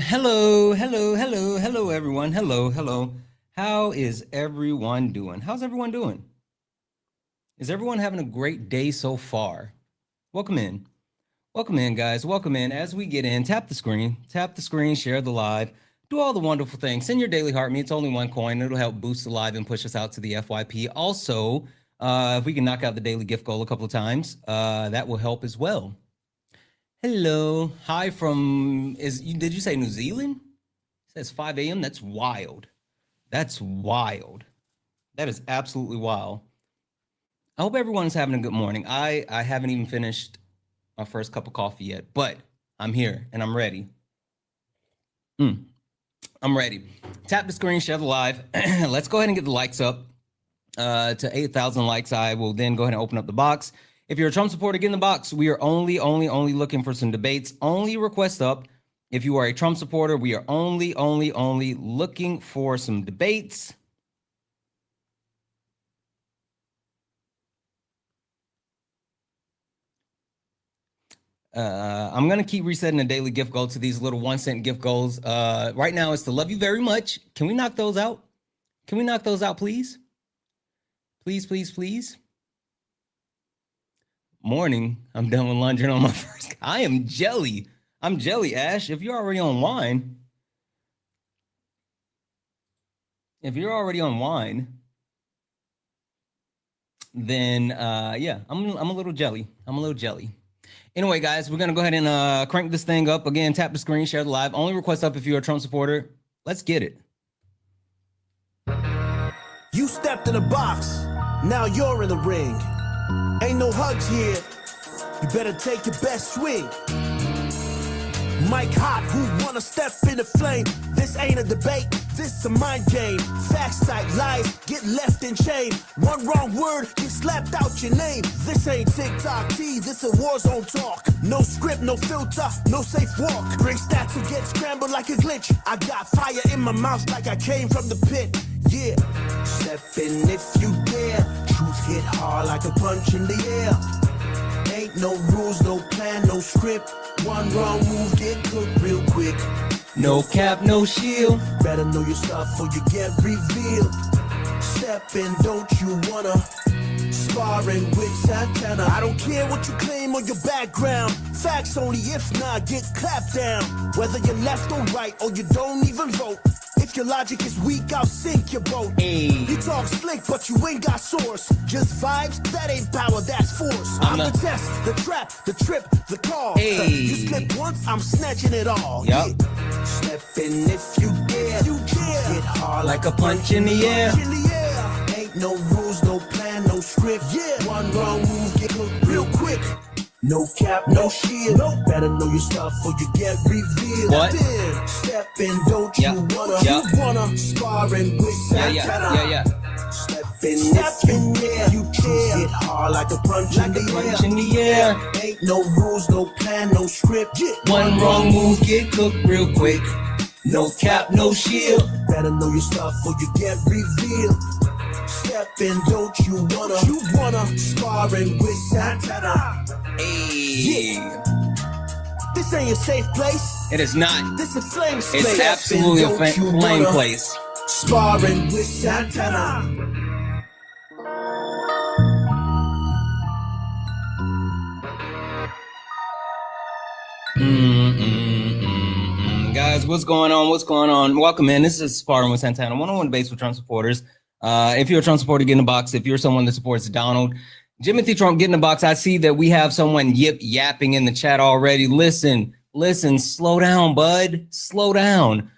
Hello, everyone. Hello. How is everyone doing? How's everyone doing? Is everyone having a great day so far? Welcome in, guys. Welcome in. As we get in, tap the screen, share the live, do all the wonderful things. Send your daily heart me. It's only one coin. It'll help boost the live and push us out to the FYP. Also, if we can knock out the daily gift goal a couple of times, that will help as well. Hello. Hi from, did you say New Zealand? It says 5 a.m. That's wild. That's wild. That is absolutely wild. I hope everyone's having a good morning. I haven't even finished my first cup of coffee yet, but I'm here and I'm ready. I'm ready. Tap the screen, share the live. Let's go ahead and get the likes up to 8,000 likes. I will then go ahead and open up the box. If you're a Trump supporter, get in the box. We are only looking for some debates. Only request up. If you are a Trump supporter, we are only looking for some debates. I'm going to keep resetting the daily gift goal to these little 1-cent gift goals. Right now, it's to love you very much. Can we knock those out? Can we knock those out, please? Please. Morning. I'm done with lunch and on my first. I am jelly. I'm jelly, Ash. If you're already on wine, then yeah, I'm a little jelly. Anyway, guys, we're gonna go ahead and crank this thing up again. Tap the screen, share the live. Only request up if you're a Trump supporter. Let's get it. You stepped in the box. Now you're in the ring. Ain't no hugs here. You better take your best swing. Mike Hot, who wanna step in the flame? This ain't a debate, this a mind game. Facts type lies, get left in chain. One wrong word, get slapped out your name. This ain't TikTok T, this a war zone talk. No script, no filter, no safe walk. Bring stats who get scrambled like a glitch. I got fire in my mouth like I came from the pit. Yeah, step in if you dare. Truth hit hard like a punch in the air. Ain't no rules, no plan, no script. One wrong move, get cooked real quick. No cap, no shield. Better know your stuff or you get revealed. Step in, don't you wanna? Sparring with Santana. I don't care what you claim on your background. Facts only, if not, get clapped down. Whether you're left or right or you don't even vote. If your logic is weak, I'll sink your boat. Hey. You talk slick, but you ain't got source. Just vibes, that ain't power, that's force. I'm the test, the trap, the trip, the call. Hey. You slip once, I'm snatching it all. Yep. Yeah. Step in if you dare. You dare. Hit hard Like a punch in the air. Ain't no rules, no plan, no script. Yeah. One wrong move, get hooked real quick. No cap, no shield. No. Better know your stuff or you get revealed. What? Step in, don't you wanna? You wanna sparring with Santana. Yeah. Step in, yeah. You dare. Hit hard like a punch in the air. Ain't no rules, no plan, no script. Yeah. One wrong move, get cooked real quick. No cap, no shield. Better know your stuff or you get revealed. Step in, don't you wanna? You wanna sparring with Santana. Hey. Yeah. This ain't a safe place. It is not. This is flame space. It's absolutely a flame place. Sparring with Santana. Guys, what's going on? Welcome in. This is Sparring with Santana, one-on-one debates with Trump supporters. If you're a Trump supporter, get in the box. If you're someone that supports Donald, Jimothy Trump, get in the box. I see that we have someone yapping in the chat already. Listen, slow down, bud. Slow down.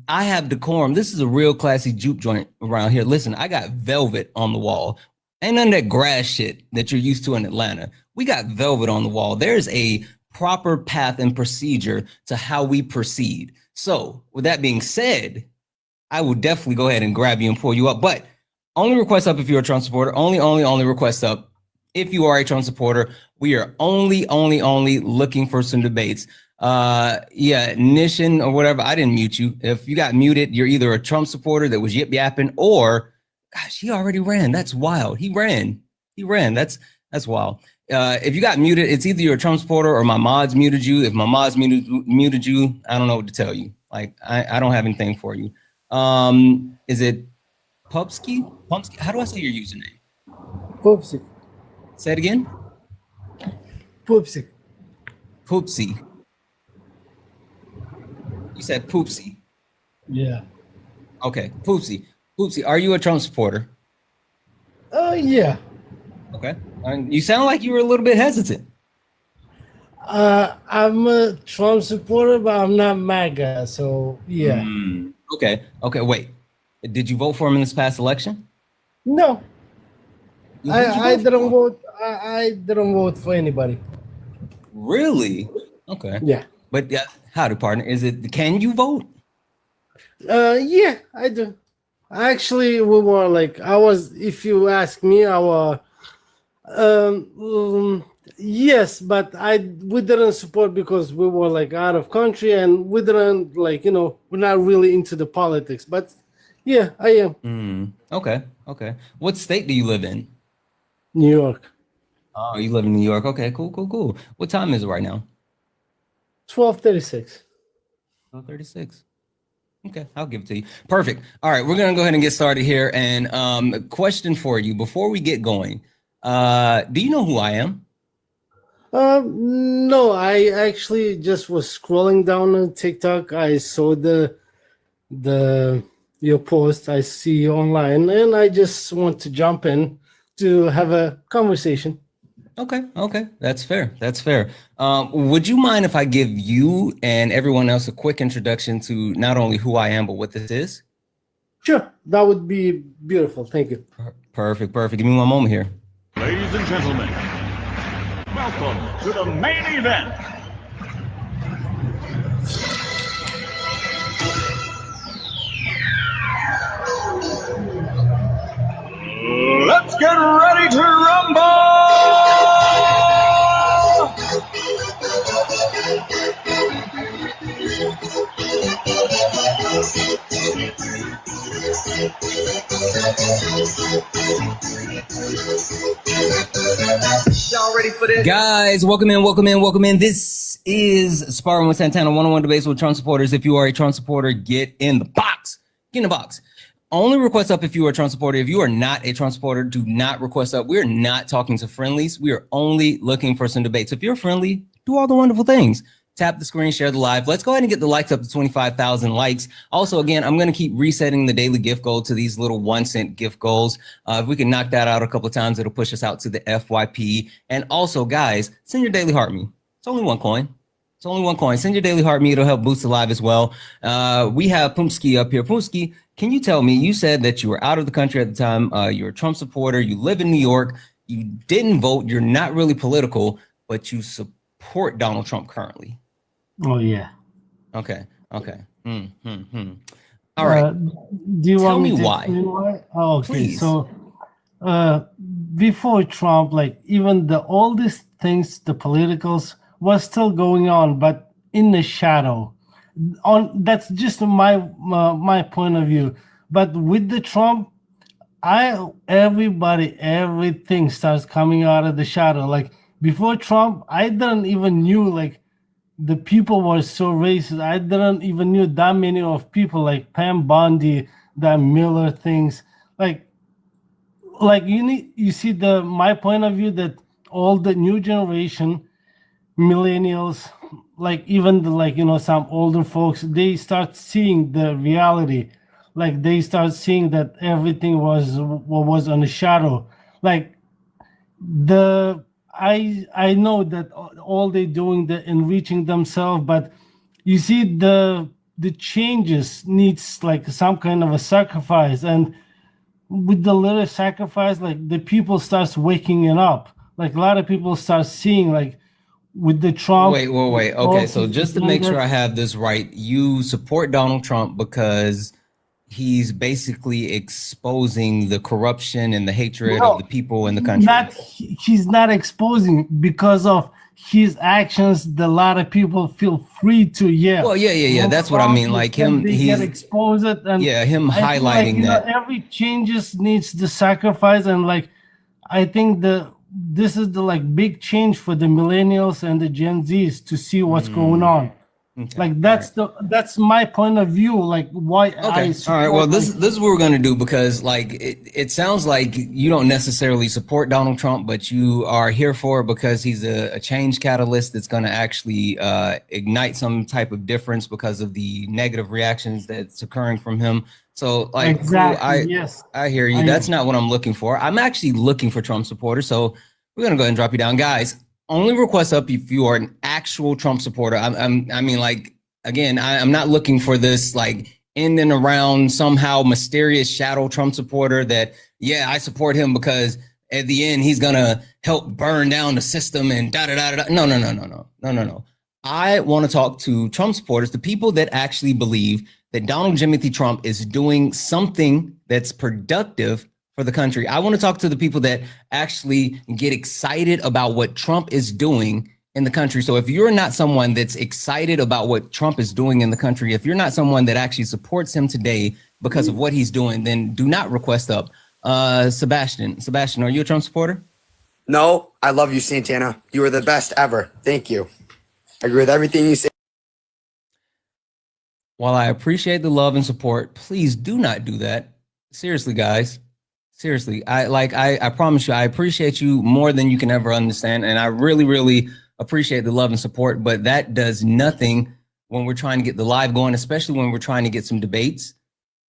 I have decorum. This is a real classy juke joint around here. Listen, I got velvet on the wall. Ain't none of that grass shit that you're used to in Atlanta. We got velvet on the wall. There's a proper path and procedure to how we proceed. So with that being said, I will definitely go ahead and grab you and pull you up, but only request up if you're a Trump supporter. Only request up if you are a Trump supporter. We are only looking for some debates. Yeah, Nishan or whatever, I didn't mute you. If you got muted, you're either a Trump supporter that was yip-yapping, or gosh, he already ran. That's wild. He ran. That's wild. If you got muted, it's either you're a Trump supporter or my mods muted you. If my mods muted you, I don't know what to tell you. Like I don't have anything for you. Is it Pupsky? Pumpsky? How do I say your username? Poopsie. Say it again. Poopsie. Poopsy. You said Poopsy. Yeah. Okay, Poopsy. Poopsy, are you a Trump supporter? Yeah. Okay. You sound like you were a little bit hesitant. I'm a Trump supporter, but I'm not MAGA. So yeah. Okay. Okay. Wait. Did you vote for him in this past election? No, Who did you I vote didn't for? vote. I didn't vote for anybody. Really? Okay. Yeah. But yeah, howdy, partner. Is it? Can you vote? Yeah, I do. Actually, we were like, I was. If you ask me, yes, but we didn't support because we were like out of country and we didn't like we're not really into the politics. But yeah, I am. Okay. Okay. What state do you live in? New York. Oh, you live in New York. Okay. Cool. Cool. Cool. What time is it right now? 12:36. 12:36. Okay, I'll give it to you. Perfect. All right, we're gonna go ahead and get started here. And a question for you before we get going. Do you know who I am? No, I actually just was scrolling down on TikTok. I saw your post. I see you online, and I just want to jump in to have a conversation. Okay, okay, that's fair. That's fair. Would you mind if I give you and everyone else a quick introduction to not only who I am, but what this is? Sure, that would be beautiful. Thank you. Perfect, perfect. Give me one moment here. Ladies and gentlemen, welcome to the main event. Let's get ready to rumble! Y'all ready for this? Guys, welcome in, welcome in, welcome in. This is Sparring with Santana, one-on-one debates with Trump supporters. If you are a Trump supporter, get in the box. Get in the box. Only request up if you are a Trump supporter. If you are not a Trump supporter, do not request up. We're not talking to friendlies. We are only looking for some debates. If you're friendly, do all the wonderful things. Tap the screen, share the live. Let's go ahead and get the likes up to 25,000 likes. Also, again, I'm going to keep resetting the daily gift goal to these little 1-cent gift goals. If we can knock that out a couple of times, it'll push us out to the FYP. And also, guys, send your daily heart me. It's only one coin. It's only one coin. Send your daily heart me. It'll help boost the live as well. We have Pumsky up here. Pumsky, can you tell me, you said that you were out of the country at the time. You're a Trump supporter. You live in New York. You didn't vote. You're not really political, but you support Donald Trump currently. Oh yeah. Okay. Okay. All right. Do you Tell want me me to why. explain why? Oh, okay. Please. So, before Trump, like even the oldest things, the politicals was still going on, but in the shadow. That's just my point of view. But with the Trump, everything starts coming out of the shadow. Like before Trump, I didn't even knew like the people were so racist. I didn't even knew that many of people like Pam Bondi, that Miller things. Like you see my point of view that all the new generation, millennials, like even some older folks, they start seeing the reality. Like they start seeing that everything was on the shadow. Like I know that all they doing the enriching themselves, but you see the changes needs like some kind of a sacrifice, and with the little sacrifice, like the people starts waking it up. Like a lot of people start seeing like with the Trump. Wait. Okay, so just to make sure I have this right, you support Donald Trump because he's basically exposing the corruption and the hatred of the people in the country. He's not exposing because of his actions. A lot of people feel free to Well, yeah. That's what I mean. Like him, he's get exposed, and him highlighting that. Every changes needs the sacrifice, and like I think this is the like big change for the millennials and the Gen Zs to see what's going on. Okay. Like that's my point of view. Like why I Okay. support, All right. Well, like, this is what we're going to do, because like it sounds like you don't necessarily support Donald Trump, but you are here for it because he's a change catalyst that's going to actually ignite some type of difference because of the negative reactions that's occurring from him. So like, exactly. cool. Yes. I hear you. That's not what I'm looking for. I'm actually looking for Trump supporters. So we're going to go ahead and drop you down, guys. Only request up if you are an actual Trump supporter. I mean, like, again, I'm not looking for this like in and around somehow mysterious shadow Trump supporter that, yeah, I support him because at the end he's gonna help burn down the system and da da da da. No. I want to talk to Trump supporters, the people that actually believe that Donald Jimothy Trump is doing something that's productive for the country. I want to talk to the people that actually get excited about what Trump is doing in the country. So if you're not someone that's excited about what Trump is doing in the country, if you're not someone that actually supports him today because of what he's doing, then do not request up. Sebastian, are you a Trump supporter? No, I love you, Santana. You are the best ever. Thank you. I agree with everything you say. While I appreciate the love and support, please do not do that. Seriously, guys. Seriously. I promise you, I appreciate you more than you can ever understand. And I really, really appreciate the love and support, but that does nothing when we're trying to get the live going, especially when we're trying to get some debates,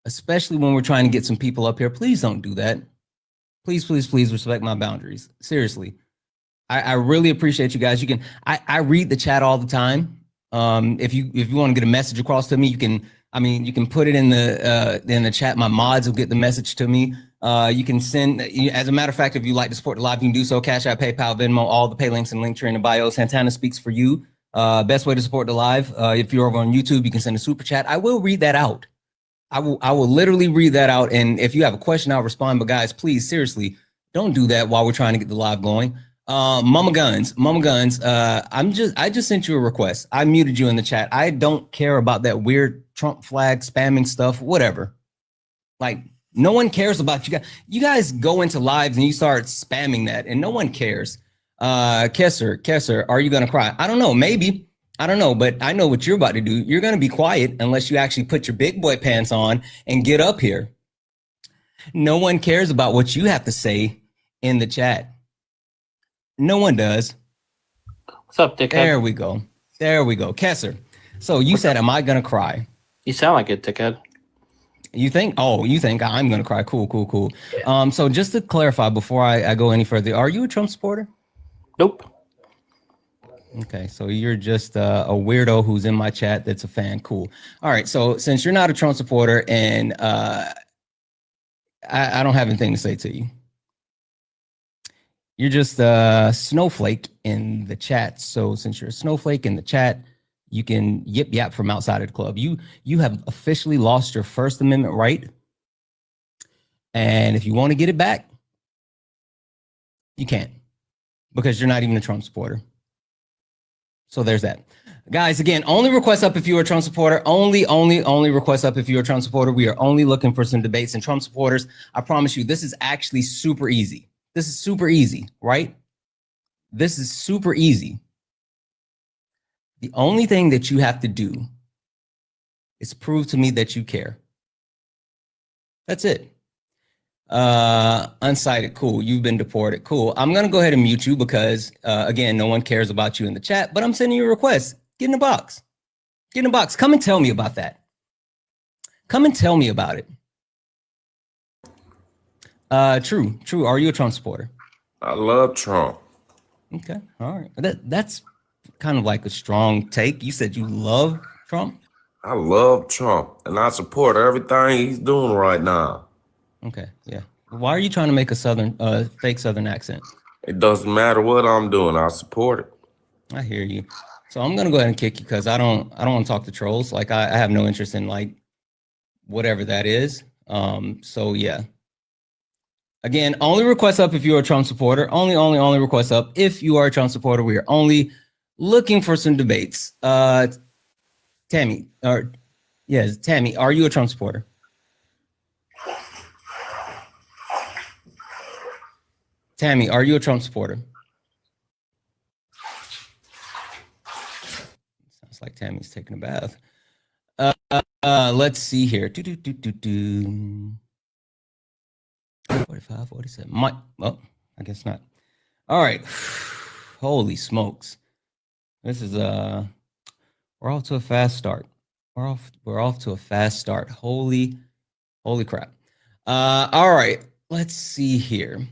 especially when we're trying to get some people up here. Please don't do that. Please respect my boundaries. Seriously. I really appreciate you guys. I read the chat all the time. If you want to get a message across to me, you can put it in the chat. My mods will get the message to me. You can send, as a matter of fact, if you like to support the live, you can do so. Cash App, PayPal, Venmo, all the pay links and link tree in the bio. Santana speaks for you. Best way to support the live. If you're over on YouTube, you can send a super chat. I will read that out. I will literally read that out. And if you have a question, I'll respond. But guys, please, seriously, don't do that while we're trying to get the live going. Mama Guns, I just sent you a request. I muted you in the chat. I don't care about that weird Trump flag spamming stuff, whatever. Like, no one cares about you guys. You guys go into lives and you start spamming that and no one cares. Kesser, are you going to cry? I don't know. Maybe. I don't know, but I know what you're about to do. You're going to be quiet unless you actually put your big boy pants on and get up here. No one cares about what you have to say in the chat. No one does. What's up, dickhead? There we go. Kesser. So you said, am I going to cry? You sound like it, dickhead. You think I'm going to cry. Cool. Yeah. So just to clarify before I go any further, are you a Trump supporter? Nope. Okay, so you're just a weirdo who's in my chat that's a fan. Cool. All right, so since you're not a Trump supporter and I don't have anything to say to you. You're just a snowflake in the chat. So since you're a snowflake in the chat, you can yip yap from outside of the club. You have officially lost your First Amendment right. And if you want to get it back, you can't, because you're not even a Trump supporter. So there's that. Guys, again, only request up if you're a Trump supporter. Only request up if you're a Trump supporter. We are only looking for some debates and Trump supporters. I promise you, this is actually super easy. This is super easy, right? This is super easy. The only thing that you have to do is prove to me that you care. That's it. Unsighted, cool. You've been deported, cool. I'm gonna go ahead and mute you because again, no one cares about you in the chat, but I'm sending you a request. Get in the box. Get in the box. Come and tell me about that. Come and tell me about it. True. Are you a Trump supporter? I love Trump. Okay, all right. That's kind of like a strong take. You said you love Trump? I love Trump, and I support everything he's doing right now. Okay, yeah. Why are you trying to make a fake Southern accent? It doesn't matter what I'm doing. I support it. I hear you. So I'm gonna go ahead and kick you because I don't want to talk to trolls. Like I have no interest in like whatever that is. So yeah. Again, only request up if you're a Trump supporter. Only request up if you are a Trump supporter. We are only looking for some debates. Tammy, are you a Trump supporter? Tammy, are you a Trump supporter? Sounds like Tammy's taking a bath. Let's see here. 45, 47. Well, I guess not. All right. Holy smokes. This is we're off to a fast start. We're off to a fast start. Holy crap. All right. Let's see here.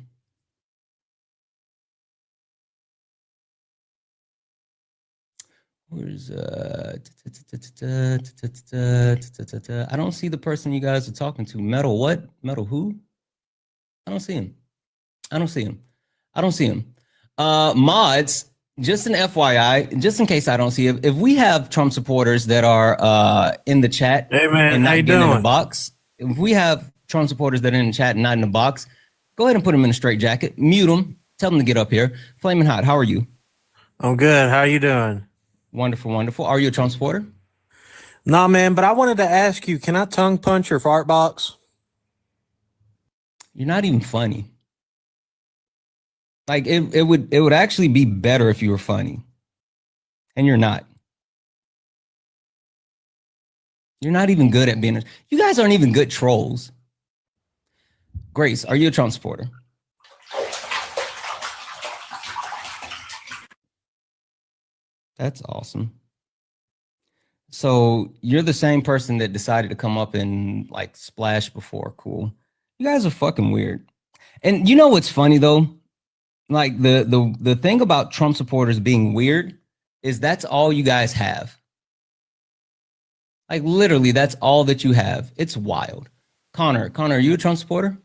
Where's I don't see the person you guys are talking to. Metal what? Metal who? I don't see him. Mods, just an FYI, just in case I don't see it, if we have Trump supporters that are in the chat and not getting in the box, if we have Trump supporters that are in the chat and not in the box, go ahead and put them in a straight jacket, mute them, tell them to get up here. Flaming Hot, how are you? I'm good. How are you doing? Wonderful, wonderful. Are you a Trump supporter? Nah, man, but I wanted to ask you, can I tongue punch your fart box? You're not even funny. Like it would actually be better if you were funny. And you're not. You're not even good at being you guys aren't even good trolls. Grace, are you a Trump supporter? That's awesome. So you're the same person that decided to come up and like splash before. Cool. You guys are fucking weird. And you know what's funny though? Like the thing about Trump supporters being weird is that's all you guys have. Like literally, that's all that you have. It's wild. Connor, are you a Trump supporter?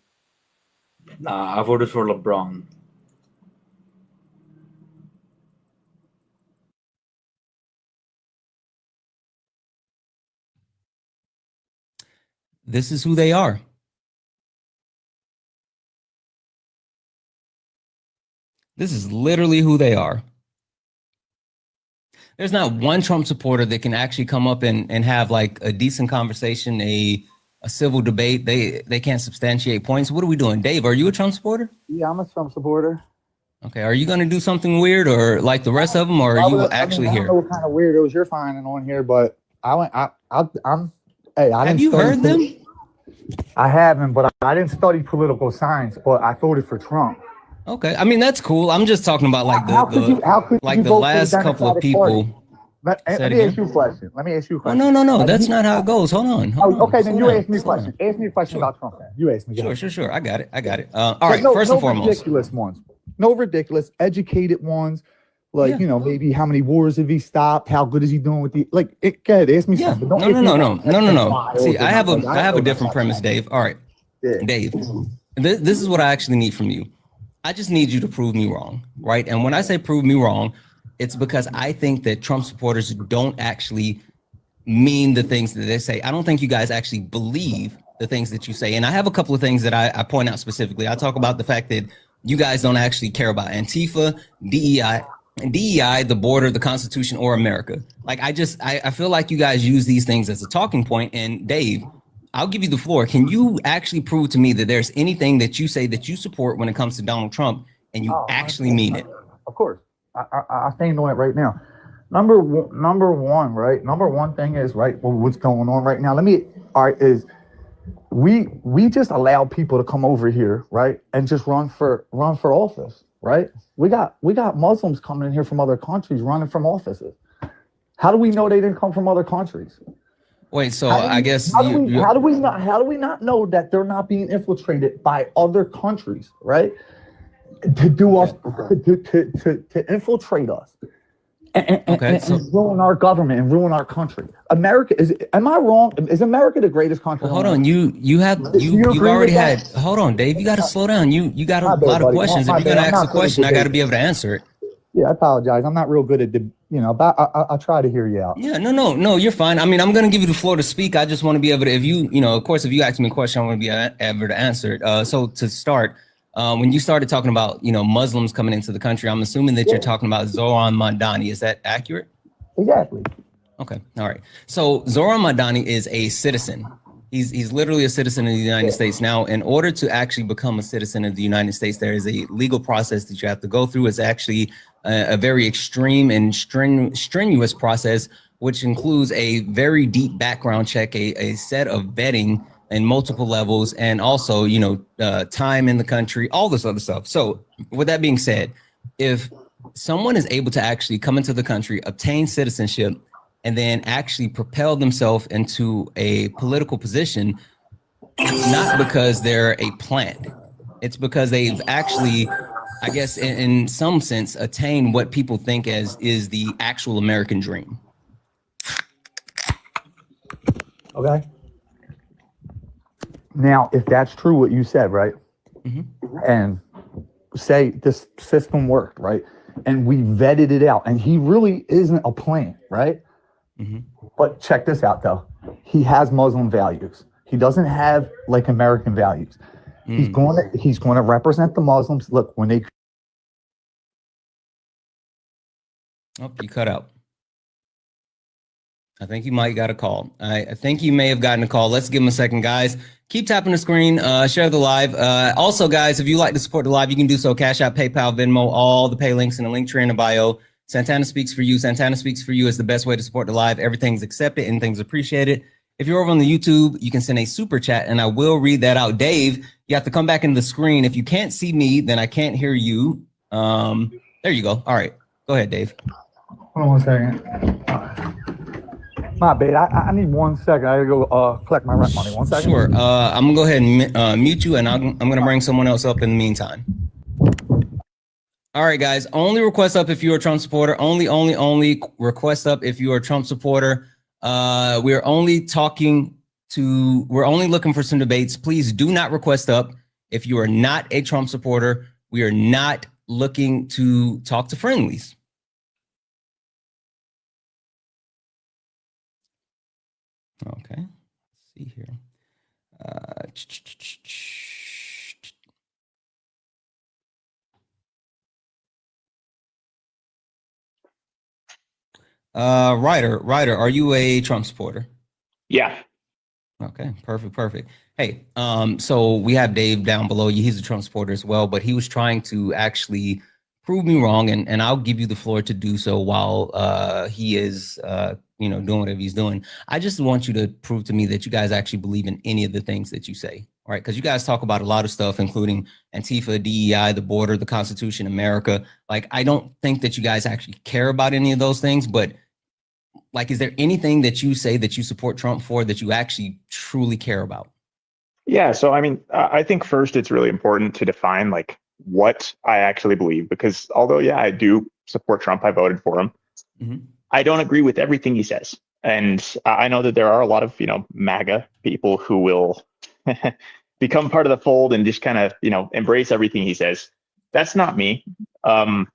Nah, I voted for LeBron. This is who they are. This is literally who they are. There's not one Trump supporter that can actually come up and have like a decent conversation, a civil debate. They can't substantiate points. What are we doing? Dave, are you a Trump supporter? Yeah, I'm a Trump supporter. Okay, are you going to do something weird or like the rest of them, or are you actually here? I don't know what kind of weirdos you're finding on here, but I Have you heard them? I haven't, but I didn't study political science, but I voted for Trump. Okay, I mean that's cool. I'm just talking about like the last couple of people. Let me ask you a question. No, that's not how it goes. Hold on. Okay, then you ask me a question. Ask me a question about Trump. Then you ask me. Sure. I got it. All right. First and foremost, ridiculous ones. No ridiculous, educated ones. Like maybe how many wars have he stopped? How good is he doing with the go ahead, ask me something. No. See, I have a different premise, Dave. All right, Dave. This is what I actually need from you. I just need you to prove me wrong, right? And when I say prove me wrong, it's because I think that Trump supporters don't actually mean the things that they say. I don't think you guys actually believe the things that you say. And I have a couple of things that I point out specifically. I talk about the fact that you guys don't actually care about Antifa, DEI, the border, the Constitution, or America. Like I feel like you guys use these things as a talking point. And Dave, I'll give you the floor. Can you actually prove to me that there's anything that you say that you support when it comes to Donald Trump and you actually mean it? Of course. I stand on it right now. Number one, right? Number one thing is, right, well, what's going on right now? Is we just allow people to come over here, right, and just run for office, right? We got Muslims coming in here from other countries running from offices. How do we know they didn't come from other countries? Wait, so I guess how do we not know that they're not being infiltrated by other countries, right? To do us to infiltrate us and ruin our government and ruin our country. America am I wrong? Is America the greatest country? Well, hold on, you already had. Hold on, Dave. You got to slow down. You got a lot of questions. If you're gonna ask a question, I got to be able to answer it. Yeah, I apologize. I'm not real good at but I try to hear you out. Yeah, no, you're fine. I mean, I'm gonna give you the floor to speak. I just want to be able to, if of course, if you ask me a question, I want to be able to answer it. So to start, when you started talking about Muslims coming into the country, I'm assuming that you're talking about Zoran Madani. Is that accurate? Exactly. Okay, all right. So Zoran Madani is a citizen. He's literally a citizen of the United States. Now, in order to actually become a citizen of the United States, there is a legal process that you have to go through. It's actually a very extreme and strenuous process which includes a very deep background check, a set of vetting in multiple levels, and also, time in the country, all this other stuff. So with that being said, if someone is able to actually come into the country, obtain citizenship, and then actually propel themselves into a political position, it's not because they're a plant. It's because they've actually, I guess, in some sense, attained what people think as is the actual American dream. Okay. Now, if that's true, what you said, right? And say this system worked, right? And we vetted it out, and he really isn't a plant, right? But check this out, though. He has Muslim values. He doesn't have like American values. He's going to represent the Muslims. Look, when they. Oh, you cut out. I think you might got a call. I think you may have gotten a call. Let's give him a second, guys. Keep tapping the screen, share the live. Also, guys, if you like to support the live, you can do so. Cash App, PayPal, Venmo, all the pay links in the link tree in the bio. Santana Speaks for You. Santana Speaks for You is the best way to support the live. Everything's accepted, anything's appreciated. If you're over on the YouTube, you can send a super chat and I will read that out. Dave, you have to come back into the screen. If you can't see me, then I can't hear you. There you go. All right. Go ahead, Dave. Hold on 1 second. My bad. I need 1 second. I gotta go collect my rent money. 1 second. Sure. I'm gonna go ahead and mute you, and I'm gonna bring someone else up in the meantime. All right, guys. Only request up if you're a Trump supporter. Only request up if you're a Trump supporter. We're only looking for some debates. Please do not request up if you are not a Trump supporter. We are not looking to talk to friendlies. Okay, let's see here. Ryder, are you a Trump supporter? Yeah. Okay, perfect. Hey, so we have Dave down below you. He's a Trump supporter as well, but he was trying to actually prove me wrong, and I'll give you the floor to do so while he is doing whatever he's doing. I just want you to prove to me that you guys actually believe in any of the things that you say, all right? Because you guys talk about a lot of stuff, including Antifa, DEI, the border, the Constitution, America. Like, I don't think that you guys actually care about any of those things, but like, is there anything that you say that you support Trump for that you actually truly care about? Yeah, so I mean, I think first it's really important to define like what I actually believe, because although, yeah, I do support Trump, I voted for him. I don't agree with everything he says. And I know that there are a lot of, MAGA people who will become part of the fold and just kind of, embrace everything he says. That's not me. I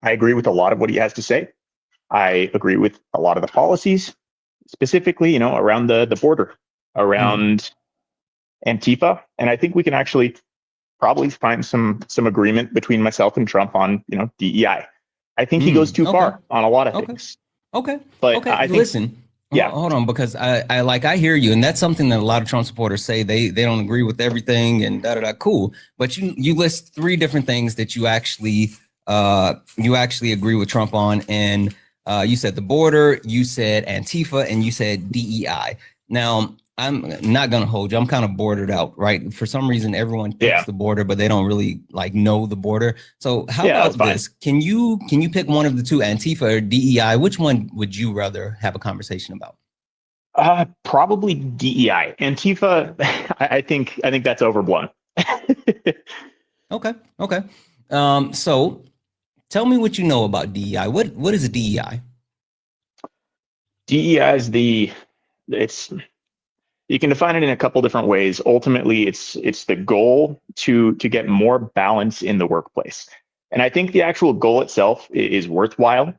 agree with a lot of what he has to say. I agree with a lot of the policies, specifically, around the border, around Antifa. And I think we can actually probably find some agreement between myself and Trump on, DEI. I think he goes too far on a lot of things. Okay. But I think, listen, yeah, hold on, because I hear you, and that's something that a lot of Trump supporters say they don't agree with everything and cool. But you list 3 different things that you actually agree with Trump on, and you said the border, you said Antifa, and you said DEI. Now, I'm not gonna hold you. I'm kind of bordered out, right? For some reason, everyone picks the border, but they don't really know the border. So how about this? Can you pick one of the 2, Antifa or DEI? Which one would you rather have a conversation about? Probably DEI. Antifa, I think that's overblown. Okay. So tell me what you know about DEI. What is a DEI? DEI is you can define it in a couple different ways. Ultimately, it's the goal to get more balance in the workplace. And I think the actual goal itself is worthwhile,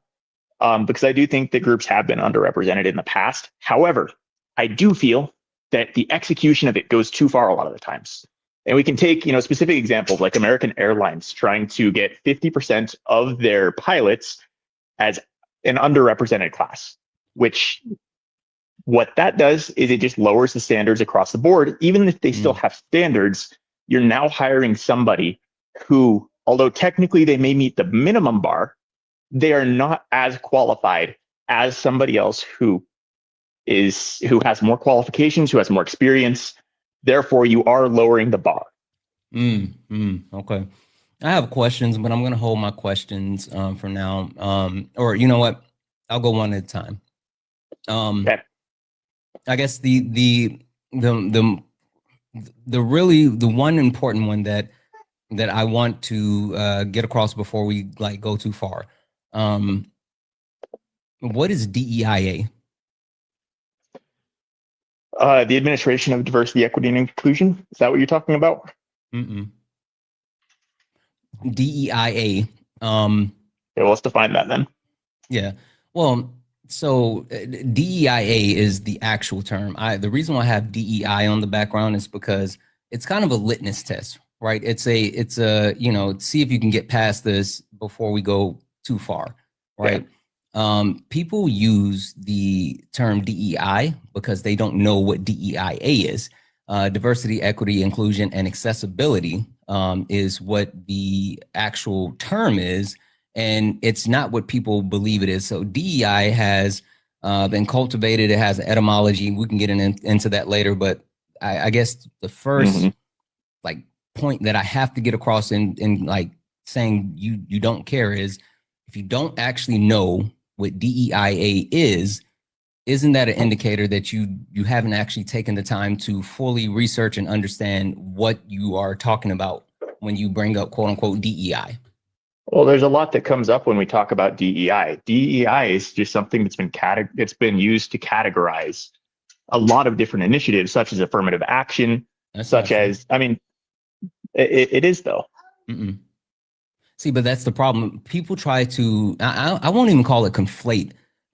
because I do think that groups have been underrepresented in the past. However, I do feel that the execution of it goes too far a lot of the times. And we can take, specific examples like American Airlines trying to get 50% of their pilots as an underrepresented class, which what that does is it just lowers the standards across the board. Even if they still have standards, you're now hiring somebody who, although technically they may meet the minimum bar, they are not as qualified as somebody else who has more qualifications, who has more experience. Therefore, you are lowering the bar. Okay. I have questions, but I'm going to hold my questions for now. Or you know what? I'll go one at a time. Okay. I guess the one important one that I want to get across before we like go too far. What is DEIA? The Administration of Diversity, Equity, and Inclusion. Is that what you're talking about? DEIA. Okay, well, let's define that then. Yeah. Well, so DEIA is the actual term. The reason why I have DEI on the background is because it's kind of a litmus test, right? It's a see if you can get past this before we go too far, right? Yeah. People use the term DEI because they don't know what DEIA is. Diversity, equity, inclusion, and accessibility is what the actual term is, and it's not what people believe it is. So DEI has been cultivated. It has an etymology. We can get into that later, but I guess the first like point that I have to get across in like saying you don't care is if you don't actually know what DEIA is, isn't that an indicator that you haven't actually taken the time to fully research and understand what you are talking about when you bring up quote unquote DEI? Well, there's a lot that comes up when we talk about DEI. DEI is just something that's been used to categorize a lot of different initiatives, such as affirmative action, it is though. See, but that's the problem. People try to, I won't even call it conflate.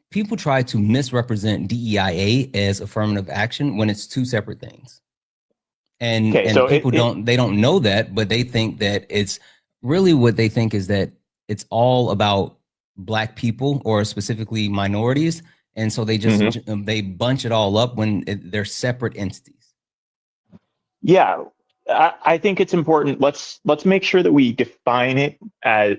People try to misrepresent DEIA as affirmative action when it's two separate things. And so people don't know that, but they think that it's really what they think is that it's all about Black people or specifically minorities. And so they just, they bunch it all up when they're separate entities. Yeah. I think it's important. Let's make sure that we define it as,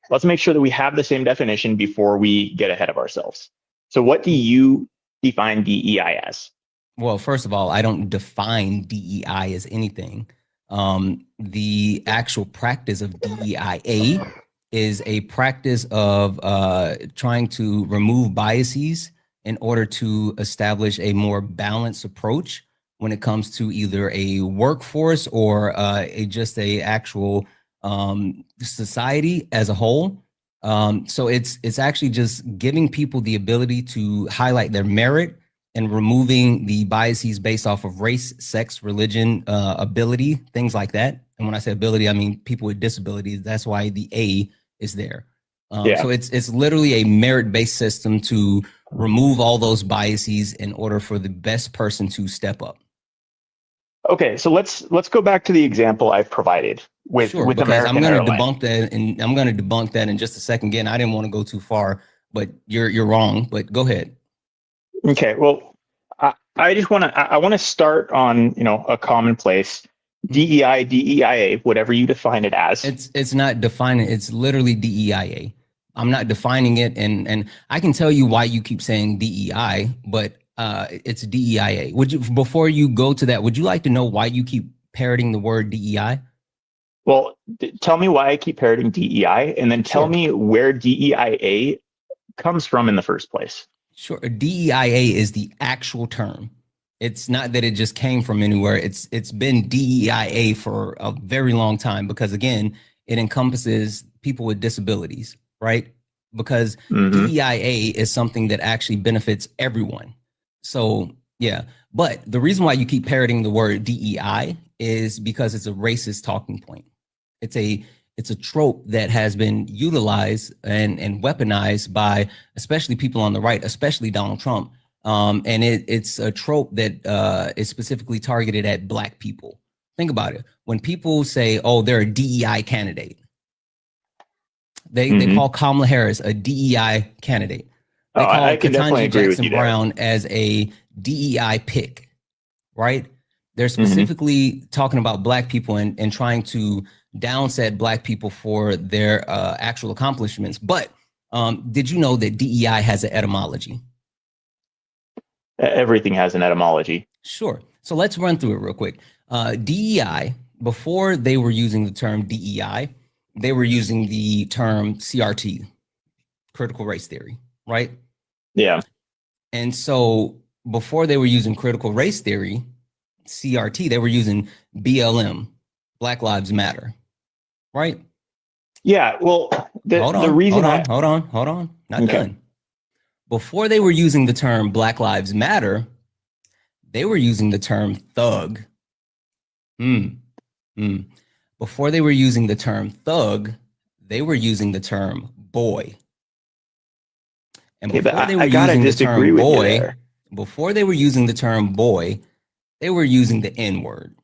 let's make sure that we have the same definition before we get ahead of ourselves. So what do you define DEI as? Well, first of all, I don't define DEI as anything. The actual practice of DEIA is a practice of trying to remove biases in order to establish a more balanced approach when it comes to either a workforce or just a actual society as a whole. So it's actually just giving people the ability to highlight their merit and removing the biases based off of race, sex, religion, ability, things like that. And when I say ability, I mean people with disabilities. That's why the A is there. So it's literally a merit-based system to remove all those biases in order for the best person to step up. Okay, so let's go back to the example I've provided with American I'm going to Airlines. debunk that, and I'm going to debunk that in just a second. Again, I didn't want to go too far, but you're wrong. But go ahead. Okay, well, I just want to start on a common place. DEI, DEIA, whatever you define it as. It's not defining. It's literally DEIA. I'm not defining it, and I can tell you why you keep saying DEI, but it's DEIA. Before you go to that, would you like to know why you keep parroting the word DEI? Well, tell me why I keep parroting DEI, and then tell me where DEIA comes from in the first place. Sure. DEIA is the actual term. It's not that it just came from anywhere. It's been DEIA for a very long time because, again, it encompasses people with disabilities, right? Because DEIA is something that actually benefits everyone. So, yeah. But the reason why you keep parroting the word DEI is because it's a racist talking point. It's a trope that has been utilized and weaponized by especially people on the right, especially Donald Trump. And it's a trope that is specifically targeted at Black people. Think about it. When people say, oh, they're a DEI candidate, they call Kamala Harris a DEI candidate. They call Ketanji Jackson Brown as a DEI pick, right? They're specifically talking about Black people and trying to downset Black people for their actual accomplishments. But Did you know that DEI has an etymology? Everything has an etymology. Sure. So let's run through it real quick. DEI, before they were using the term DEI, they were using the term CRT, critical race theory, right? Yeah. And so before they were using critical race theory, CRT, they were using BLM, Black Lives Matter, right? Yeah. Well, the reason hold on, not done. Before they were using the term Black Lives Matter, they were using the term thug. Before they were using the term thug, they were using the term boy. And before they were using the term boy, before they were using the term boy, they were using the N-word.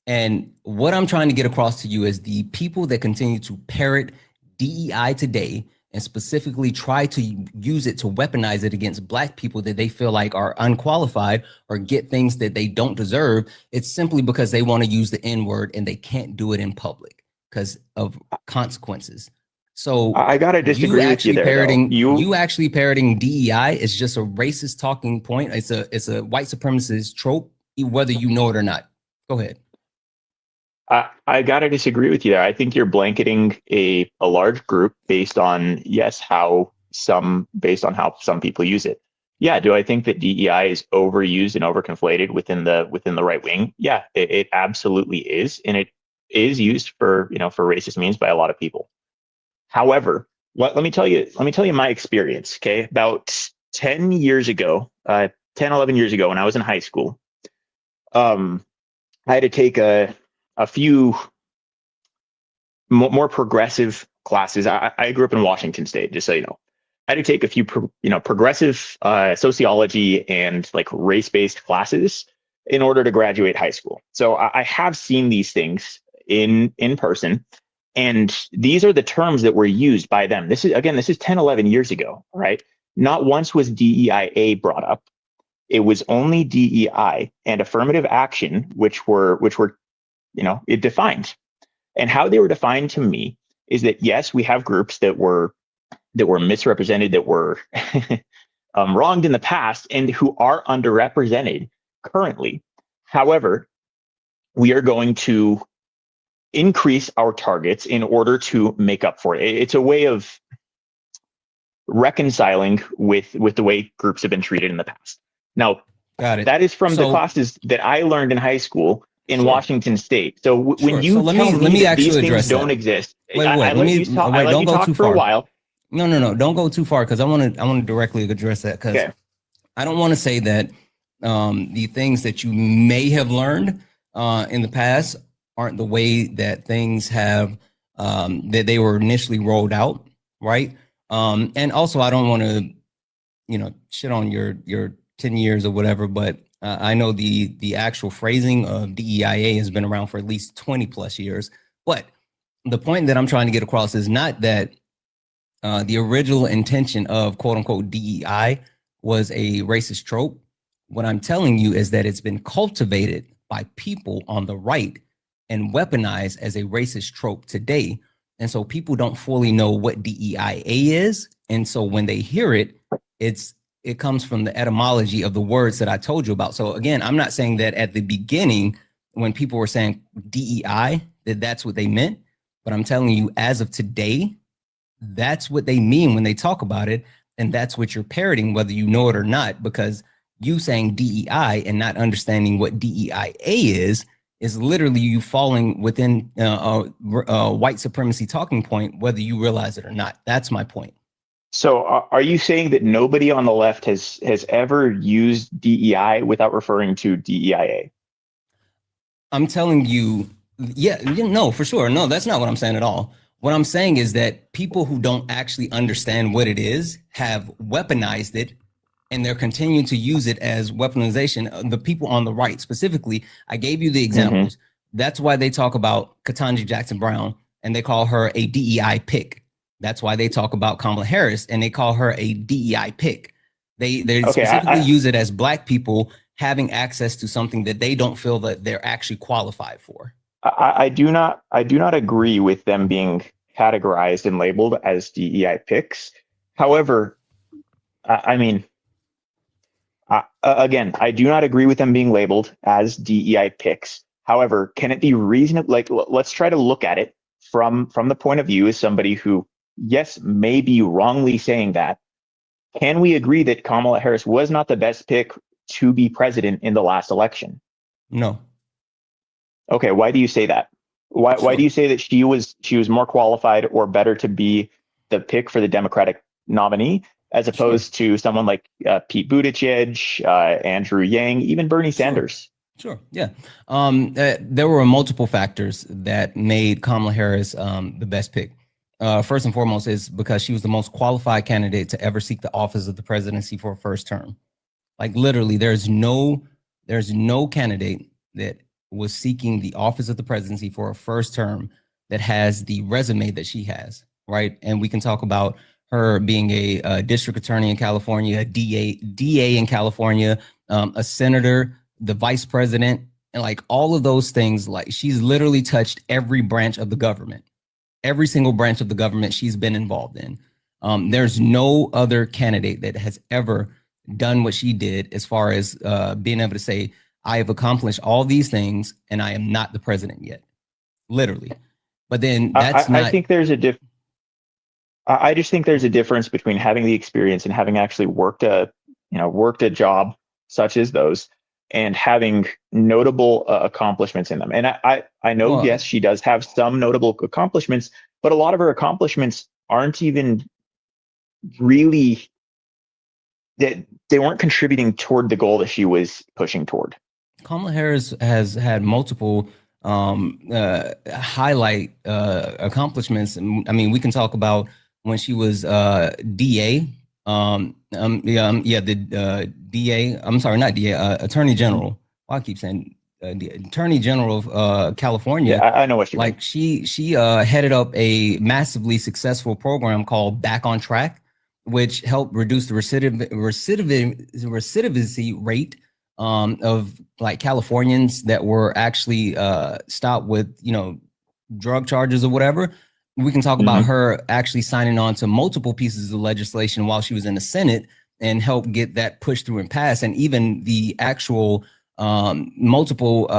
And what I'm trying to get across to you is the people that continue to parrot DEI today and specifically try to use it to weaponize it against Black people that they feel like are unqualified or get things that they don't deserve. It's simply because they want to use the N-word and they can't do it in public because of consequences. So I gotta disagree with you there. You actually parroting DEI is just a racist talking point. It's a white supremacist trope, whether you know it or not. Go ahead. I gotta disagree with you there. I think you're blanketing a large group based on how some people use it. Yeah. Do I think that DEI is overused and overconflated within the right wing? Yeah, it absolutely is, and it is used for racist means by a lot of people. However, let me tell you my experience. Okay, about 10 years ago, 11 years ago, when I was in high school, I had to take a few more progressive classes. I grew up in Washington State, just so you know. I had to take a few progressive sociology and like race-based classes in order to graduate high school. So I have seen these things in person. And these are the terms that were used by them. This is 10, 11 years ago, right? Not once was DEIA brought up. It was only DEI and affirmative action, which were it defined. And how they were defined to me is that, yes, we have groups that were misrepresented, that were wronged in the past, and who are underrepresented currently. However, we are going to increase our targets in order to make up for it. It's a way of reconciling with the way groups have been treated in the past. Now, got it. That is from the classes that I learned in high school in Washington State. So when you let me actually these address things don't exist, don't go too far. For a while. No, don't go too far, because I want to directly address that, because I don't want to say that the things that you may have learned in the past aren't the way that things have that they were initially rolled out, right? And also, I don't want to shit on your 10 years or whatever, but I know the actual phrasing of DEIA has been around for at least 20 plus years. But the point that I'm trying to get across is not that the original intention of quote unquote DEI was a racist trope. What I'm telling you is that it's been cultivated by people on the right and weaponized as a racist trope today. And so people don't fully know what DEIA is. And so when they hear it, it comes from the etymology of the words that I told you about. So again, I'm not saying that at the beginning, when people were saying DEI, that's what they meant. But I'm telling you, as of today, that's what they mean when they talk about it. And that's what you're parroting, whether you know it or not, because you saying DEI and not understanding what DEIA is literally you falling within a white supremacy talking point, whether you realize it or not. That's my point. So are you saying that nobody on the left has ever used DEI without referring to DEIA? I'm telling you, no, for sure. No, that's not what I'm saying at all. What I'm saying is that people who don't actually understand what it is have weaponized it, and they're continuing to use it as weaponization. The people on the right, specifically, I gave you the examples. That's why they talk about Ketanji Jackson Brown and they call her a DEI pick. That's why they talk about Kamala Harris and they call her a DEI pick. They specifically use it as Black people having access to something that they don't feel that they're actually qualified for. I do not agree with them being categorized and labeled as DEI picks. However, I mean, again, I do not agree with them being labeled as DEI picks. However, can it be reasonable? Like, let's try to look at it from the point of view as somebody who, yes, may be wrongly saying that. Can we agree that Kamala Harris was not the best pick to be president in the last election? No. Okay, why do you say that? Why do you say that she was more qualified or better to be the pick for the Democratic nominee as opposed to someone like Pete Buttigieg, Andrew Yang, even Bernie Sanders? Sure. Yeah. There were multiple factors that made Kamala Harris the best pick. First and foremost is because she was the most qualified candidate to ever seek the office of the presidency for a first term. Like literally, there's no candidate that was seeking the office of the presidency for a first term that has the resume that she has, right? And we can talk about her being a district attorney in California, a DA in California, a senator, the vice president, and like all of those things. Like she's literally touched every branch of the government, every single branch of the government she's been involved in. There's no other candidate that has ever done what she did as far as being able to say, I have accomplished all these things and I am not the president yet, literally. But then that's I think there's a I just think there's a difference between having the experience and having actually worked a job such as those and having notable accomplishments in them. And I know, yes, she does have some notable accomplishments, but a lot of her accomplishments aren't even really, that they weren't contributing toward the goal that she was pushing toward. Kamala Harris has had multiple highlight accomplishments. I mean, we can talk about when she was DA. The DA. I'm sorry, not DA. Attorney General. Well, I keep saying Attorney General of California. Yeah, I know what you like. She headed up a massively successful program called Back on Track, which helped reduce the recidivism rate of like Californians that were actually stopped with, drug charges or whatever. We can talk about her actually signing on to multiple pieces of legislation while she was in the Senate and help get that pushed through and passed. And even the actual multiple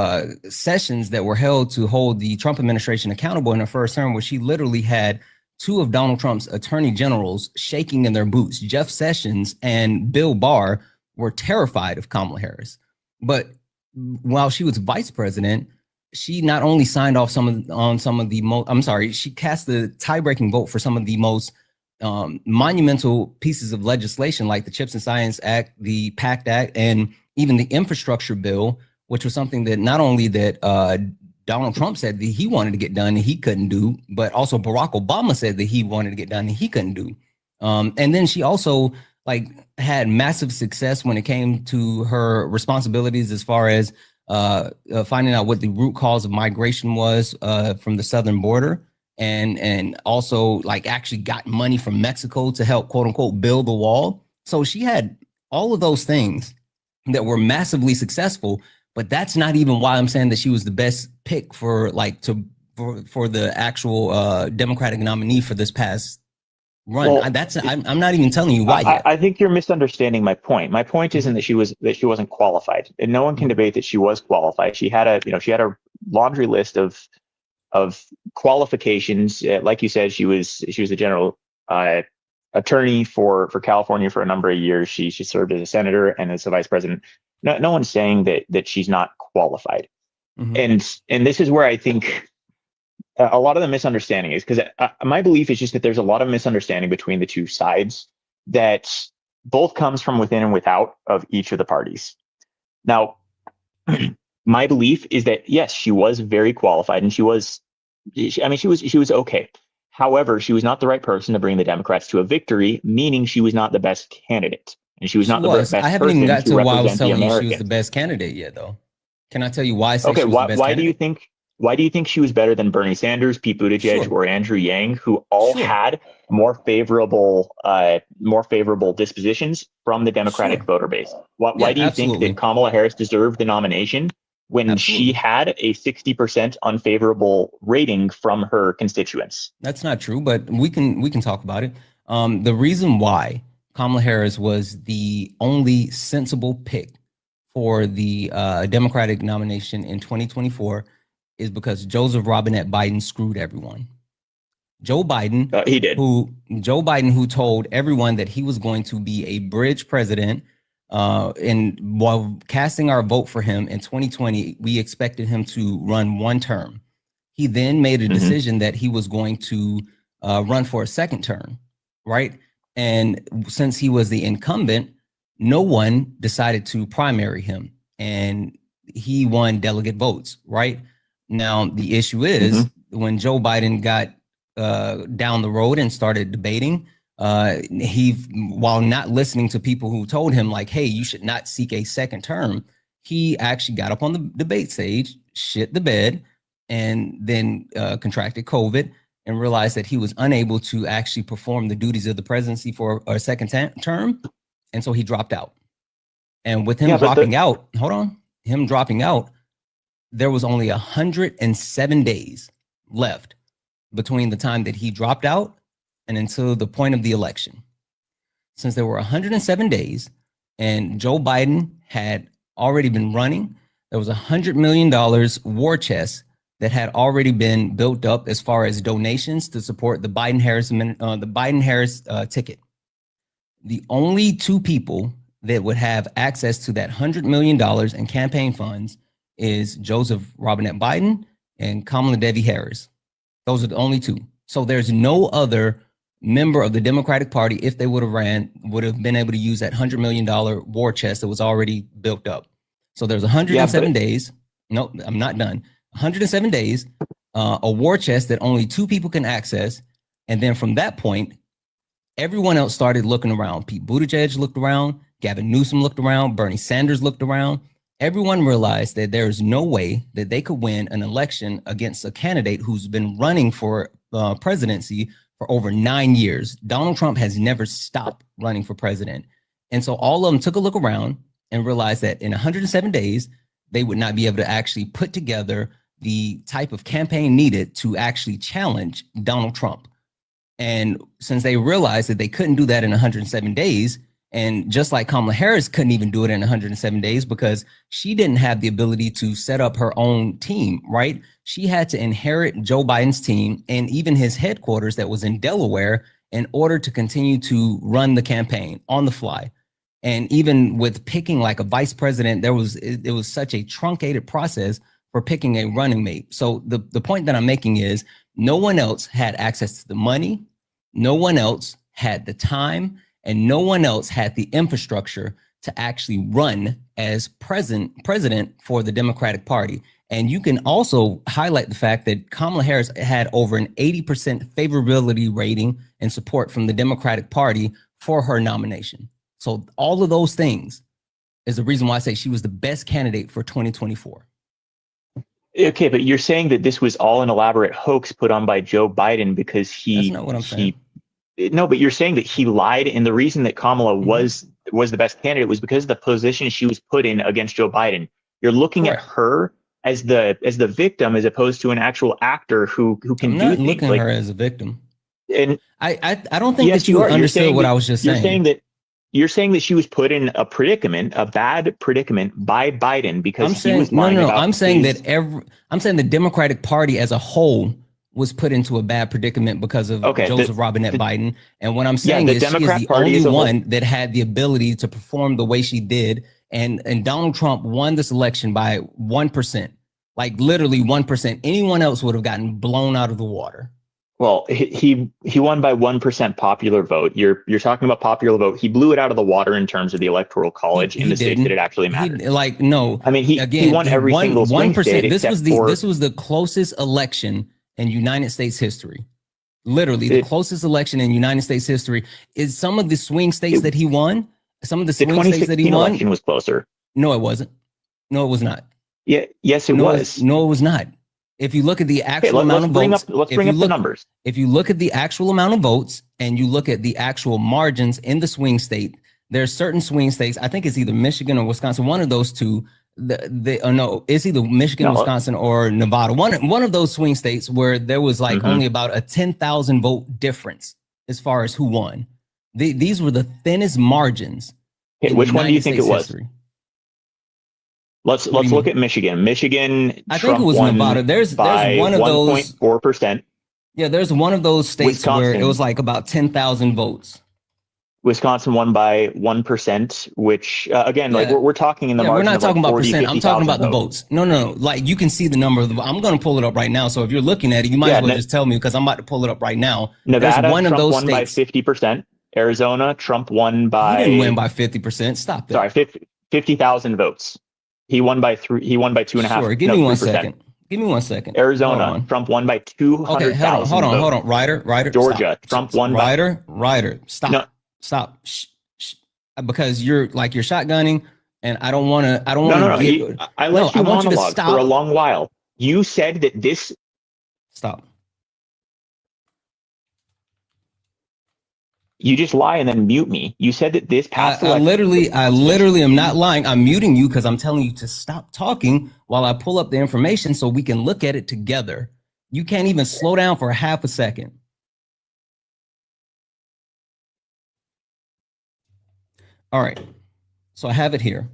sessions that were held to hold the Trump administration accountable in her first term, where she literally had two of Donald Trump's attorney generals shaking in their boots. Jeff Sessions and Bill Barr were terrified of Kamala Harris. But while she was vice president, she not only signed off she cast the tie-breaking vote for some of the most monumental pieces of legislation, like the Chips and Science Act, the PACT Act, and even the infrastructure bill, which was something that not only that Donald Trump said that he wanted to get done and he couldn't do, but also Barack Obama said that he wanted to get done and he couldn't do. And then she also had massive success when it came to her responsibilities as far as finding out what the root cause of migration was from the southern border, and also actually got money from Mexico to help quote unquote build the wall. So she had all of those things that were massively successful, but that's not even why I'm saying that she was the best pick for the actual Democratic nominee for this past run. Well, I'm not even telling you why yet. I think you're misunderstanding my point. My point isn't that she wasn't qualified, and no one can debate that she was qualified. She had a laundry list of qualifications. Like you said, she was a general attorney for California for a number of years. She served as a senator and as a vice president. No one's saying that she's not qualified. And this is where I think a lot of the misunderstanding is, because my belief is just that there's a lot of misunderstanding between the two sides that both comes from within and without of each of the parties. Now, my belief is that, yes, she was very qualified and she was okay. However, she was not the right person to bring the Democrats to a victory, meaning she was not the best candidate. And she was not the best person. I haven't even got to why I was telling you she was Americans. the best candidate yet, though. Can I tell you why I say Okay, she was the best candidate? Why do you think she was better than Bernie Sanders, Pete Buttigieg, or Andrew Yang, who all had more favorable dispositions from the Democratic voter base? Why do you think that Kamala Harris deserved the nomination when she had a 60% unfavorable rating from her constituents. That's not true, but we can talk about it. The reason why Kamala Harris was the only sensible pick for the Democratic nomination in 2024 is because Joseph Robinette Biden screwed everyone. Joe Biden, he did. Who told everyone that he was going to be a bridge president. And while casting our vote for him in 2020, we expected him to run one term. He then made a decision that he was going to run for a second term, right? And since he was the incumbent, no one decided to primary him, and he won delegate votes, right? Now, the issue is when Joe Biden got down the road and started debating, while not listening to people who told him like, hey, you should not seek a second term, he actually got up on the debate stage, shit the bed, and then contracted COVID and realized that he was unable to actually perform the duties of the presidency for a second term. And so he dropped out. And with him dropping out, there was only 107 days left between the time that he dropped out and until the point of the election. Since there were 107 days and Joe Biden had already been running, there was $100 million war chest that had already been built up as far as donations to support the Biden-Harris ticket. The only two people that would have access to that $100 million in campaign funds is Joseph Robinette Biden and Kamala Devi Harris. Those are the only two. So there's no other member of the Democratic Party, if they would have been able to use that $100 million war chest that was already built up. So there's 107 days. No, I'm not done. 107 days, a war chest that only two people can access. And then from that point, everyone else started looking around. Pete Buttigieg looked around. Gavin Newsom looked around. Bernie Sanders looked around. Everyone realized that there is no way that they could win an election against a candidate who's been running for presidency for over 9 years. Donald Trump has never stopped running for president. And so all of them took a look around and realized that in 107 days, they would not be able to actually put together the type of campaign needed to actually challenge Donald Trump. And since they realized that they couldn't do that in 107 days, and just like Kamala Harris couldn't even do it in 107 days because she didn't have the ability to set up her own team, right? She had to inherit Joe Biden's team and even his headquarters that was in Delaware in order to continue to run the campaign on the fly. And even with picking like a vice president, it was such a truncated process for picking a running mate. So the point that I'm making is no one else had access to the money, no one else had the time, and no one else had the infrastructure to actually run as president for the Democratic Party. And you can also highlight the fact that Kamala Harris had over an 80% favorability rating and support from the Democratic Party for her nomination. So all of those things is the reason why I say she was the best candidate for 2024. Okay, but you're saying that this was all an elaborate hoax put on by Joe Biden because That's not what I'm saying. No, but you're saying that he lied, and the reason that Kamala was the best candidate was because of the position she was put in against Joe Biden. You're looking at her as the victim as opposed to an actual actor who can I'm do not things. looking at her as a victim. And I don't think that you understood what I was just saying. You're saying that she was put in a bad predicament by Biden because he was lying about I'm saying the Democratic Party as a whole was put into a bad predicament because of Joseph Robinette Biden. And what I'm saying is she is the only one that had the ability to perform the way she did. And Donald Trump won this election by 1%, like literally 1%. Anyone else would have gotten blown out of the water. Well, he won by 1% popular vote. You're talking about popular vote. He blew it out of the water in terms of the Electoral College in the states that it actually mattered. No. I mean, he won every single swing state. This was the closest election in United States history. Literally, the closest election in United States history is some of the swing states that he won. Some of the swing states that he won. Election was closer. No, it wasn't. No, it was not. Yeah. Yes, it was. No, it was not. If you look at the actual amount of votes, let's bring up the numbers. If you look at the actual amount of votes and you look at the actual margins in the swing state, there's certain swing states, I think it's either Michigan or Wisconsin, one of those two, No, it's either Michigan, No. Wisconsin, or Nevada. One of those swing states where there was like Mhm. only about a 10,000 vote difference as far as who won. These were the thinnest margins. Okay, in which one do you United think it States was? history. Let's What do you look mean? at Michigan. Michigan, I think Trump it was won Nevada. There's by one of those. 1.4%. Yeah, there's one of those states where it Wisconsin. was like about 10,000 votes. Wisconsin won by 1%, which again, like Yeah. we're talking in the Yeah, we're margin not of like talking about 40, percent. I'm talking 50,000 about the votes. No. Like you can see the number of the. I'm going to pull it up right now. So if you're looking at it, you might Yeah, as well just tell me because I'm about to pull it up right now. There's Nevada, one of Trump those won by states. 50%. Arizona, Trump won by. He didn't win by 50%. Stop that. Sorry, 50,000 votes. He won by 2.5. Sure. Give me 1 second. Give me 1 second. Arizona, Trump won by 200,000. Okay, hold on. Ryder. Georgia, stop. Trump won Ryder. Stop. No. Stop. Shh. Because you're shotgunning, and I don't want to. I don't No, want to. no. I let you I want you to monologue stop. for a long while. You said that this. Stop. You just lie and then mute me. You said that this past I literally am not lying. I'm muting you because I'm telling you to stop talking while I pull up the information so we can look at it together. You can't even slow down for half a second. All right. So I have it here.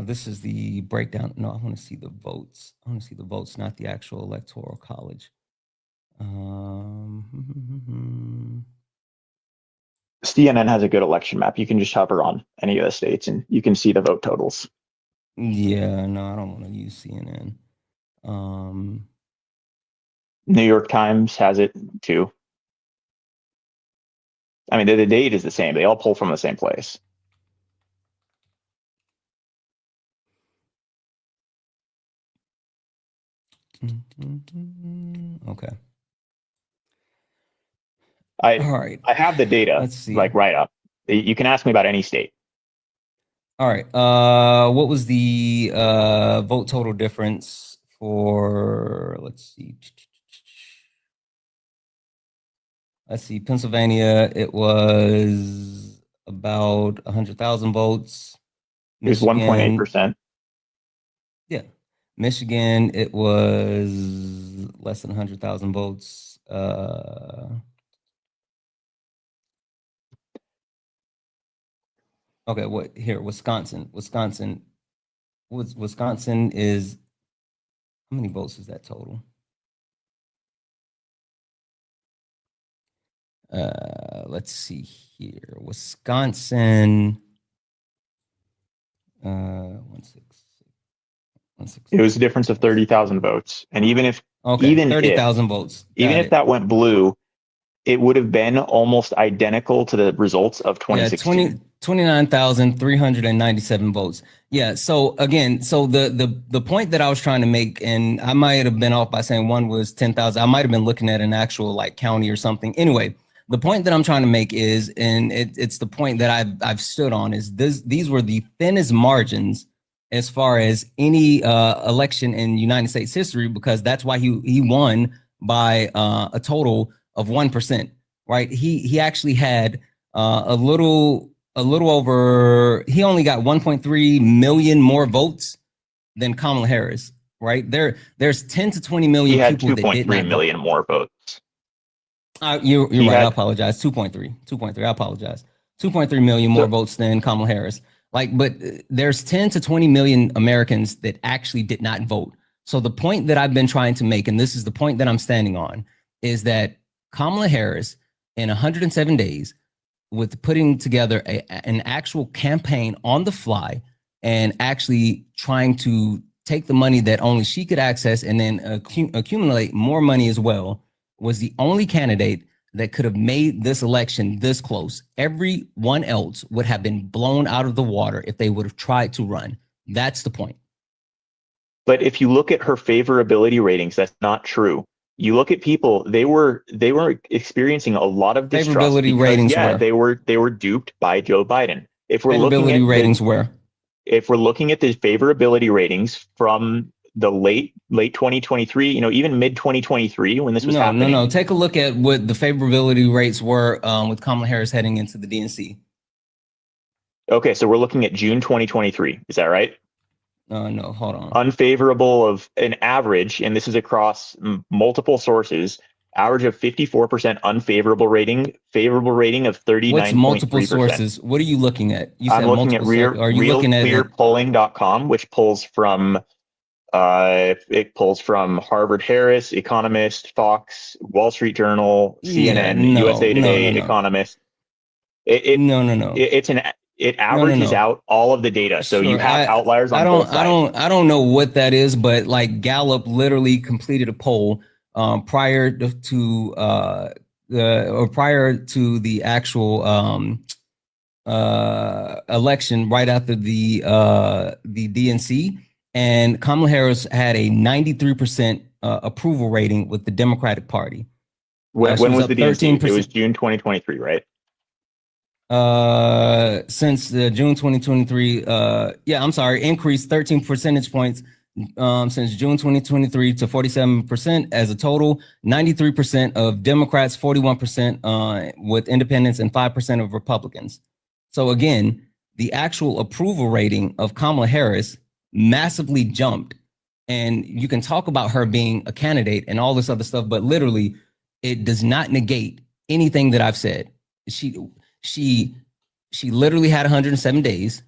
This is the breakdown. No, I want to see the votes. I want to see the votes, not the actual electoral college. CNN has a good election map. You can just hover on any of the states and you can see the vote totals. Yeah, no, I don't want to use CNN. New York Times has it too. I mean, the date is the same. They all pull from the same place. Okay. All right. I have the data. Let's see. Like right up. You can ask me about any state. All right. What was the vote total difference for? Let's see. Pennsylvania. It was about 100,000 votes. It was 1.8%. Yeah. Michigan, it was less than 100,000 votes. Okay, what here? Wisconsin is, how many votes is that total? Let's see here. Wisconsin. 166. It was a difference of 30,000 votes. And even if 30,000 votes. Even if that went blue, it would have been almost identical to the results of 2016. Yeah, 29,397 votes. Yeah. So again, the point that I was trying to make, and I might have been off by saying one was 10,000. I might have been looking at an actual like county or something. Anyway, the point that I'm trying to make is, and it's the point that I've stood on, is these were the thinnest margins as far as any election in United States history, because that's why he won by a total of 1%, right? He actually had a little over, he only got 1.3 million more votes than Kamala Harris, right? There's 10 to 20 million people that did not vote. 2.3 million more votes. You're right. I apologize. 2.3. I apologize. 2.3 million more votes than Kamala Harris. But there's 10 to 20 million Americans that actually did not vote. So the point that I've been trying to make, and this is the point that I'm standing on, is that Kamala Harris, in 107 days, with putting together an actual campaign on the fly and actually trying to take the money that only she could access and then accumulate more money as well, was the only candidate that could have made this election this close. Everyone else would have been blown out of the water if they would have tried to run. That's the point. But if you look at her favorability ratings, that's not true. You look at people; they were experiencing a lot of distrust. Favorability ratings, yeah, where? they were duped by Joe Biden. If we're favorability looking at ratings, where? If we're looking at the favorability ratings from the late 2023, even mid 2023 when this was happening. No. Take a look at what the favorability rates were with Kamala Harris heading into the DNC. Okay, so we're looking at June 2023. Is that right? No, hold on. Unfavorable of an average, and this is across multiple sources, average of 54% unfavorable rating, favorable rating of 39.3%. What's multiple sources? What are you looking at? You I'm looking at realclearpolling.com, which pulls from Harvard Harris, Economist, Fox, Wall Street Journal, CNN, USA Today, Economist. It averages out all of the data, so you have outliers on both sides. I don't know what that is, but like Gallup literally completed a poll prior to the actual election, right after the DNC, and Kamala Harris had a 93% approval rating with the Democratic Party. When was the DNC? It was June 2023, right? Since June 2023, increased 13 percentage points since June 2023 to 47% as a total. 93% of Democrats, 41% with independents, and 5% of Republicans. So again, the actual approval rating of Kamala Harris massively jumped. And you can talk about her being a candidate and all this other stuff, but literally it does not negate anything that I've said. She literally had 107 days.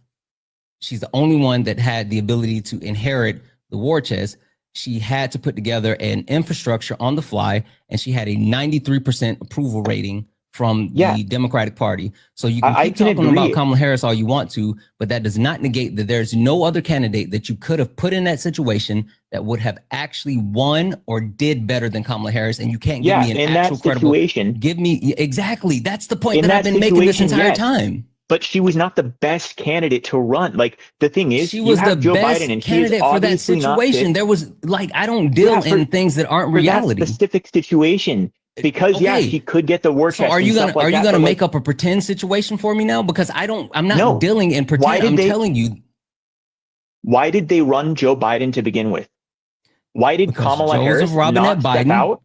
She's the only one that had the ability to inherit the war chest. She had to put together an infrastructure on the fly, and she had a 93% approval rating from the Democratic Party. So you can keep talking about Kamala Harris all you want to, but that does not negate that there's no other candidate that you could have put in that situation that would have actually won or did better than Kamala Harris. And you can't give me an actual credible situation. Give me exactly. That's the point that I've been making this entire time. But she was not the best candidate to run. Like, the thing is, she was the Joe best Biden, and candidate for that situation. There was I don't deal in things that aren't reality. That specific situation. Because she could get the war chest. So are you gonna make up a pretend situation for me now? Because I'm not dealing in pretend. I'm telling you. Why did they run Joe Biden to begin with? Why did Kamala Harris not step out?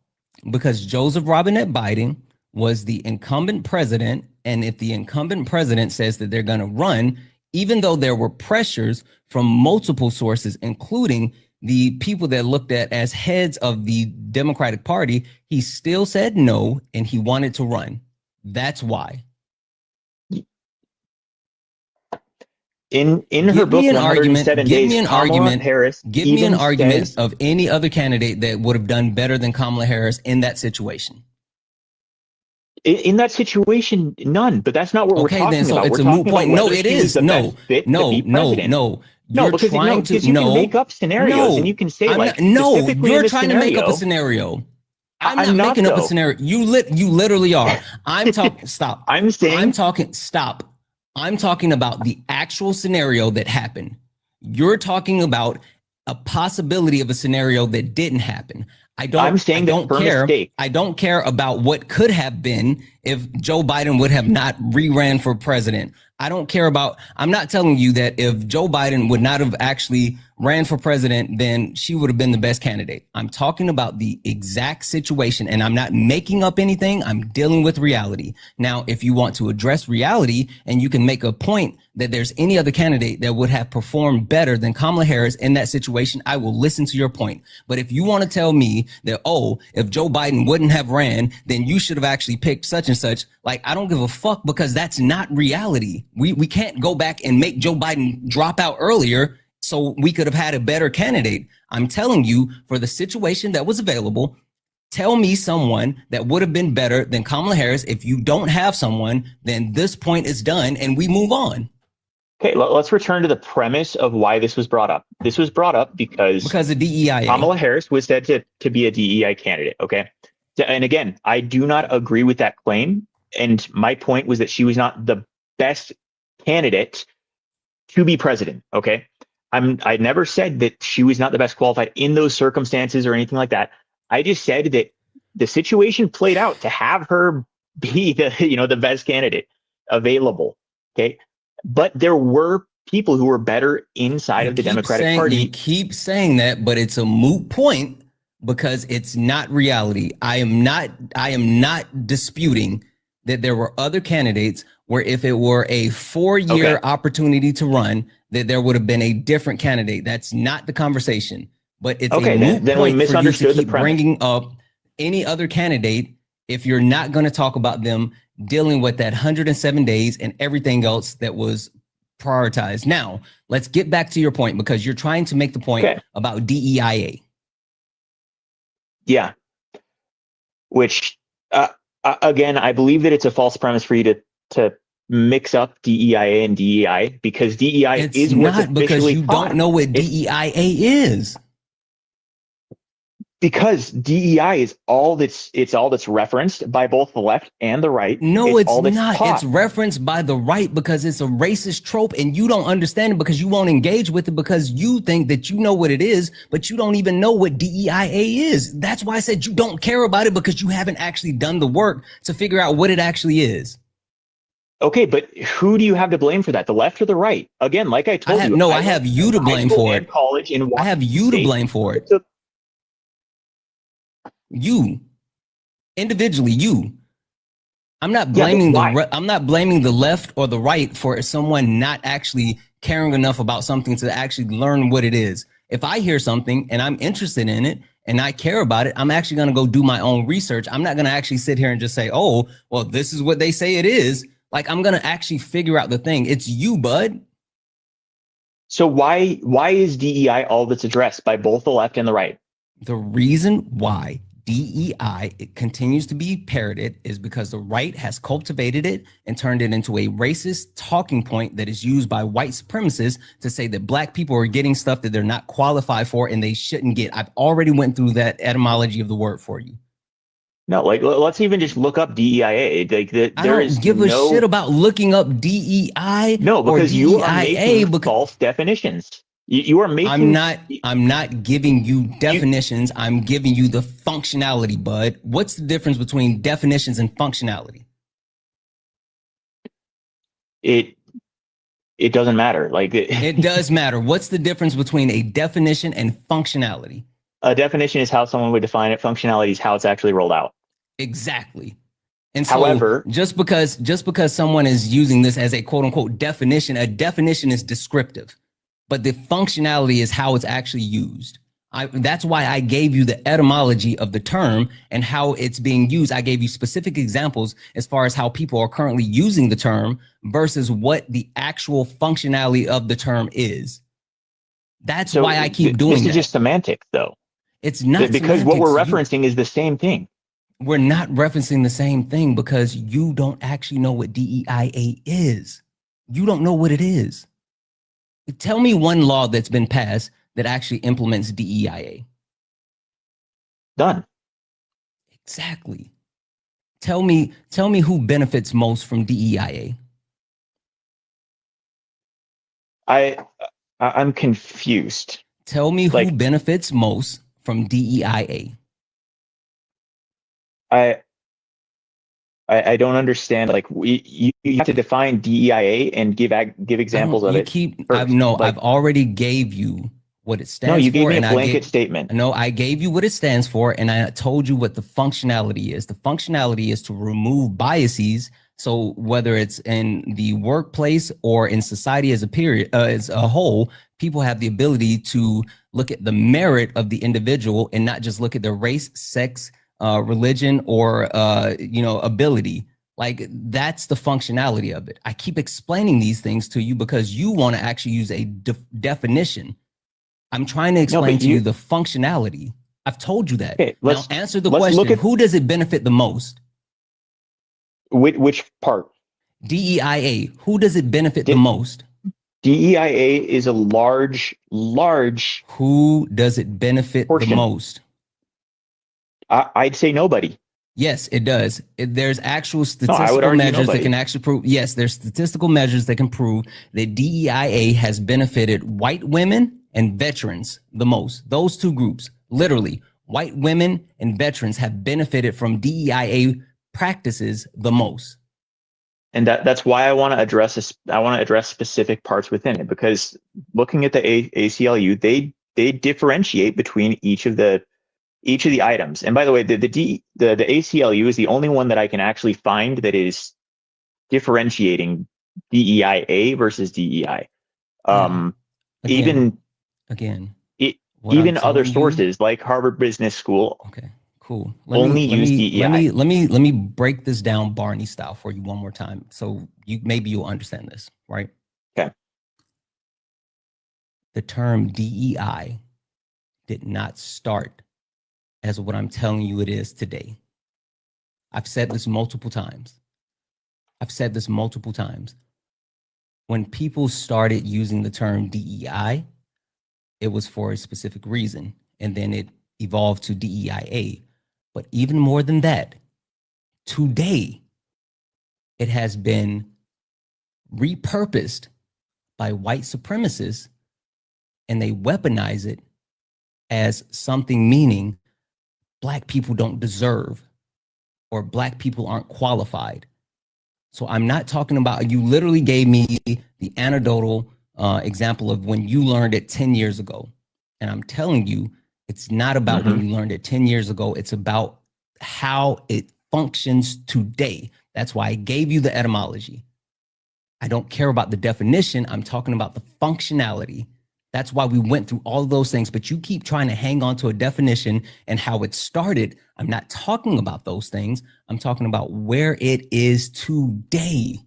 Because Joseph Robinette Biden was the incumbent president, and if the incumbent president says that they're gonna run, even though there were pressures from multiple sources, including the people that looked at as heads of the Democratic Party, he still said no, and he wanted to run. That's why. In her book, 107 give Days, me an Kamala argument. Harris Give me an argument of any other candidate that would have done better than Kamala Harris in that situation. In that situation, none. But that's not what we're talking then, so about. It's a moot point. No, it is. No. No, because you can make up scenarios and you can say you're trying to make up a scenario. I'm not making up a scenario. You literally are. I'm talking. Stop. I'm talking. Stop. I'm talking about the actual scenario that happened. You're talking about a possibility of a scenario that didn't happen. I don't care about what could have been if Joe Biden would have not re-ran for president. I'm not telling you that if Joe Biden would not have actually ran for president, then she would have been the best candidate. I'm talking about the exact situation, and I'm not making up anything. I'm dealing with reality. Now, if you want to address reality and you can make a point that there's any other candidate that would have performed better than Kamala Harris in that situation, I will listen to your point. But if you want to tell me that, if Joe Biden wouldn't have ran, then you should have actually picked such and such, I don't give a fuck, because that's not reality. We can't go back and make Joe Biden drop out earlier so we could have had a better candidate. I'm telling you, for the situation that was available, tell me someone that would have been better than Kamala Harris. If you don't have someone, then this point is done and we move on. Okay, let's return to the premise of why this was brought up. This was brought up because of DEI. Kamala Harris was said to be a DEI candidate, okay? And again, I do not agree with that claim. And my point was that she was not the best candidate to be president, okay? I never said that she was not the best qualified in those circumstances or anything like that. I just said that the situation played out to have her be the best candidate available, okay? But there were people who are better inside of the Democratic Party. You keep saying that, but it's a moot point because it's not reality. I am not disputing that there were other candidates where if it were a 4-year opportunity to run, that there would have been a different candidate. That's not the conversation. But it's a moot then point we misunderstood for you to keep the premise. bringing up any other candidate if you're not going to talk about them dealing with that 107 days and everything else that was prioritized. Now, let's get back to your point because you're trying to make the point about DEIA. Yeah. Which, again, I believe that it's a false premise for you to mix up DEIA and DEI because DEI is what's not because officially you taught. don't know what DEIA is. Because DEI is all that's referenced by both the left and the right. No, it's all that's not. taught. It's referenced by the right because it's a racist trope and you don't understand it because you won't engage with it because you think that you know what it is, but you don't even know what DEIA is. That's why I said you don't care about it because you haven't actually done the work to figure out what it actually is. Okay, but who do you have to blame for that? The left or the right? Again, like I told you. I have you to blame for it. College in Washington I have you to blame for it. You, individually, you. I'm not blaming I'm not blaming the left or the right for someone not actually caring enough about something to actually learn what it is. If I hear something and I'm interested in it and I care about it, I'm actually going to go do my own research. I'm not going to actually sit here and just say, oh, well, this is what they say it is. Like, I'm going to actually figure out the thing. It's you, bud. So why is DEI all that's addressed by both the left and the right? The reason why DEI it continues to be parroted is because the right has cultivated it and turned it into a racist talking point that is used by white supremacists to say that black people are getting stuff that they're not qualified for and they shouldn't get. I've already went through that etymology of the word for you. No, like let's even just look up DEIA. Like I don't give a shit about looking up DEI. No, because or you are DEIA making false definitions. You are making. I'm not giving you definitions. I'm giving you the functionality, bud. What's the difference between definitions and functionality? It doesn't matter. Like it does matter. What's the difference between a definition and functionality? A definition is how someone would define it. Functionality is how it's actually rolled out. Exactly. And so however, just because someone is using this as a quote unquote definition, a definition is descriptive. But the functionality is how it's actually used. That's why I gave you the etymology of the term and how it's being used. I gave you specific examples as far as how people are currently using the term versus what the actual functionality of the term is. That's why I keep doing that. This is just semantics, though. It's not because what we're referencing is the same thing. We're not referencing the same thing because you don't actually know what DEIA is. You don't know what it is. Tell me one law that's been passed that actually implements DEIA. Done. Exactly. Tell me who benefits most from DEIA. I'm confused. Tell me who benefits most from DEIA. I don't understand. Like you have to define DEIA and give examples of it. I've already gave you what it stands for. No, you gave me a blanket statement. No, I gave you what it stands for, and I told you what the functionality is. The functionality is to remove biases. So whether it's in the workplace or in society as a whole, people have the ability to look at the merit of the individual and not just look at their race, sex, religion, or ability. Like, that's the functionality of it. I keep explaining these things to you because you want to actually use a definition. I'm trying to explain to you the functionality. I've told you that. Okay, now answer the question. Who does it benefit the most? Which part? DEIA. Who does it benefit the most? DEIA is a large. Who does it benefit the most? I'd say nobody. Yes, it does. There's actual statistical measures that can actually prove. Yes, there's statistical measures that can prove that DEIA has benefited white women and veterans the most. Those two groups, literally, white women and veterans have benefited from DEIA practices the most. And that's why I want to address this. I want to address specific parts within it, because looking at the ACLU, they differentiate between each of the items. And by the way, the ACLU is the only one that I can actually find that is differentiating DEIA versus DEI. Even other sources like Harvard Business School. Okay, cool. Use DEI. Let me break this down Barney style for you one more time, so you'll understand this, right? Okay. The term DEI did not start as what I'm telling you it is today. I've said this multiple times. When people started using the term DEI, it was for a specific reason, and then it evolved to DEIA. But even more than that, today, it has been repurposed by white supremacists, and they weaponize it as something meaning Black people don't deserve, or Black people aren't qualified. So I'm not talking about, you literally gave me the anecdotal example of when you learned it 10 years ago. And I'm telling you, it's not about when you learned it 10 years ago. It's about how it functions today. That's why I gave you the etymology. I don't care about the definition. I'm talking about the functionality. That's why we went through all of those things, but you keep trying to hang on to a definition and how it started. I'm not talking about those things. I'm talking about where it is today.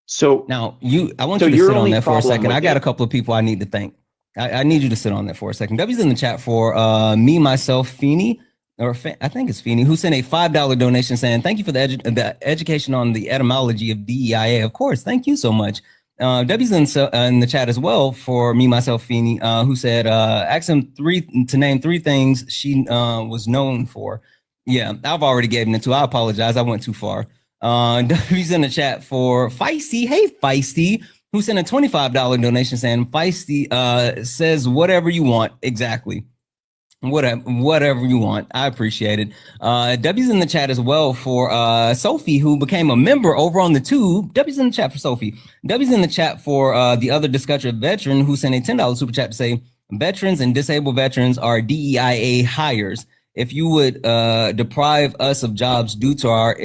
So now I want you to sit on that for a second. I got a couple of people I need to thank. I need you to sit on that for a second. W's in the chat for me, myself, Feeney, I think it's Feeney, who sent a $5 donation saying, thank you for the education on the etymology of DEIA. Of course, thank you so much. W's in the chat as well for me, myself, Feeney, who said, ask him to name three things she was known for. Yeah, I've already given it to. I apologize. I went too far. W's in the chat for Feisty. Hey, Feisty, who sent a $25 donation saying, Feisty says whatever you want. Exactly. Whatever you want. I appreciate it. W's in the chat as well for Sophie, who became a member over on the tube. W's in the chat for Sophie. W's in the chat for the other Discussion veteran who sent a $10 super chat to say, veterans and disabled veterans are DEIA hires. If you would deprive us of jobs due to our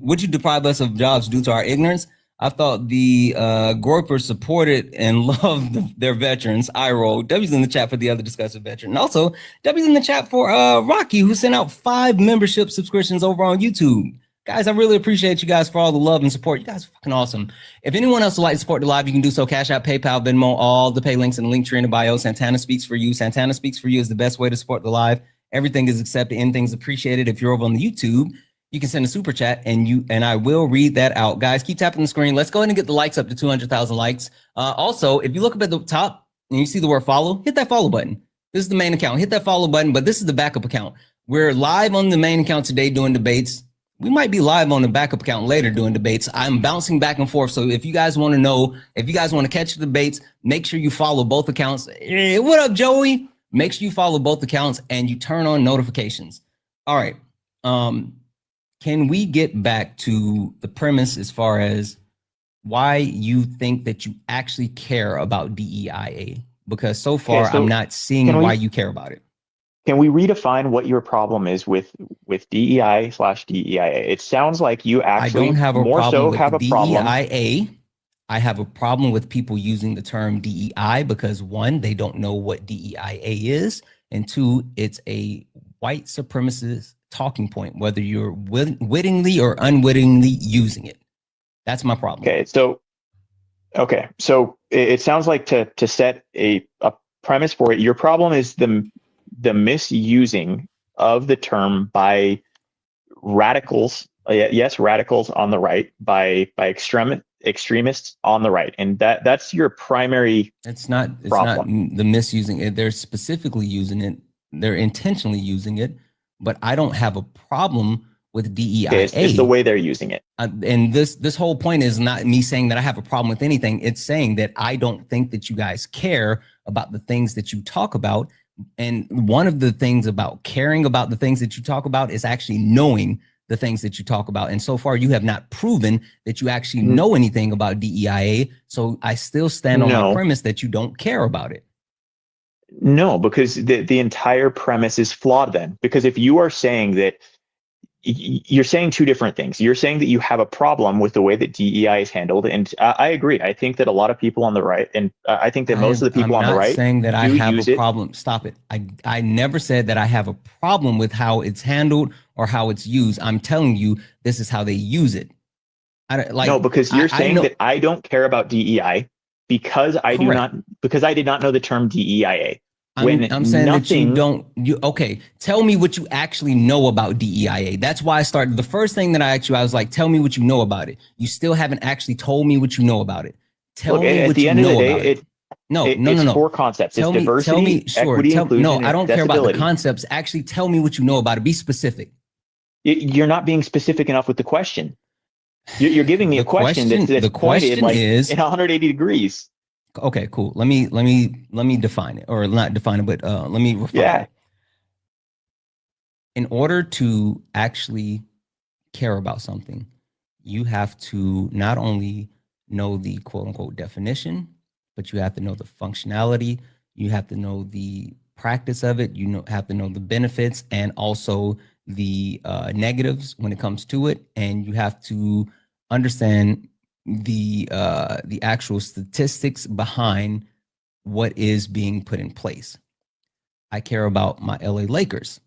would you deprive us of jobs due to our ignorance? I thought the Groypers supported and loved their veterans. I roll. W's in the chat for the other discussive veteran. And also, W's in the chat for Rocky, who sent out 5 membership subscriptions over on YouTube. Guys, I really appreciate you guys for all the love and support. You guys are fucking awesome. If anyone else would like to support the live, you can do so. Cash App, PayPal, Venmo, all the pay links in the link tree in the bio. Santana Speaks for You. Santana Speaks for You is the best way to support the live. Everything is accepted. Anything's appreciated. If you're over on the YouTube, you can send a super chat and I will read that out. Guys, keep tapping the screen. Let's go ahead and get the likes up to 200,000 likes. Also, if you look up at the top and you see the word follow, hit that follow button. This is the main account. Hit that follow button, but this is the backup account. We're live on the main account today doing debates. We might be live on the backup account later doing debates. I'm bouncing back and forth. So if you guys want to know, if you guys want to catch the debates, make sure you follow both accounts. Hey, what up, Joey? Make sure you follow both accounts and you turn on notifications. All right. Can we get back to the premise as far as why you think that you actually care about DEIA? Because so far, I'm not seeing why you care about it. Can we redefine what your problem is with DEI/DEIA? It sounds like you actually have a more problem so with have a problem. DEIA. I have a problem with people using the term DEI because 1, they don't know what DEIA is, and 2, it's a white supremacist talking point, whether you're wittingly or unwittingly using it. That's my problem. Okay, so it sounds like to set a premise for it, your problem is the misusing of the term by radicals. Yes, radicals on the right, by extremists on the right, and that's your primary. It's not the misusing it. They're specifically using it. They're intentionally using it. But I don't have a problem with DEIA. It's the way they're using it. And this whole point is not me saying that I have a problem with anything. It's saying that I don't think that you guys care about the things that you talk about. And one of the things about caring about the things that you talk about is actually knowing the things that you talk about. And so far, you have not proven that you actually know anything about DEIA. So I still stand on my premise that you don't care about it. No, because the entire premise is flawed then. Because if you are saying that, you're saying two different things. You're saying that you have a problem with the way that DEI is handled. And I agree. I think that a lot of people on the right, and I think that most of the people on the right, I'm not saying that I have a problem. Stop it. I never said that I have a problem with how it's handled or how it's used. I'm telling you, this is how they use it. No, because you're saying that I don't care about DEI because I do not, because I did not know the term DEIA. I'm saying that you don't. Okay, tell me what you actually know about DEIA. That's why I started. The first thing that I asked you, I was like, tell me what you know about it. You still haven't actually told me what you know about it. Tell me what you know about it. No. It's four concepts. It's diversity, equity, inclusion, no, I don't care about the concepts. Actually, tell me what you know about it. Be specific. You're not being specific enough with the question. You're giving me a question that's pointed like in 180 degrees. Okay, cool. Let me define it, or not define it, but let me refine it. In order to actually care about something, you have to not only know the quote unquote definition, but you have to know the functionality. You have to know the practice of it. Have to know the benefits and also the negatives when it comes to it, and you have to understand the actual statistics behind what is being put in place. I care about my LA Lakers,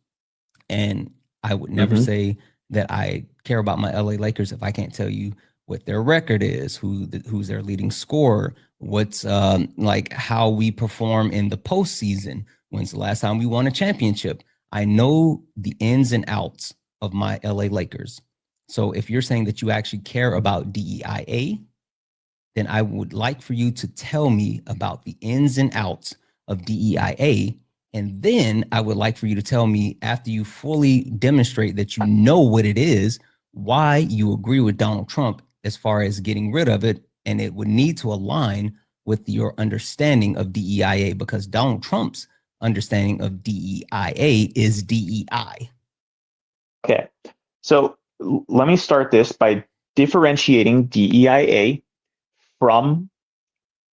and I would never say that I care about my LA Lakers if I can't tell you what their record is, who's their leading scorer, what's like how we perform in the postseason. When's the last time we won a championship? I know the ins and outs of my LA Lakers. So if you're saying that you actually care about DEIA, then I would like for you to tell me about the ins and outs of DEIA. And then I would like for you to tell me, after you fully demonstrate that you know what it is, why you agree with Donald Trump as far as getting rid of it. And it would need to align with your understanding of DEIA, because Donald Trump's understanding of DEIA is DEI. Okay. So let me start this by differentiating DEIA from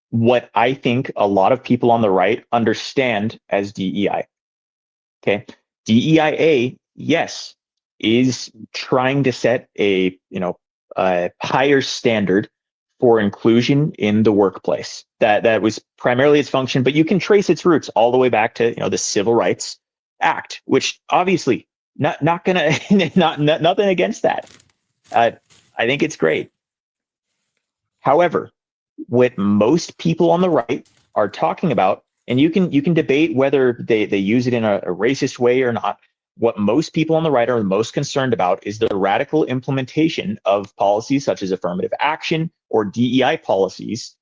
what I think a lot of people on the right understand as DEI. Okay. DEIA, yes, is trying to set a higher standard for inclusion in the workplace. That was primarily its function, but you can trace its roots all the way back to the Civil Rights Act, which obviously not gonna nothing against that. I think it's great. However, what most people on the right are talking about, and you can debate whether they use it in a racist way or not. What most people on the right are most concerned about is the radical implementation of policies such as affirmative action or DEI policies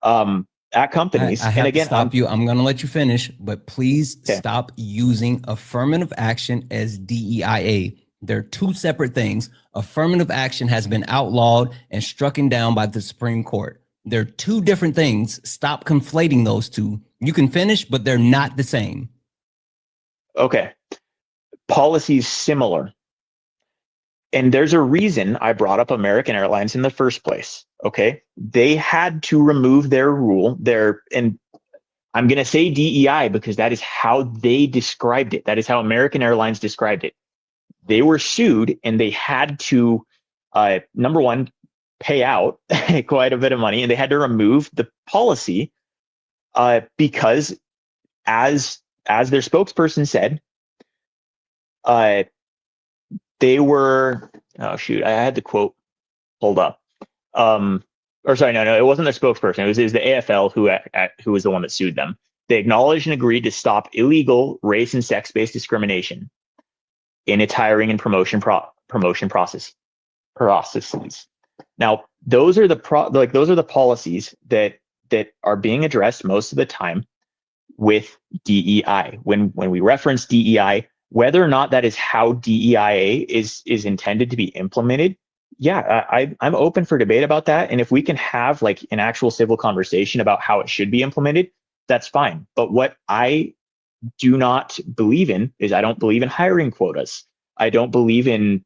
at companies. I have to stop you. I'm going to let you finish, but please stop using affirmative action as DEIA. They're two separate things. Affirmative action has been outlawed and strucken down by the Supreme Court. They're two different things. Stop conflating those two. You can finish, but they're not the same. Okay. Policies similar. And there's a reason I brought up American Airlines in the first place. Okay. They had to remove their rule, and I'm going to say DEI because that is how they described it. That is how American Airlines described it. They were sued and they had to, number one, pay out quite a bit of money, and they had to remove the policy because, as their spokesperson said, they were, oh shoot, I had the quote pulled up. Or sorry, no, it wasn't their spokesperson. It was the AFL who was the one that sued them. They acknowledged and agreed to stop illegal race and sex-based discrimination in its hiring and promotion processes. Now, those are the policies that are being addressed most of the time with DEI. When we reference DEI, whether or not that is how DEIA is intended to be implemented, I'm open for debate about that. And if we can have like an actual civil conversation about how it should be implemented, that's fine. But what I do not believe in is I don't believe in hiring quotas. I don't believe in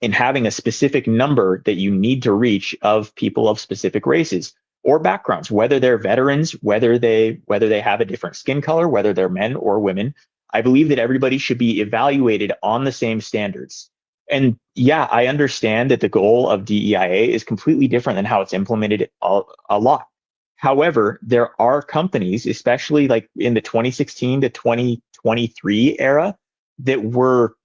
in having a specific number that you need to reach of people of specific races or backgrounds, whether they're veterans, whether they have a different skin color, whether they're men or women. I believe that everybody should be evaluated on the same standards. And yeah, I understand that the goal of DEIA is completely different than how it's implemented a lot. However, there are companies, especially like in the 2016 to 2023 era, that were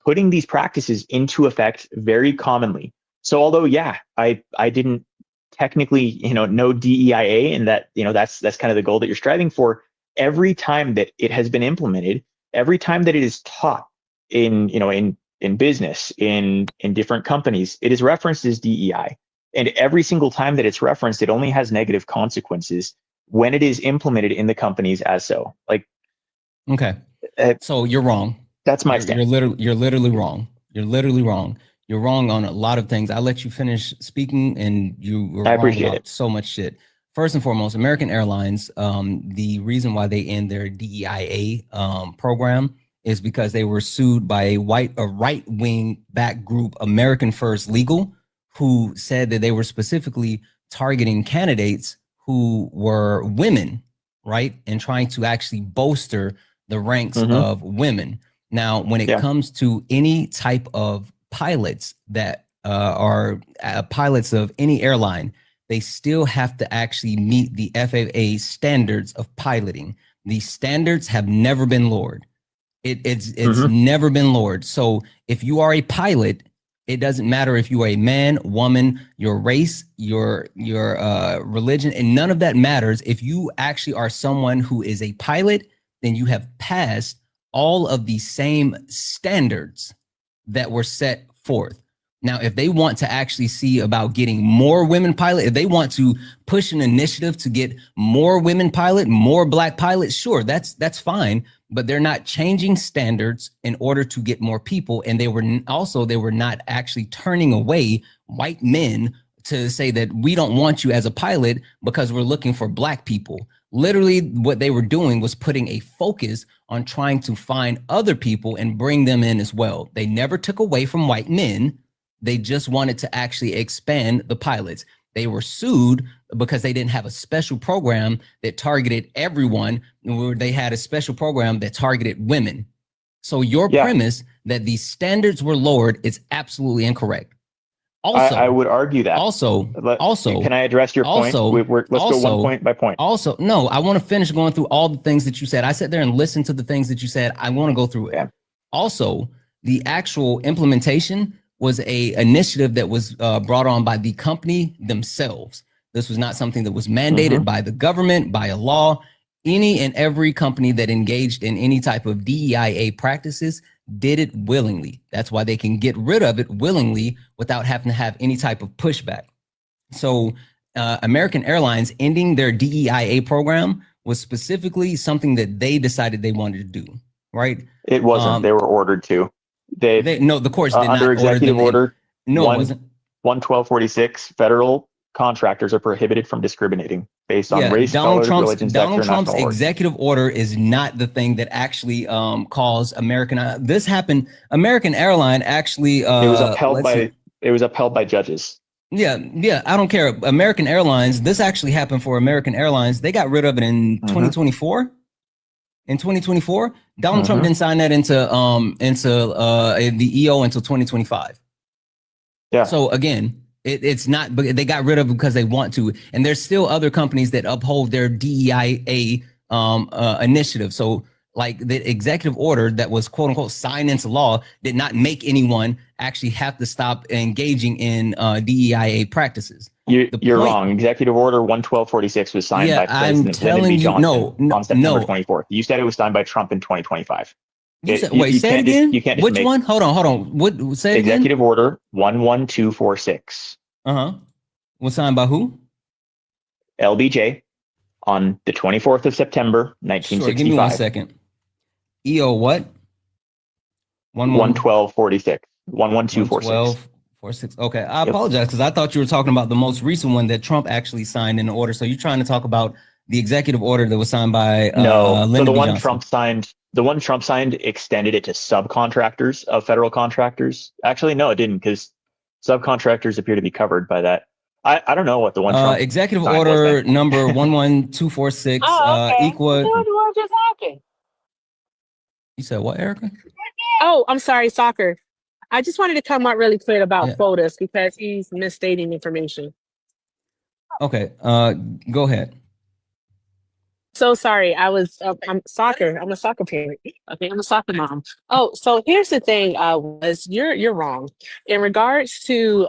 putting these practices into effect very commonly. So although, yeah, I didn't technically, know DEIA, and that, that's kind of the goal that you're striving for, every time that it has been implemented, every time that it is taught in business, in different companies, it is referenced as DEI. And every single time that it's referenced, it only has negative consequences when it is implemented in the companies as so. Like, okay, so you're wrong. That's my stand. You're literally wrong. You're literally wrong. You're wrong on a lot of things. I'll let you finish speaking, and you were wrong about so much shit. First and foremost, American Airlines, the reason why they end their DEIA program is because they were sued by a right-wing back group, American First Legal, who said that they were specifically targeting candidates who were women, right? And trying to actually bolster the ranks of women. Now, when it comes to any type of pilots that are pilots of any airline, they still have to actually meet the FAA standards of piloting. These standards have never been lowered. It's never been lowered. So if you are a pilot, it doesn't matter if you are a man, woman, your race, your religion, and none of that matters. If you actually are someone who is a pilot, then you have passed all of the same standards that were set forth. Now, if they want to actually see about getting more women pilot, if they want to push an initiative to get more women pilot, more black pilots, sure, that's fine. But they're not changing standards in order to get more people. And they were not actually turning away white men to say that we don't want you as a pilot because we're looking for black people. Literally, what they were doing was putting a focus on trying to find other people and bring them in as well. They never took away from white men. They just wanted to actually expand the pilots. They were sued because they didn't have a special program that targeted everyone, where they had a special program that targeted women. So your premise that these standards were lowered is absolutely incorrect. Also, I would argue that. Also, can I address your point? Let's go one point by point. Also, no, I want to finish going through all the things that you said. I sat there and listened to the things that you said. I want to go through it. Yeah. Also, the actual implementation was a initiative that was brought on by the company themselves. This was not something that was mandated by the government, by a law. Any and every company that engaged in any type of DEIA practices did it willingly. That's why they can get rid of it willingly without having to have any type of pushback. So American Airlines ending their DEIA program was specifically something that they decided they wanted to do, right? It wasn't. They were ordered to. No, the courts did under not executive order. No, it wasn't. 11246, federal contractors are prohibited from discriminating based on race, color, religion, sex, or Donald Trump's national origin. executive order is not the thing that actually caused this happened. American Airline actually it was upheld by judges. Yeah, I don't care. American Airlines, this actually happened for American Airlines. They got rid of it in 2024. In 2024, Donald Trump didn't sign that into the EO until 2025. Yeah. So again, it's not, but they got rid of it because they want to. And there's still other companies that uphold their DEIA initiative. So like the executive order that was quote unquote signed into law did not make anyone actually have to stop engaging in DEIA practices. You're wrong. Executive Order 11246 was signed by President Lyndon B. Johnson on September 24th. You said it was signed by Trump in 2025. Say it again? You can't Which one? Hold on. What? Say it again? Executive Order 11246. Was signed by who? LBJ on the 24th of September, 1965. Sure, give me 1 second. EO what? 11246. 11246. 46. Okay, I apologize because I thought you were talking about the most recent one that Trump actually signed in the order. So you're trying to talk about the executive order that was signed by no. Lyndon So the B. one Johnson. Trump signed the one Trump signed extended it to subcontractors of federal contractors. Actually, no, it didn't, because subcontractors appear to be covered by that. I don't know what the one Trump executive signed order was then. number 11246 equal. What just happened? You said what, Erica? Oh, I'm sorry, soccer. I just wanted to come out really clear about Yeah. quotas because he's misstating information. Okay, go ahead. So sorry, I'm soccer. I'm a soccer parent. Okay, I'm a soccer mom. Oh, so here's the thing. Was you're wrong in regards to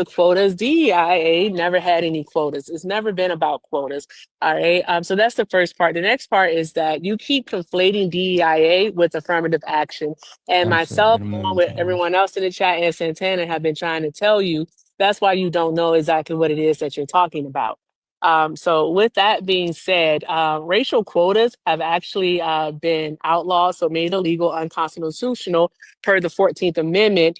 quotas. DEIA never had any quotas. It's never been about quotas. All right. So that's the first part. The next part is that you keep conflating DEIA with affirmative action, and I've said myself, it a million along with times. everyone else in the chat, and Santana have been trying to tell you. That's why you don't know exactly what it is that you're talking about. So with that being said, racial quotas have actually been outlawed, so made illegal, unconstitutional per the 14th Amendment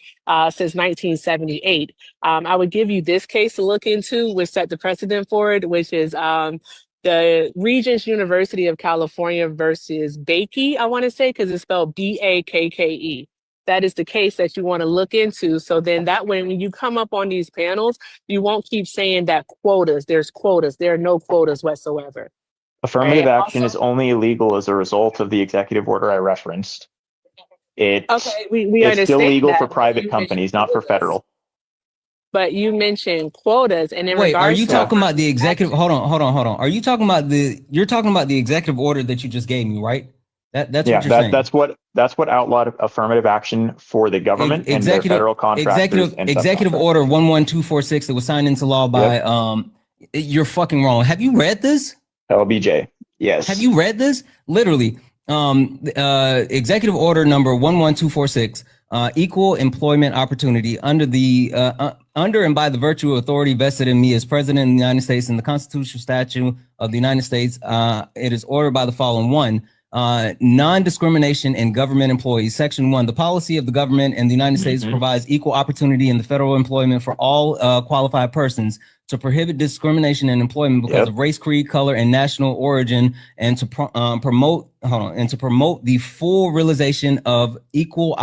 since 1978. I would give you this case to look into, which set the precedent for it, which is the Regents University of California versus Bakey, I want to say, because it's spelled Bakke. That is the case that you want to look into. So then that way, when you come up on these panels, you won't keep saying that quotas, there's quotas. There are no quotas whatsoever. Affirmative And action is only illegal as a result of the executive order I referenced. we It's understand still legal that, for but private you companies, mentioned not for quotas. federal. But you mentioned quotas, and in Wait, are regards you to talking about the affirmative executive? action- Hold on. Are you talking about you're talking about the executive order that you just gave me, right? That's what you're saying. That's what outlawed affirmative action for the government and their federal contractors and executive subcontractors. order 11246 that was signed into law by you're fucking wrong. Have you read this? LBJ. Yes. Have you read this? Literally, executive order number 11246, equal employment opportunity under and by the virtue of authority vested in me as president of the United States and the constitutional statute of the United States. It is ordered by the following: one, non-discrimination in government employees. Section 1, the policy of the government in the United States provides equal opportunity in the federal employment for all qualified persons, to prohibit discrimination in employment because of race, creed, color, and national origin, and to promote the full realization of equal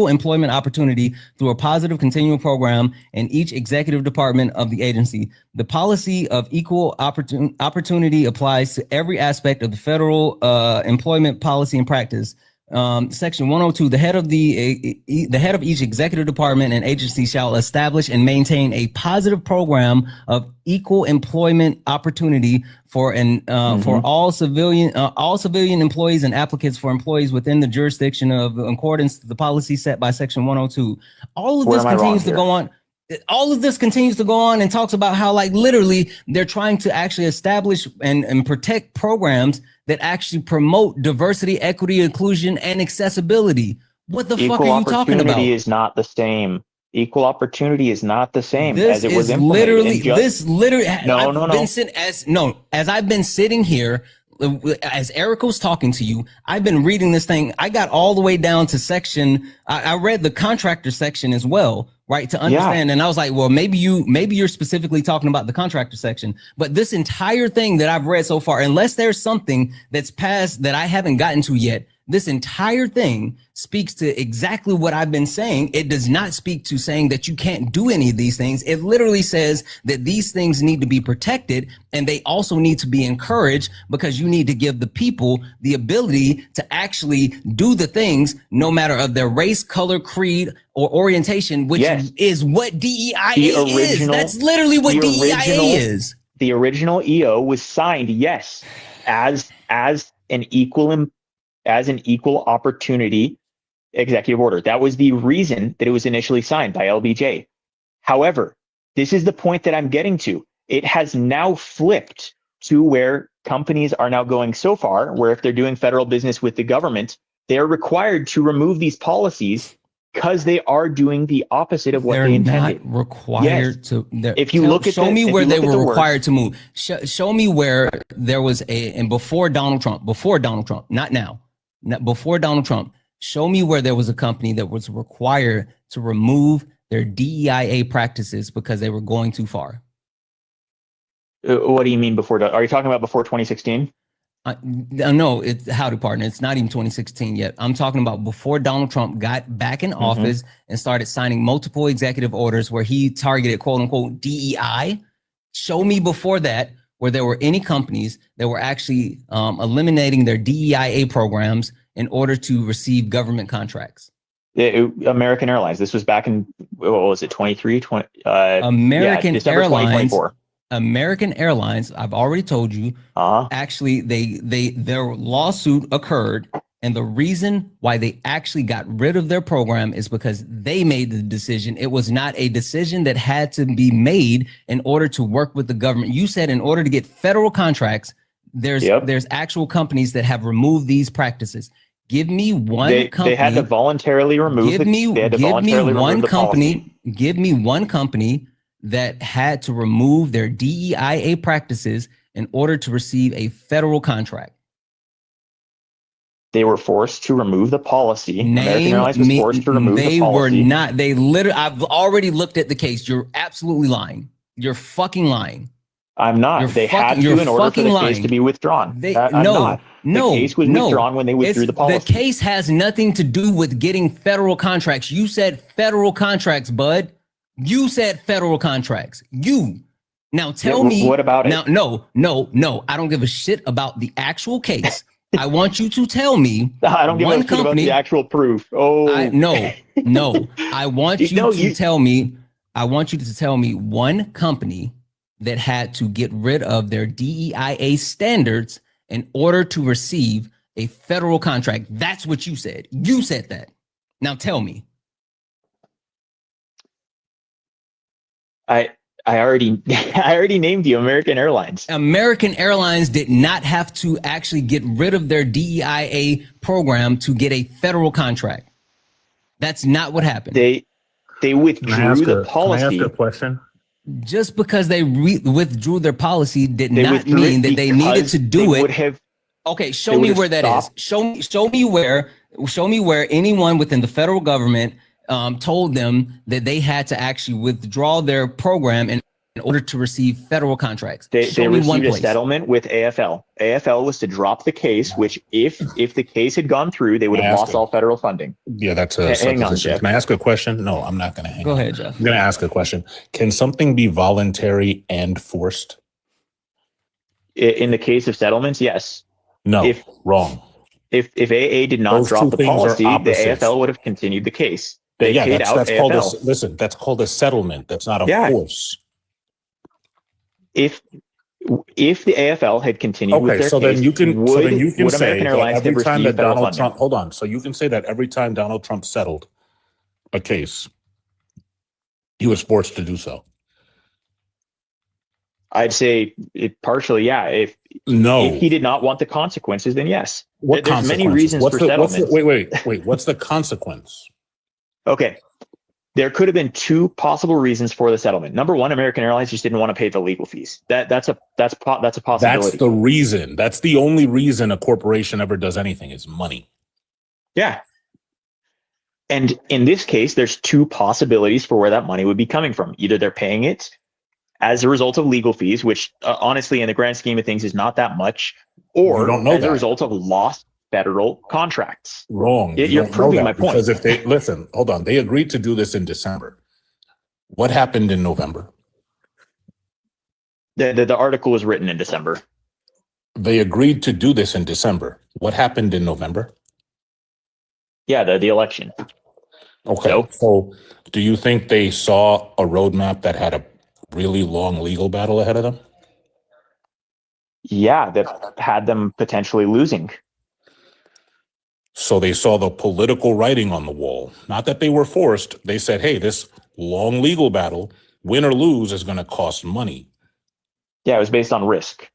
employment opportunity through a positive continual program in each executive department of the agency. The policy of equal opportunity applies to every aspect of the federal employment policy and practice. Section 102, the head of each executive department and agency shall establish and maintain a positive program of equal employment opportunity for all civilian employees and applicants for employees within the jurisdiction of accordance to the policy set by Section 102. All of this continues to go on. All of this continues to go on and talks about how, like, literally they're trying to actually establish and protect programs that actually promote diversity, equity, inclusion, and accessibility. What the fuck are you talking about? Equal opportunity is not the same. Equal opportunity is not the same as it was implemented. As I've been sitting here, as Erica was talking to you, I've been reading this thing. I got all the way down to section. I read the contractor section as well, right, to understand. And I was like, well, maybe you're specifically talking about the contractor section. But this entire thing that I've read so far, unless there's something that's passed that I haven't gotten to yet, this entire thing speaks to exactly what I've been saying. It does not speak to saying that you can't do any of these things. It literally says that these things need to be protected, and they also need to be encouraged, because you need to give the people the ability to actually do the things no matter of their race, color, creed, or orientation, which is what DEIA is. That's literally what DEIA is. The original EO was signed, as an equal opportunity executive order. That was the reason that it was initially signed by LBJ. However, this is the point that I'm getting to. It has now flipped to where companies are now going so far where if they're doing federal business with the government, they're required to remove these policies because they are doing the opposite of what they intended. Not required to. If you look at show me where they were required to move. Show me where there was and before Donald Trump, not now. Before Donald Trump, show me where there was a company that was required to remove their DEIA practices because they were going too far. What do you mean before? Are you talking about before 2016? No, it's howdy partner. It's not even 2016 yet. I'm talking about before Donald Trump got back in office and started signing multiple executive orders where he targeted quote unquote DEI. Show me before that where there were any companies that were actually eliminating their DEIA programs in order to receive government contracts. American Airlines. This was back in, what was it, 23? American December Airlines. 2024. American Airlines, I've already told you, actually their lawsuit occurred, and the reason why they actually got rid of their program is because they made the decision. It was not a decision that had to be made in order to work with the government. You said in order to get federal contracts, there's actual companies that have removed these practices. Give me one company. They had to voluntarily remove. Give me one company. Give me one company that had to remove their DEIA practices in order to receive a federal contract. They were forced to remove the policy. American Airlines was forced to remove the policy. They were not. They literally, I've already looked at the case. You're absolutely lying. You're fucking lying. I'm not. They had to in order for the case to be withdrawn. No. The case was withdrawn when they withdrew the policy. The case has nothing to do with getting federal contracts. You said federal contracts, bud. You said federal contracts. Now tell me. What about it? Now, no. I don't give a shit about the actual case. I want you to tell me. I don't give a shit about the actual proof. No. I want you to tell me. I want you to tell me one company that had to get rid of their DEIA standards in order to receive a federal contract. That's what you said. You said that. Now tell me. I already named you American Airlines. American Airlines did not have to actually get rid of their DEIA program to get a federal contract. That's not what happened. They withdrew the policy. Can I ask a question? Just because they withdrew their policy did not mean that they needed to do it. Okay, show me where that is. Show me where anyone within the federal government told them that they had to actually withdraw their program in order to receive federal contracts. They received a settlement with AFL. AFL was to drop the case, which if the case had gone through, they would have lost all federal funding. Yeah, that's a supposition. Can I ask a question? No, I'm not going to hang Go on. ahead, Jeff. I'm going to ask a question. Can something be voluntary and forced? In the case of settlements, yes. No, wrong. If AA did not drop the policy, the AFL would have continued the case. That's called a settlement. That's not a force. If the AFL had continued with their case, then you can say American Airlines every time that Donald Trump, funding? hold on. So you can say that every time Donald Trump settled a case, he was forced to do so. I'd say it partially, yeah. If he did not want the consequences, then yes. There's many reasons for settlements. Wait. What's the consequence? Okay. There could have been two possible reasons for the settlement. Number one, American Airlines just didn't want to pay the legal fees. That's a possibility. That's the reason. That's the only reason a corporation ever does anything is money. Yeah. And in this case, there's two possibilities for where that money would be coming from. Either they're paying it as a result of legal fees, which honestly, in the grand scheme of things, is not that much, or as a result of lost federal contracts. Wrong. You're proving my point. Because if they hold on, they agreed to do this in December. What happened in November? The article was written in December. They agreed to do this in December. What happened in November? Yeah, the election. Okay. So do you think they saw a roadmap that had a really long legal battle ahead of them? Yeah, that had them potentially losing. So they saw the political writing on the wall. Not that they were forced. They said, hey, this long legal battle, win or lose, is going to cost money. Yeah, it was based on risk.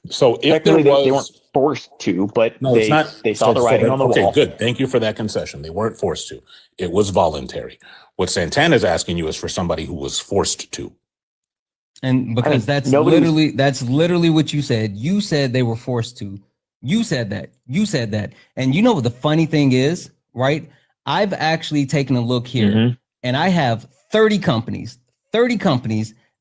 So if they weren't forced to, but they saw the writing on the wall. Okay, good. Thank you for that concession. They weren't forced to. It was voluntary. What Santana is asking you is for somebody who was forced to. And because that's literally what you said. You said they were forced to. You said that. And you know what the funny thing is, right? I've actually taken a look here and I have 30 companies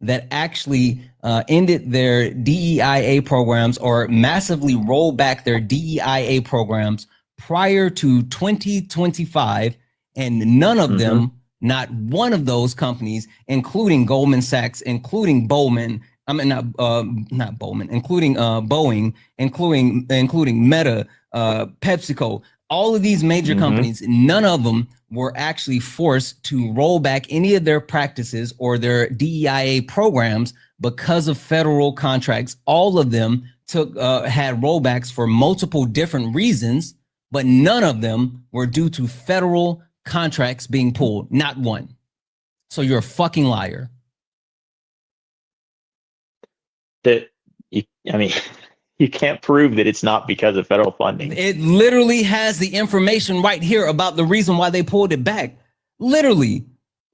that actually ended their DEIA programs or massively rolled back their DEIA programs prior to 2025, and none of them, not one of those companies, including Goldman Sachs, including Bowman, not Bowman, including Boeing, including Meta, PepsiCo, all of these major companies, none of them were actually forced to roll back any of their practices or their DEIA programs because of federal contracts. All of them had rollbacks for multiple different reasons, but none of them were due to federal contracts being pulled. Not one. So you're a fucking liar. You can't prove that it's not because of federal funding. It literally has the information right here about the reason why they pulled it back. Literally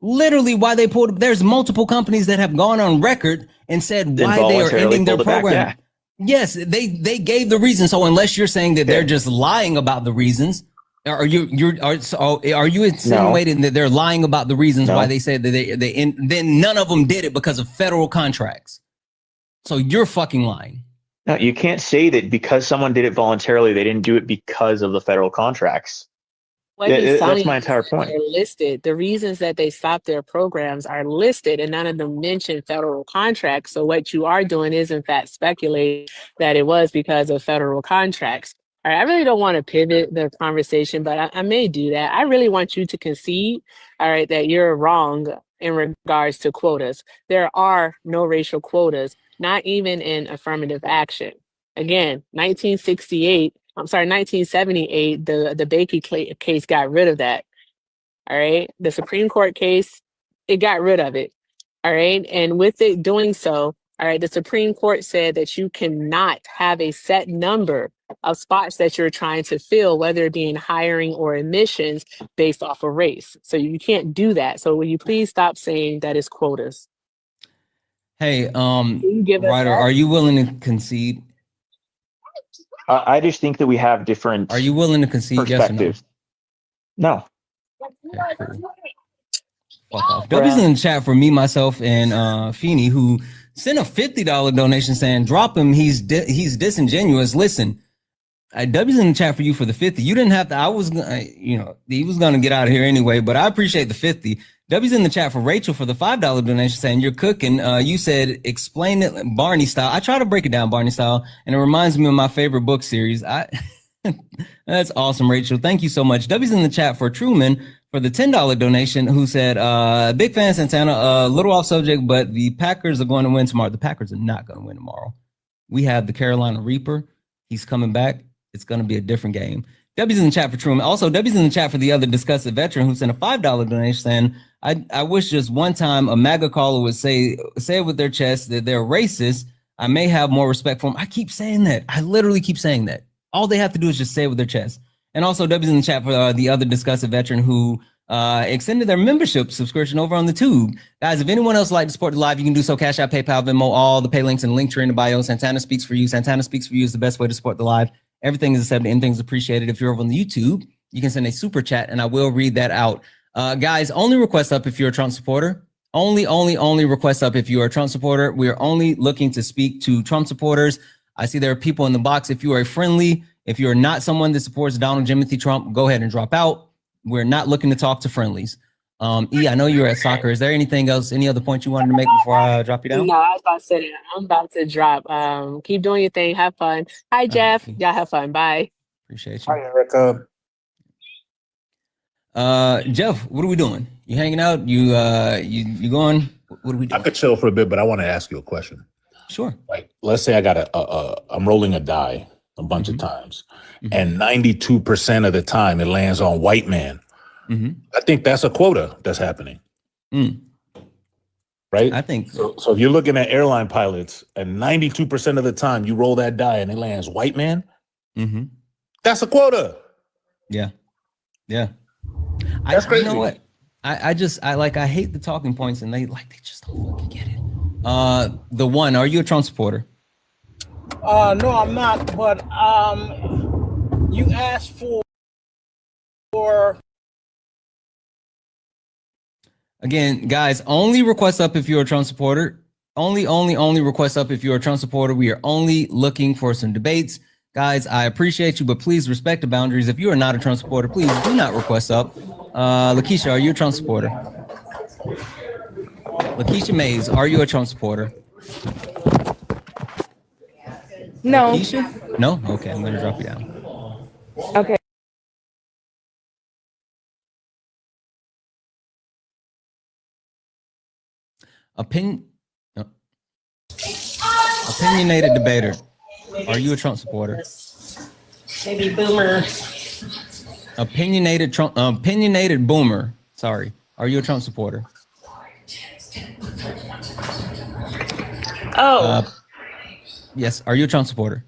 why they pulled it. There's multiple companies that have gone on record and said why they are ending their program. Yes, they gave the reason. So unless you're saying that they're just lying about the reasons, are you insinuating that they're lying about the reasons why they said that then none of them did it because of federal contracts? So you're fucking lying. No, you can't say that because someone did it voluntarily, they didn't do it because of the federal contracts. That's my entire point. They're listed. The reasons that they stopped their programs are listed, and none of them mention federal contracts. So what you are doing is, in fact, speculating that it was because of federal contracts. All right, I really don't want to pivot the conversation, but I may do that. I really want you to concede, all right, that you're wrong in regards to quotas. There are no racial quotas, not even in affirmative action. Again, 1978, 1978, the Bakey case got rid of that. All right. The Supreme Court case, it got rid of it. All right. And with it doing so, all right, the Supreme Court said that you cannot have a set number of spots that you're trying to fill, whether it be in hiring or admissions, based off of race. So you can't do that. So will you please stop saying that it's quotas? Hey, Ryder, are you willing to concede? I just think that we have different. Are you willing to concede? Yes or no? No. Okay, cool. Fuck off. W's in the chat for me, myself, and Feeney, who sent a $50 donation saying, "Drop him. He's disingenuous." Listen, W's in the chat for you for the 50. You didn't have to. I was, he was gonna get out of here anyway. But I appreciate the 50. W's in the chat for Rachel for the $5 donation saying, "You're cooking." You said, "Explain it Barney style." I try to break it down Barney style, and it reminds me of my favorite book series. That's awesome, Rachel. Thank you so much. W's in the chat for Truman for the $10 donation, who said, "Big fan Santana, a little off subject, but the Packers are going to win tomorrow." The Packers are not going to win tomorrow. We have the Carolina Reaper. He's coming back. It's going to be a different game. W's in the chat for Truman. Also, W's in the chat for the other disgusted veteran who sent a $5 donation saying, I wish just one time a MAGA caller would say it with their chest that they're racist. I may have more respect for them. I keep saying that. I literally keep saying that. All they have to do is just say it with their chest. And also W's in the chat for the other disgusted veteran who extended their membership subscription over on the tube. Guys, if anyone else would like to support the live, you can do so. Cash App, PayPal, Venmo, all the pay links and link tree in the bio. Santana Speaks for You. Santana Speaks for You is the best way to support the live. Everything is accepted. Anything is appreciated. If you're over on the YouTube, you can send a super chat and I will read that out. Guys, only request up if you're a Trump supporter. Only request up if you are a Trump supporter. We are only looking to speak to Trump supporters. I see there are people in the box. If you are if you're not someone that supports Donald Timothy Trump, go ahead and drop out. We're not looking to talk to friendlies. I know you're at soccer. Is there anything else, any other point you wanted to make before I drop you down? No, I was about to say that. I'm about to drop. Keep doing your thing. Have fun. Hi, Jeff. Y'all have fun. Bye. Appreciate you. Hi, Erica. Jeff, what are we doing? You hanging out? You going? What are we doing? I could chill for a bit, but I want to ask you a question. Sure. Like, let's say I got I'm rolling a die a bunch of times, and 92% of the time it lands on white man. I think that's a quota that's happening. Right? I think so. So if you're looking at airline pilots and 92% of the time you roll that die and it lands white man, that's a quota. Yeah. That's crazy. You know what? I hate the talking points and they just don't fucking get it. The one, are you a Trump supporter? No, I'm not, but you asked for again, guys, only request up if you're a Trump supporter. Only request up if you're a Trump supporter. We are only looking for some debates. Guys, I appreciate you, but please respect the boundaries. If you are not a Trump supporter, please do not request up. Lakeisha, are you a Trump supporter? Lakeisha Mays, are you a Trump supporter? No. Lakeisha? No? Okay, I'm going to drop you down. Okay. Opinionated debater. Are you a Trump supporter? Maybe boomer. Opinionated boomer. Sorry. Are you a Trump supporter? Oh. Yes. Are you a Trump supporter?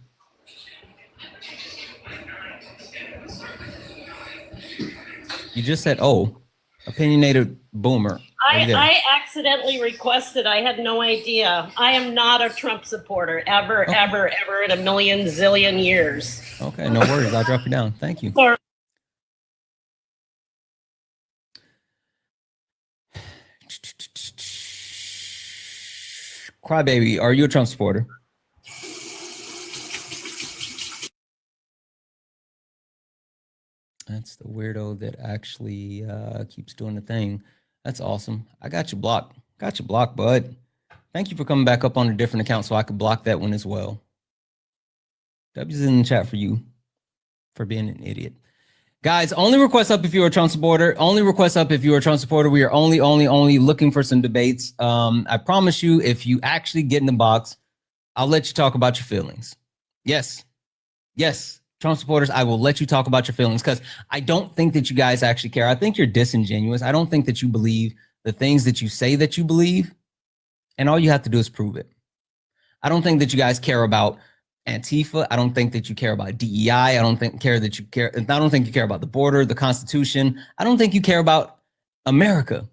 You just said, oh, opinionated boomer. I accidentally requested. I had no idea. I am not a Trump supporter ever in a million zillion years. Okay, no worries. I'll drop you down. Thank you. Sorry. Crybaby, are you a Trump supporter? That's the weirdo that actually keeps doing the thing. That's awesome. I got you blocked. Got you blocked, bud. Thank you for coming back up on a different account so I could block that one as well. W's in the chat for you for being an idiot. Guys, only request up if you're a Trump supporter. Only request up if you're a Trump supporter. We are only looking for some debates. I promise you, if you actually get in the box, I'll let you talk about your feelings. Yes. Trump supporters, I will let you talk about your feelings because I don't think that you guys actually care. I think you're disingenuous. I don't think that you believe the things that you say that you believe, and all you have to do is prove it. I don't think that you guys care about Antifa. I don't think that you care about DEI. I don't think you care about the border, the Constitution. I don't think you care about America.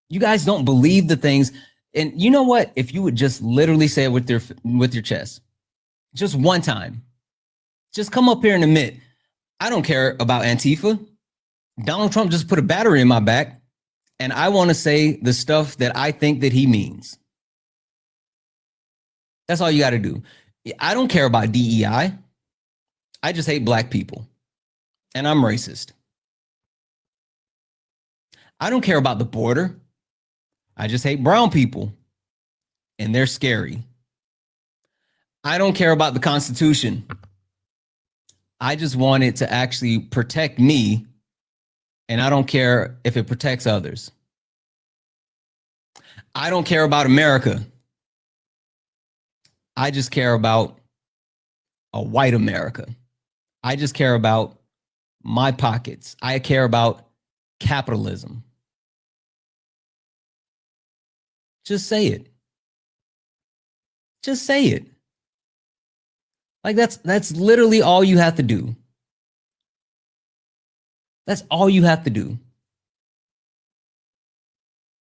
You guys don't believe the things. And you know what? If you would just literally say it with your chest, just one time. Just come up here and admit, I don't care about Antifa. Donald Trump just put a battery in my back, and I want to say the stuff that I think that he means. That's all you got to do. I don't care about DEI. I just hate black people, and I'm racist. I don't care about the border. I just hate brown people, and they're scary. I don't care about the Constitution. I just want it to actually protect me, and I don't care if it protects others. I don't care about America. I just care about a white America. I just care about my pockets. I care about capitalism. Just say it. Just say it. Like that's literally all you have to do. That's all you have to do.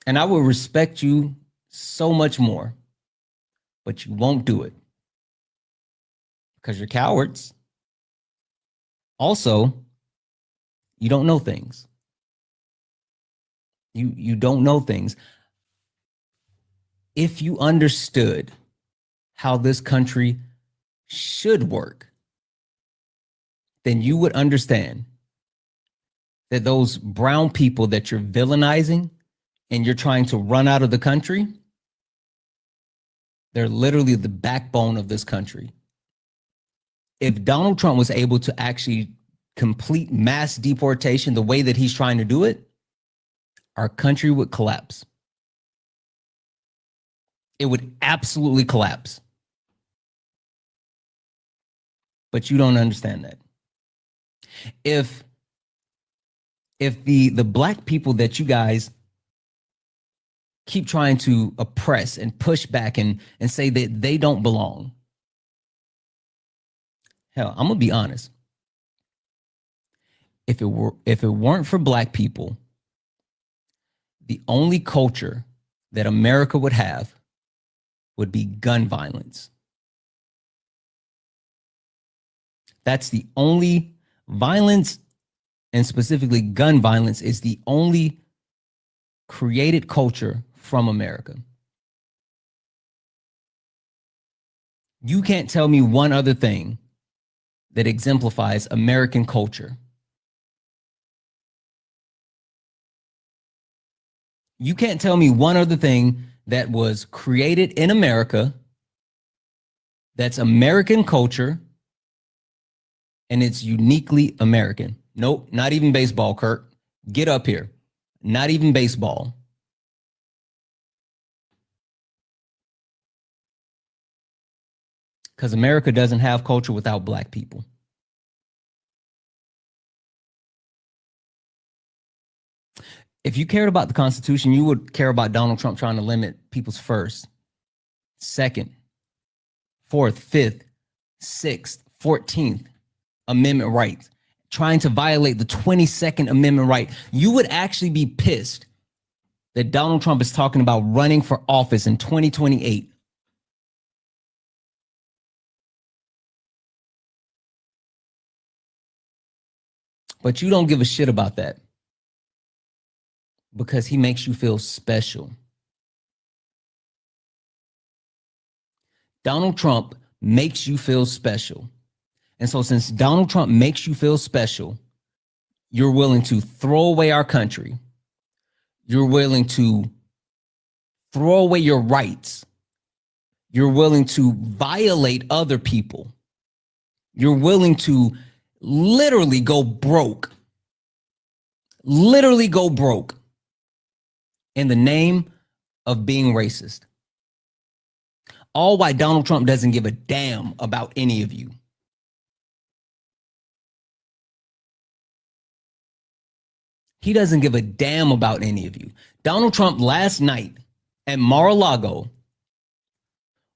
And I will respect you so much more, but you won't do it because you're cowards. Also, you don't know things. You don't know things. If you understood how this country should work, then you would understand that those brown people that you're villainizing and you're trying to run out of the country, they're literally the backbone of this country. If Donald Trump was able to actually complete mass deportation the way that he's trying to do it, our country would collapse. It would absolutely collapse. But you don't understand that. If the black people that you guys keep trying to oppress and push back and say that they don't belong. Hell, I'm gonna be honest. If it weren't for black people, the only culture that America would have would be gun violence. That's the only violence, and specifically gun violence, is the only created culture from America. You can't tell me one other thing that exemplifies American culture. You can't tell me one other thing that was created in America that's American culture and it's uniquely American. Nope, not even baseball, Kurt. Get up here. Not even baseball. Because America doesn't have culture without black people. If you cared about the Constitution, you would care about Donald Trump trying to limit people's First, Second, Fourth, Fifth, Sixth, 14th Amendment rights, trying to violate the 22nd Amendment right. You would actually be pissed that Donald Trump is talking about running for office in 2028. But you don't give a shit about that because he makes you feel special. Donald Trump makes you feel special. And so since Donald Trump makes you feel special, you're willing to throw away our country. You're willing to throw away your rights. You're willing to violate other people. You're willing to literally go broke. Literally go broke in the name of being racist. All while Donald Trump doesn't give a damn about any of you. He doesn't give a damn about any of you. Donald Trump last night at Mar-a-Lago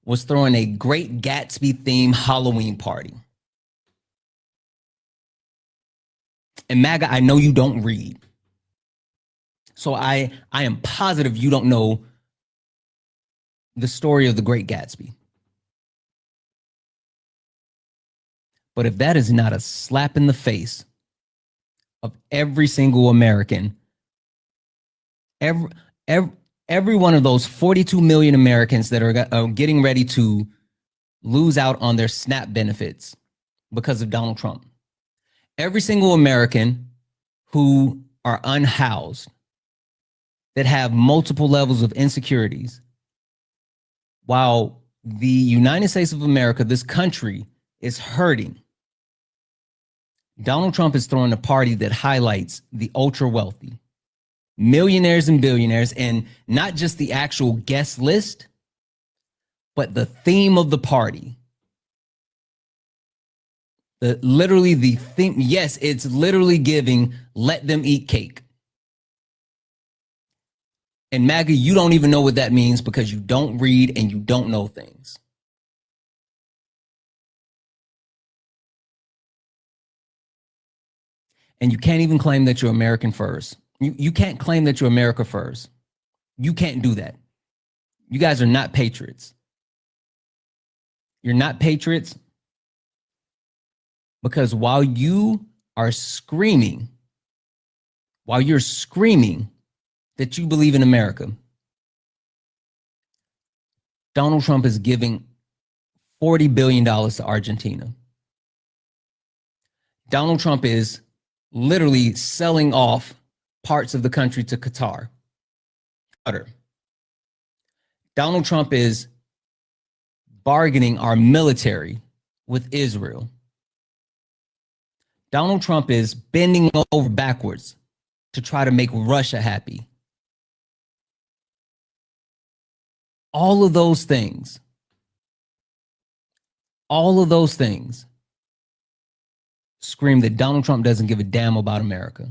was throwing a Great Gatsby themed Halloween party. And MAGA, I know you don't read. So I am positive you don't know the story of the Great Gatsby. But if that is not a slap in the face of every single American, every one of those 42 million Americans that are getting ready to lose out on their SNAP benefits because of Donald Trump. Every single American who are unhoused, that have multiple levels of insecurities, while the United States of America, this country, is hurting, Donald Trump is throwing a party that highlights the ultra wealthy, millionaires and billionaires, and not just the actual guest list, but the theme of the party. Literally the theme. Yes, it's literally giving, let them eat cake. And MAGA, you don't even know what that means because you don't read and you don't know things. And you can't even claim that you're American first. You can't claim that you're America first. You can't do that. You guys are not patriots. You're not patriots because while you are screaming, while you're screaming that you believe in America, Donald Trump is giving $40 billion to Argentina. Donald Trump is literally selling off parts of the country to Qatar. Donald Trump is bargaining our military with Israel. Donald Trump is bending over backwards to try to make Russia happy. All of those things scream that Donald Trump doesn't give a damn about America.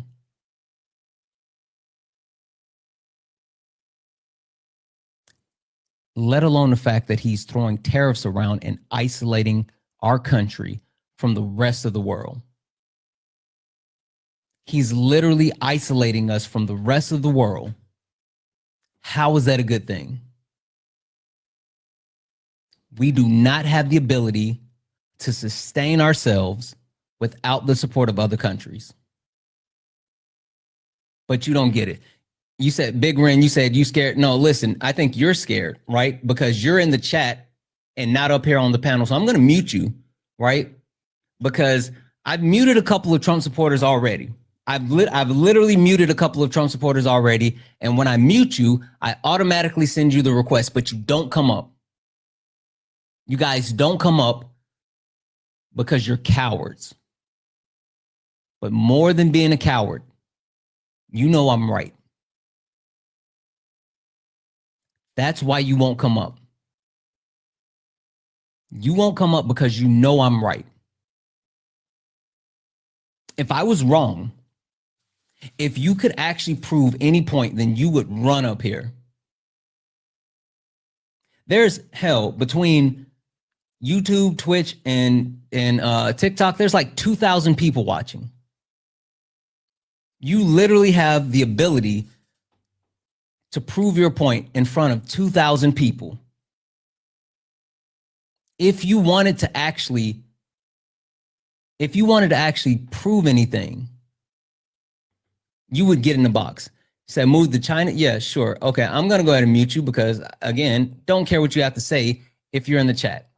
Let alone the fact that he's throwing tariffs around and isolating our country from the rest of the world. He's literally isolating us from the rest of the world. How is that a good thing? We do not have the ability to sustain ourselves without the support of other countries. But you don't get it. You said, Big Ren, you said you scared. No, listen, I think you're scared, right? Because you're in the chat and not up here on the panel. So I'm going to mute you, right? Because I've muted a couple of Trump supporters already. I've literally muted a couple of Trump supporters already. And when I mute you, I automatically send you the request, but you don't come up. You guys don't come up because you're cowards. But more than being a coward, you know I'm right. That's why you won't come up. You won't come up because you know I'm right. If I was wrong, if you could actually prove any point, then you would run up here. There's hell between YouTube, Twitch, and TikTok. There's like 2,000 people watching. You literally have the ability to prove your point in front of 2,000 people. If you wanted to actually prove anything, you would get in the box. Say, move to China? Yeah, sure. Okay, I'm going to go ahead and mute you because, again, don't care what you have to say if you're in the chat.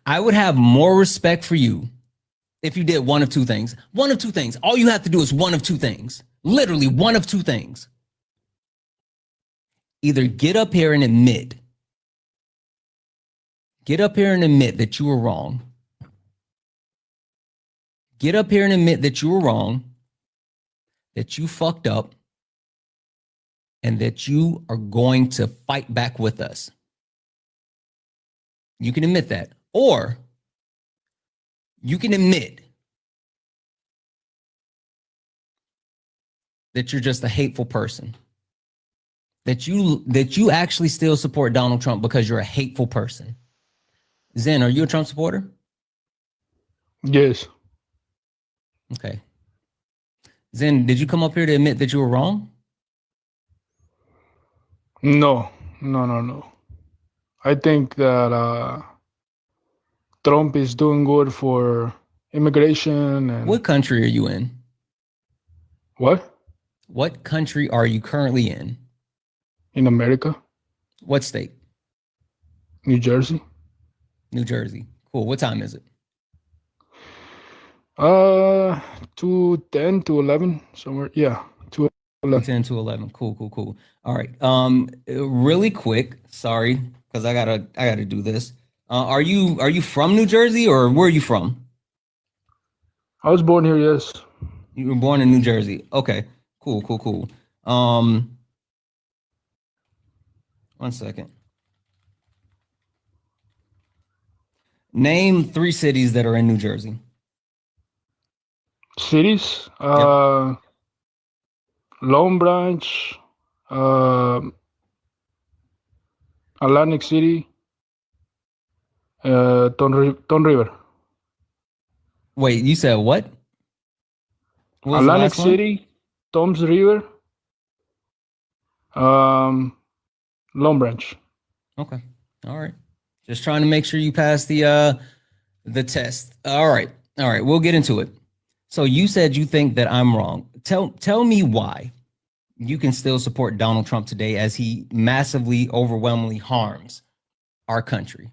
I would have more respect for you if you did one of two things. One of two things. All you have to do is one of two things. Literally one of two things. Either get up here and admit. Get up here and admit that you were wrong. Get up here and admit that you were wrong, that you fucked up, and that you are going to fight back with us. You can admit that. Or you can admit that you're just a hateful person. That you actually still support Donald Trump because you're a hateful person. Zen, are you a Trump supporter? Yes. Okay. Zen, did you come up here to admit that you were wrong? No. I think that Trump is doing good for immigration. And what country are you in? What? What country are you currently in? In America. What state? New Jersey. New Jersey. Cool. What time is it? 2:10 to 11 somewhere. Yeah, 2:11. 10 to 11. Cool. All right. Really quick. Sorry, because I gotta do this. Are you from New Jersey or where are you from? I was born here. Yes. You were born in New Jersey. Okay. Cool. 1 second. Name 3 cities that are in New Jersey. Cities? Yep. Long Branch, Atlantic City, Ton River. Wait, you said what? What was the Atlantic last one? City, Tom's River, Long Branch. Okay. All right. Just trying to make sure you pass the test. All right. We'll get into it. So you said you think that I'm wrong. Tell me why you can still support Donald Trump today as he massively, overwhelmingly harms our country.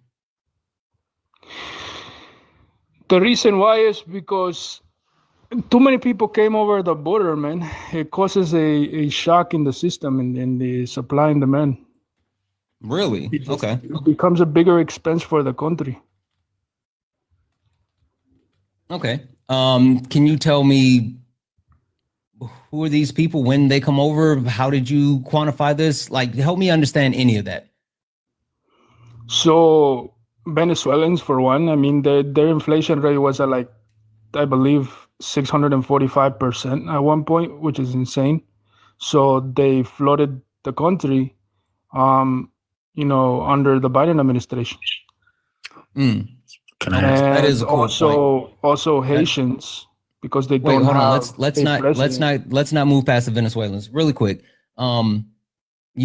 The reason why is because too many people came over the border, man. It causes a shock in the system and in the supply and demand. Really? Okay. It becomes a bigger expense for the country. Okay. Can you tell me who are these people, when they come over? How did you quantify this? Like, help me understand any of that. So Venezuelans, for one, I mean, their inflation rate was at like, I believe, 645% at one point, which is insane. So they flooded the country, under the Biden administration. That is a cool point. Also Haitians, because they Wait, don't hold on. have Let's not move past the Venezuelans really quick. You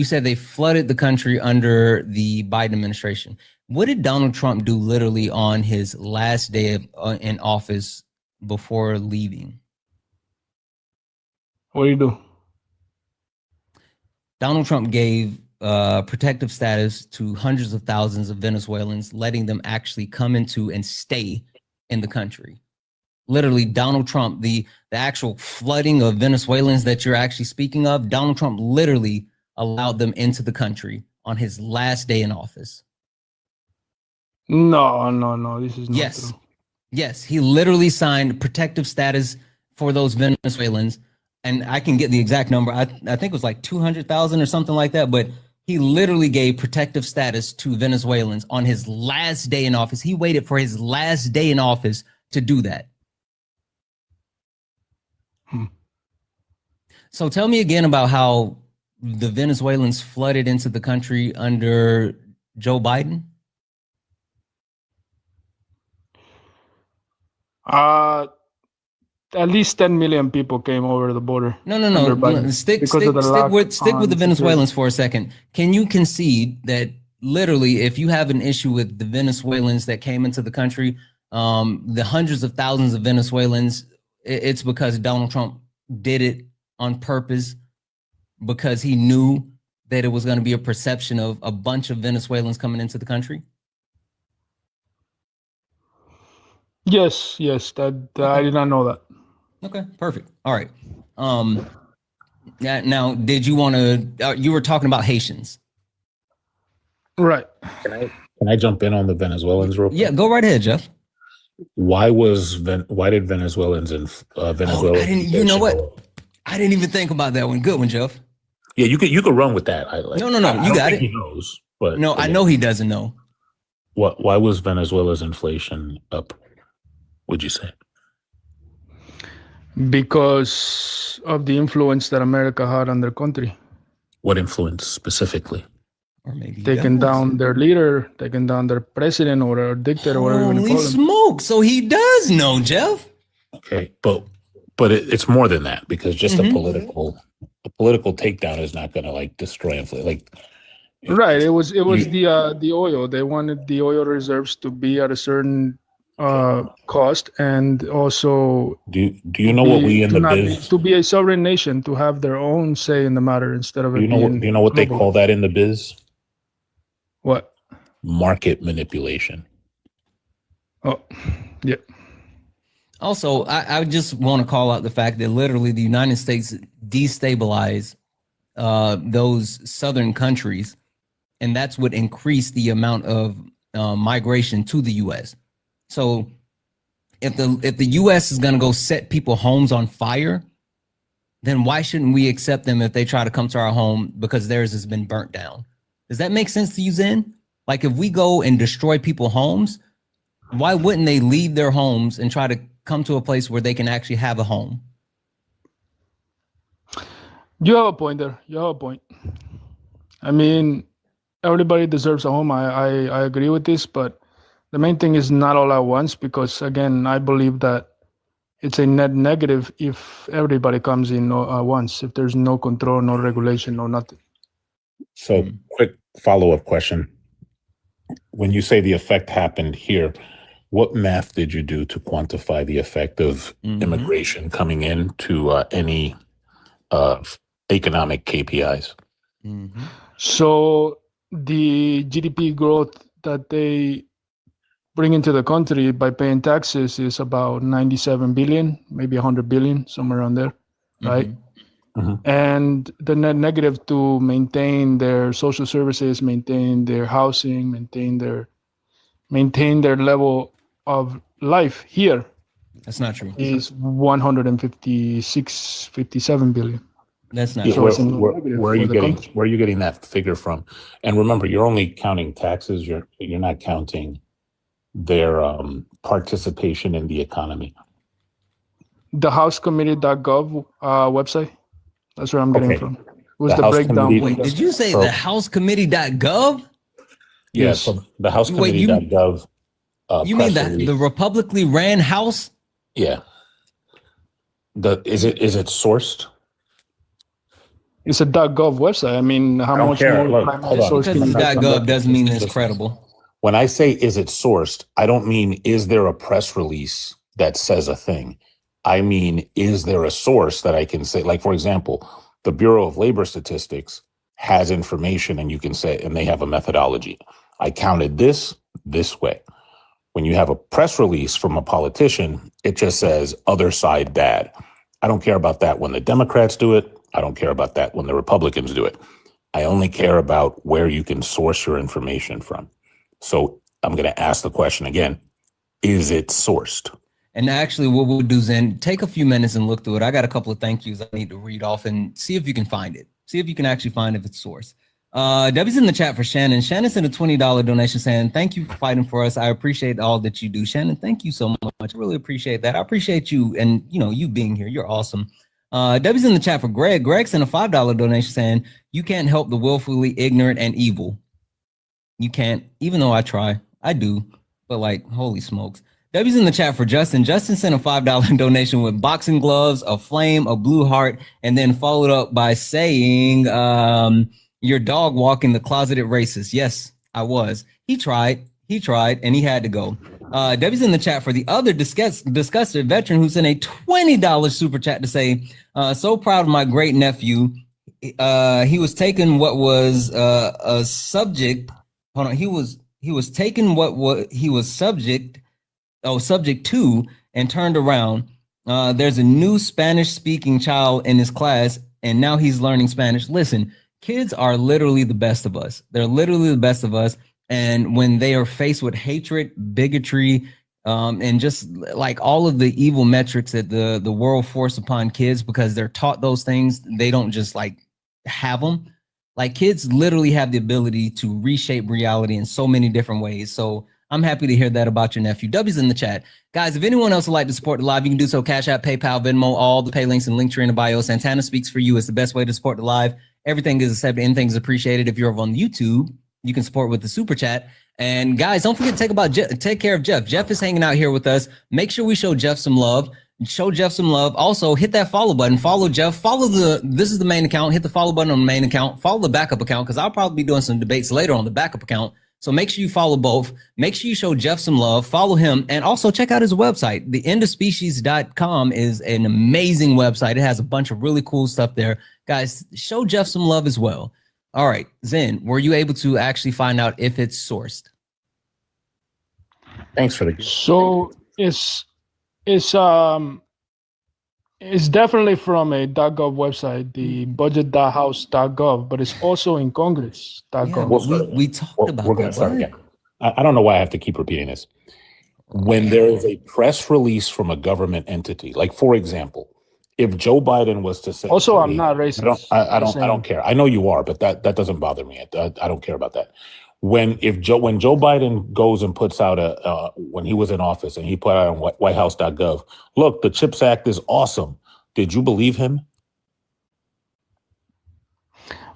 said they flooded the country under the Biden administration. What did Donald Trump do literally on his last day in office before leaving? What do you do? Donald Trump gave protective status to hundreds of thousands of Venezuelans, letting them actually come into and stay in the country. Literally, Donald Trump, the actual flooding of Venezuelans that you're actually speaking of, Donald Trump literally allowed them into the country on his last day in office. No, this is not Yes. true. Yes, he literally signed protective status for those Venezuelans. And I can get the exact number. I think it was like 200,000 or something like that. But he literally gave protective status to Venezuelans on his last day in office. He waited for his last day in office to do that. So tell me again about how the Venezuelans flooded into the country under Joe Biden. At least 10 million people came over the border. No. Stick with the Venezuelans for a second. Can you concede that literally, if you have an issue with the Venezuelans that came into the country, the hundreds of thousands of Venezuelans, it's because Donald Trump did it on purpose, because he knew that it was going to be a perception of a bunch of Venezuelans coming into the country? Yes, that I did not know that. Okay, perfect. All right. Now, did you want to? You were talking about Haitians, right? Can I jump in on the Venezuelans real quick? Yeah, go right ahead, Jeff. Why did Venezuelans and Venezuela? You know what? I didn't even think about that one. Good one, Jeff. Yeah, you could run with that. No. You got it. He knows, but no, I know he doesn't know. Why was Venezuela's inflation up? Would you say? Because of the influence that America had on their country. What influence specifically? Or maybe taking down their leader, taking down their president or their dictator, or whatever you want to call him. Smoke! So he does know, Jeff. Okay, but it's more than that, because just a political takedown is not going to like destroy inflation. Right. It was the oil. They wanted the oil reserves to be at a certain cost, and also do you know what we in the biz to be a sovereign nation, to have their own say in the matter instead of do you know what they call that in the biz? What? Market manipulation. Oh, yeah. Also, I just want to call out the fact that literally the United States destabilized those southern countries, and that's what increased the amount of migration to the U.S. So if the U.S. is going to go set people homes on fire, then why shouldn't we accept them if they try to come to our home because theirs has been burnt down? Does that make sense to you, Zen? Like, if we go and destroy people's homes, why wouldn't they leave their homes and try to come to a place where they can actually have a home? You have a point there. You have a point. I mean, everybody deserves a home. I agree with this, but the main thing is not all at once, because again, I believe that it's a net negative if everybody comes in at once, if there's no control, no regulation, no nothing. So quick follow-up question. When you say the effect happened here, what math did you do to quantify the effect of immigration coming in to any economic KPIs? So the GDP growth that they bring into the country by paying taxes is about 97 billion, maybe 100 billion, somewhere around there, right? And the net negative to maintain their social services, maintain their housing, maintain their level of life here. That's not true. Is 157 billion. That's not true. So where are you getting that figure from? And remember, you're only counting taxes. You're not counting their participation in the economy. The housecommittee.gov website. That's where I'm getting from. What's the breakdown? Did you say the housecommittee.gov? Yes. So the housecommittee.gov. You mean the republicly ran house? Yeah. Is it sourced? It's a .gov website. I mean, how much more? Because it's .gov doesn't mean it's credible. When I say is it sourced, I don't mean is there a press release that says a thing. I mean, is there a source that I can say, like, for example, the Bureau of Labor Statistics has information, and you can say, and they have a methodology. I counted this way. When you have a press release from a politician, it just says other side bad. I don't care about that when the Democrats do it. I don't care about that when the Republicans do it. I only care about where you can source your information from. So I'm going to ask the question again. Is it sourced? And actually what we'll do, Zen, take a few minutes and look through it. I got a couple of thank yous I need to read off and see if you can find it. See if you can actually find if it's sourced. Debbie's in the chat for Shannon. Shannon sent a $20 donation saying, thank you for fighting for us. I appreciate all that you do. Shannon, thank you so much. I really appreciate that. I appreciate you and, you know, you being here. You're awesome. Debbie's in the chat for Greg. Greg sent a $5 donation saying, you can't help the willfully ignorant and evil. You can't, even though I try. I do. But like, holy smokes. Debbie's in the chat for Justin. Justin sent a $5 donation with boxing gloves, a flame, a blue heart, and then followed up by saying, your dog walking the closeted racist. Yes, I was. He tried, and he had to go. Debbie's in the chat for the other disgusted veteran who sent a $20 super chat to say, so proud of my great nephew. He was taking what was a subject. Hold on. He was taking what he was subject to and turned around. There's a new Spanish speaking child in his class, and now he's learning Spanish. Listen, kids are literally the best of us. They're literally the best of us. And when they are faced with hatred, bigotry, and just like all of the evil metrics that the world force upon kids because they're taught those things, they don't just like have them. Like kids literally have the ability to reshape reality in so many different ways. So I'm happy to hear that about your nephew. W's in the chat. Guys, if anyone else would like to support the live, you can do so. Cash App, PayPal, Venmo, all the pay links and Linktree in the bio. Santana Speaks for You is the best way to support the live. Everything is accepted. Anything is appreciated. If you're over on YouTube, you can support with the super chat. And guys, don't forget to take care of Jeff. Jeff is hanging out here with us. Make sure we show Jeff some love. Show Jeff some love. Also, hit that follow button. Follow Jeff. This is the main account. Hit the follow button on the main account. Follow the backup account because I'll probably be doing some debates later on the backup account. So make sure you follow both. Make sure you show Jeff some love. Follow him. And also check out his website. TheEndOfSpecies.com is an amazing website. It has a bunch of really cool stuff there. Guys, show Jeff some love as well. All right, Zen, were you able to actually find out if it's sourced? Thanks for the. So it's definitely from a .gov website, the budget.house.gov, but it's also in Congress.gov. Yeah, we talked about we're going to start again. I don't know why I have to keep repeating this. When there is a press release from a government entity, like for example, if Joe Biden was to say, also, I'm not racist. I don't care. I know you are, but that doesn't bother me. I don't care about that. When Joe Biden goes and puts out when he was in office and he put out on whitehouse.gov, look, the CHIPS Act is awesome. Did you believe him?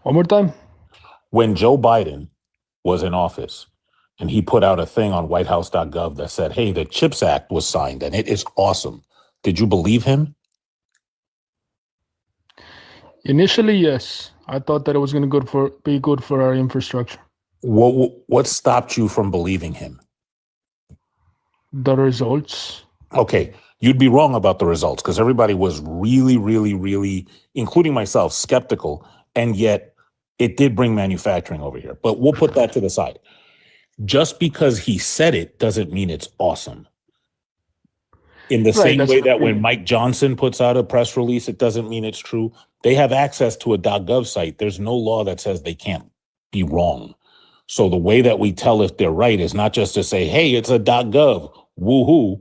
One more time. When Joe Biden was in office and he put out a thing on whitehouse.gov that said, hey, the CHIPS Act was signed and it is awesome. Did you believe him? Initially, yes. I thought that it was going to be good for our infrastructure. What stopped you from believing him? The results. Okay, you'd be wrong about the results because everybody was really, really, really, including myself, skeptical. And yet it did bring manufacturing over here. But we'll put that to the side. Just because he said it doesn't mean it's awesome. In the same way that when Mike Johnson puts out a press release, it doesn't mean it's true. They have access to a .gov site. There's no law that says they can't be wrong. So the way that we tell if they're right is not just to say, hey, it's a .gov, woohoo.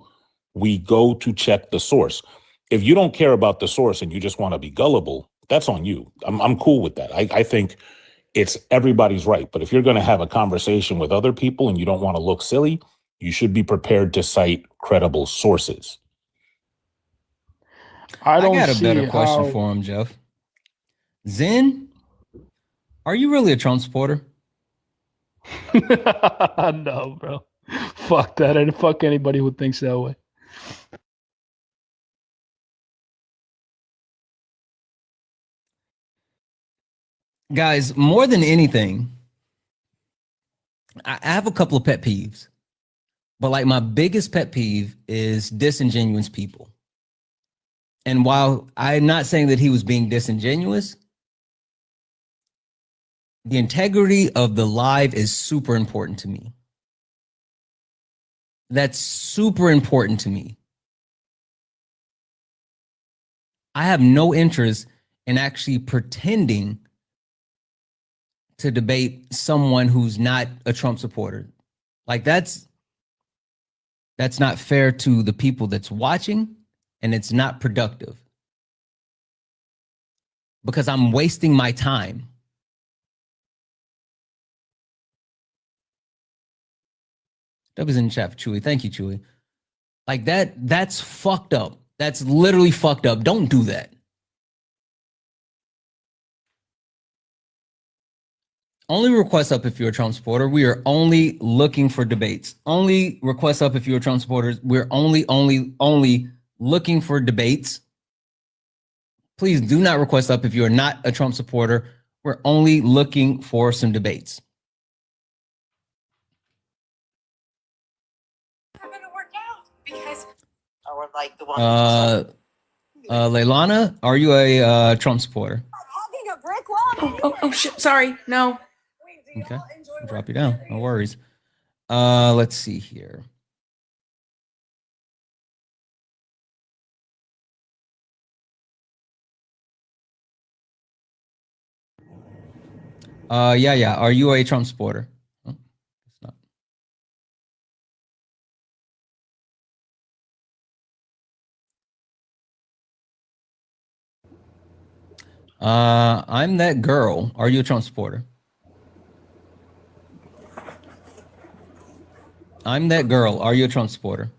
We go to check the source. If you don't care about the source and you just want to be gullible, that's on you. I'm cool with that. I think it's everybody's right. But if you're going to have a conversation with other people and you don't want to look silly, you should be prepared to cite credible sources. I got a better question for him, Jeff. Zen, are you really a Trump supporter? No, bro. Fuck that. And fuck anybody who thinks that way. Guys, more than anything, I have a couple of pet peeves. But like my biggest pet peeve is disingenuous people. And while I'm not saying that he was being disingenuous, The integrity of the live is super important to me. That's super important to me. I have no interest in actually pretending to debate someone who's not a Trump supporter. Like that's not fair to the people that's watching, and it's not productive because I'm wasting my time. That was in the chat for Chewy. Thank you, Chewy. Like that's fucked up. That's literally fucked up. Don't do that. Only request up if you're a Trump supporter. We are only looking for debates. Only request up if you're a Trump supporter. We're only looking for debates. Please do not request up if you're not a Trump supporter. We're only looking for some debates. Or like the one. Leilana, are you a Trump supporter? Oh shit! Sorry, no. Okay, I'll drop you down. No worries. Let's see here. Yeah. Are you a Trump supporter? Oh, it's not. I'm that girl. Are you a Trump supporter? I'm that girl. Are you a Trump supporter?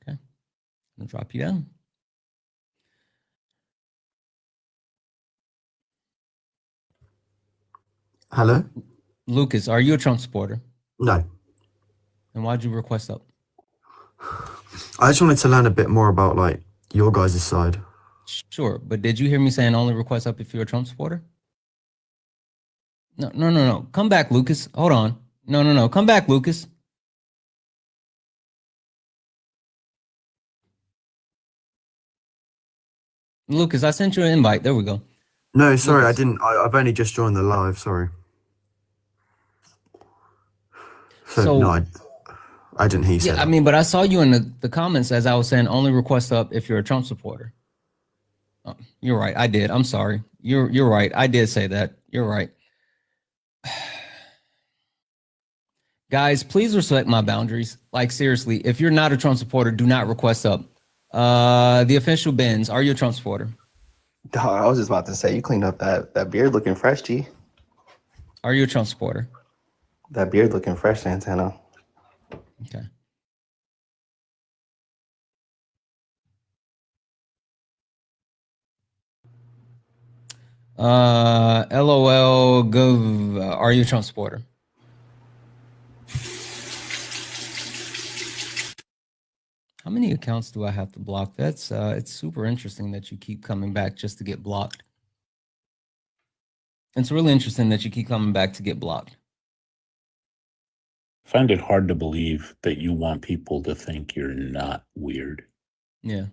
Okay, I'll drop you down. Hello? Lucas, are you a Trump supporter? No. And why'd you request up? I just wanted to learn a bit more about like your guys' side. Sure, but did you hear me saying only request up if you're a Trump supporter? No. Come back, Lucas. Hold on. No. Come back, Lucas. Lucas, I sent you an invite. There we go. No, sorry, Lucas. I didn't. I've only just joined the live. Sorry. So no, I didn't hear you say Yeah, that. I mean, but I saw you in the comments as I was saying only request up if you're a Trump supporter. Oh, you're right. I did. I'm sorry. You're right. I did say that. You're right. Guys, please respect my boundaries. Like seriously, if you're not a Trump supporter, do not request up. The official Benz, are you a Trump supporter? I was just about to say, you cleaned up that beard looking fresh, G. Are you a Trump supporter? That beard looking fresh, Santana. Okay. LOL, Gov, are you a Trump supporter? How many accounts do I have to block? That's it's super interesting that you keep coming back just to get blocked. It's really interesting that you keep coming back to get blocked. I find it hard to believe that you want people to think you're not weird. Yeah.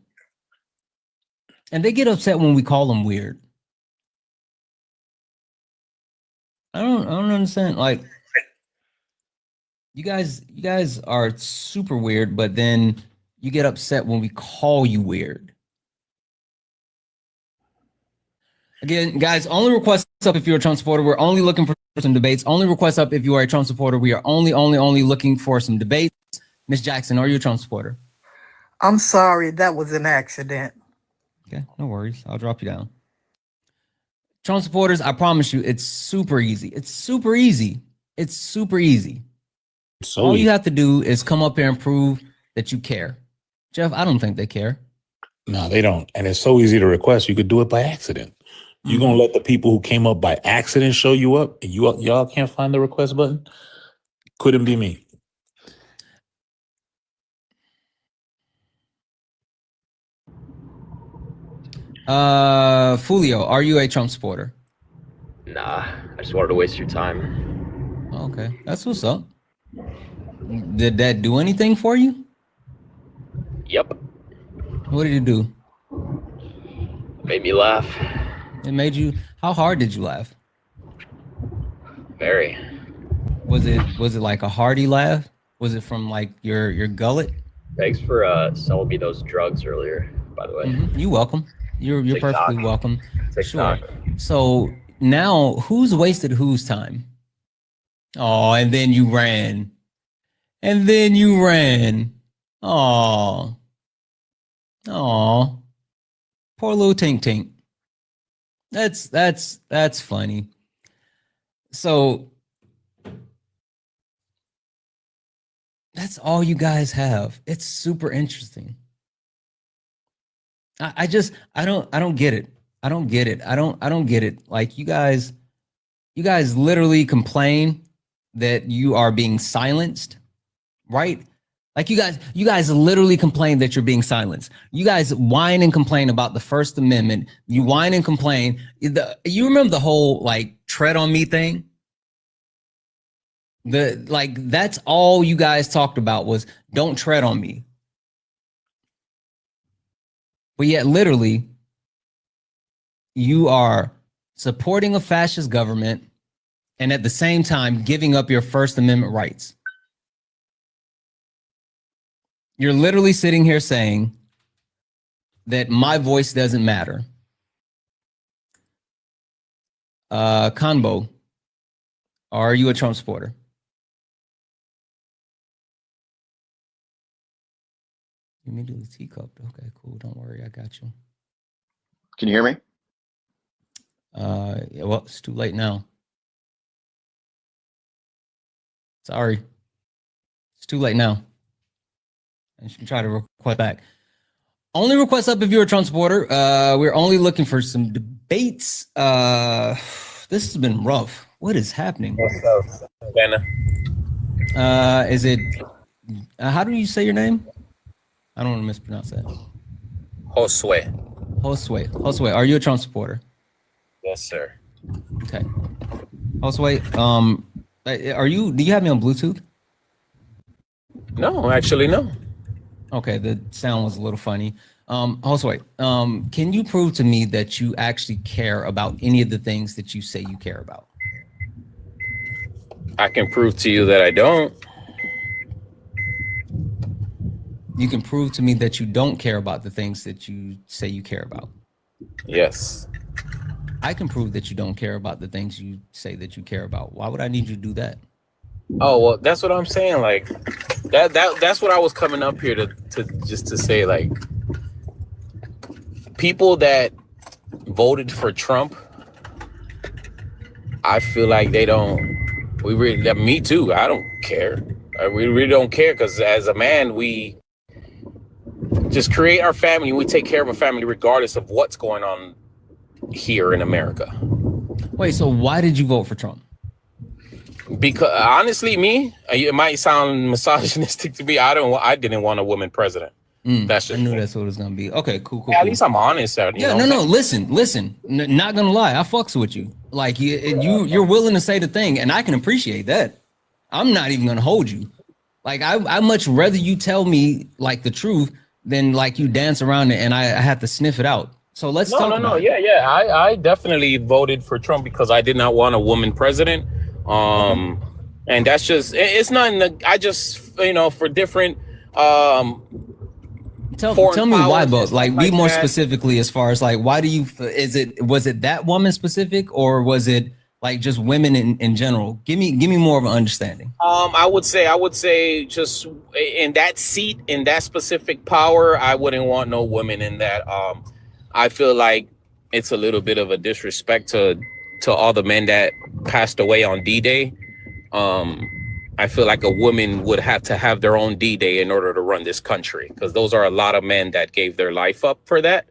And they get upset when we call them weird. I don't understand. Like, you guys are super weird, but then you get upset when we call you weird. Again, guys, only request up if you're a Trump supporter. We're only looking for some debates. Only request up if you are a Trump supporter. We are only looking for some debates. Miss Jackson, are you a Trump supporter? I'm sorry, that was an accident. Okay, no worries. I'll drop you down. Trump supporters, I promise you, it's super easy. It's super easy. It's super easy. So all you have to do is come up here and prove that you care. Jeff, I don't think they care. No, they don't. And it's so easy to request. You could do it by accident. You're going to let the people who came up by accident show you up and y'all can't find the request button? Couldn't be me. Fulio, are you a Trump supporter? Nah, I just wanted to waste your time. Okay, that's what's up. Did that do anything for you? Yep. What did it do? Made me laugh. It made you. How hard did you laugh? Very. Was it like a hearty laugh? Was it from like your gullet? Thanks for selling me those drugs earlier, by the way. You welcome. You're TikTok. perfectly welcome. TikTok. Sure. So now who's wasted whose time? Oh, and then you ran. And then you ran. Oh. Oh. Poor little Tink Tink. That's funny. So that's all you guys have. It's super interesting. I don't get it. I don't get it. I don't get it. Like you guys literally complain that you are being silenced, right? Like you guys literally complain that you're being silenced. You guys whine and complain about the First Amendment. You whine and complain. You remember the whole like tread on me thing? That's all you guys talked about was don't tread on me. But yet literally you are supporting a fascist government and at the same time giving up your First Amendment rights. You're literally sitting here saying that my voice doesn't matter. Conbo, are you a Trump supporter? Immediately teacup. Okay, cool. Don't worry, I got you. Can you hear me? Yeah, well, it's too late now. Sorry. It's too late now. And you can try to request back. Only request up if you're a Trump supporter. We're only looking for some debates. This has been rough. What is happening? What's up, Santana? Is it, how do you say your name? I don't want to mispronounce that. Josue, are you a Trump supporter? Yes, sir. Okay. Josue, do you have me on Bluetooth? No, actually, no. Okay, the sound was a little funny. Josue, can you prove to me that you actually care about any of the things that you say you care about? I can prove to you that I don't. You can prove to me that you don't care about the things that you say you care about. Yes. I can prove that you don't care about the things you say that you care about. Why would I need you to do that? Oh, well, that's what I'm saying. Like that's what I was coming up here to just to say, like, people that voted for Trump, I feel like they don't, me too. I don't care. We really don't care because as a man, we just create our family. We take care of a family regardless of what's going on here in America. Wait, so why did you vote for Trump? Because honestly, it might sound misogynistic to me. I didn't want a woman president. That's just I knew that's what it was gonna be. Okay, cool. At least I'm honest. No. Listen. Not gonna lie, I fucks with you. Like you're willing to say the thing, and I can appreciate that. I'm not even gonna hold you. Like I much rather you tell me like the truth than like you dance around it and I have to sniff it out. So let's talk about it. Yeah. I definitely voted for Trump because I did not want a woman president. And that's just, it's not, I just, for different, tell me why, but like be more specifically as far as like, why do you, was it that woman specific or was it like just women in general? Give me more of an understanding. I would say just in that seat, in that specific power, I wouldn't want no women in that. I feel like it's a little bit of a disrespect to all the men that passed away on D-Day. I feel like a woman would have to have their own D-Day in order to run this country, because those are a lot of men that gave their life up for that,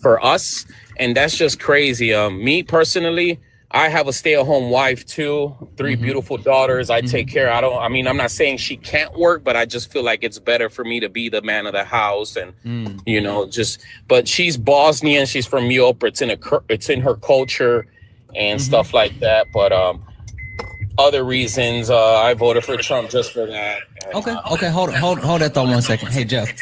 for us. And that's just crazy. Me personally, I have a stay-at-home wife too, 3 beautiful daughters. I take care. I'm not saying she can't work, but I just feel like it's better for me to be the man of the house. And, but she's Bosnian. She's from Europe. It's in her culture and stuff like that. But other reasons, I voted for Trump just for that. Okay. Hold that thought 1 second. Hey, Jeff.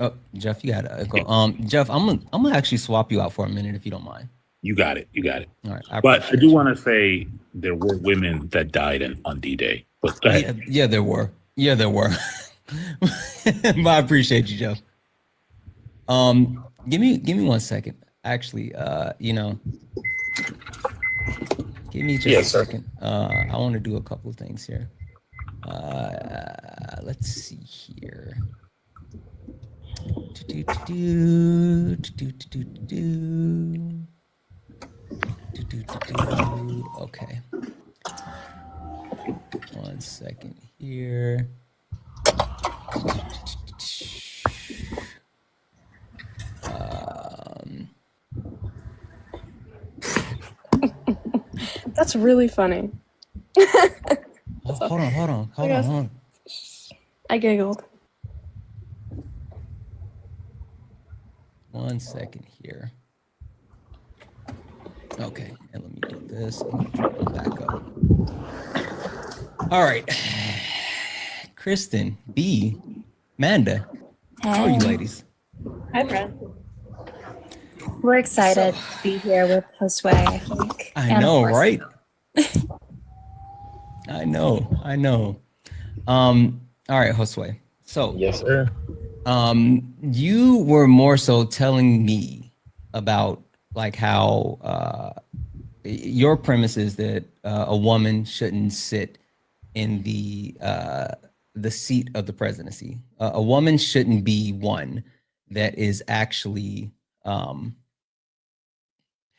Oh, Jeff, you gotta go. Jeff, I'm gonna actually swap you out for a minute if you don't mind. You got it. You got it. All right. But I do want to say there were women that died on D-Day. But go ahead. Yeah, there were. Yeah, there were. But I appreciate you, Jeff. Give me 1 second. Actually, give me just a second. I want to do a couple of things here. Let's see here. Okay. 1 second here. That's really funny. Hold on. I giggled. 1 second here. Okay, and let me do this. Back up. All right. Kristen, B, Amanda, how are you ladies? Hi, Brad. We're excited to be here with Josue, I think. I know, right? I know. All right, Josue. So yes, sir. You were more so telling me about like how your premise is that a woman shouldn't sit in the seat of the presidency. A woman shouldn't be one that is actually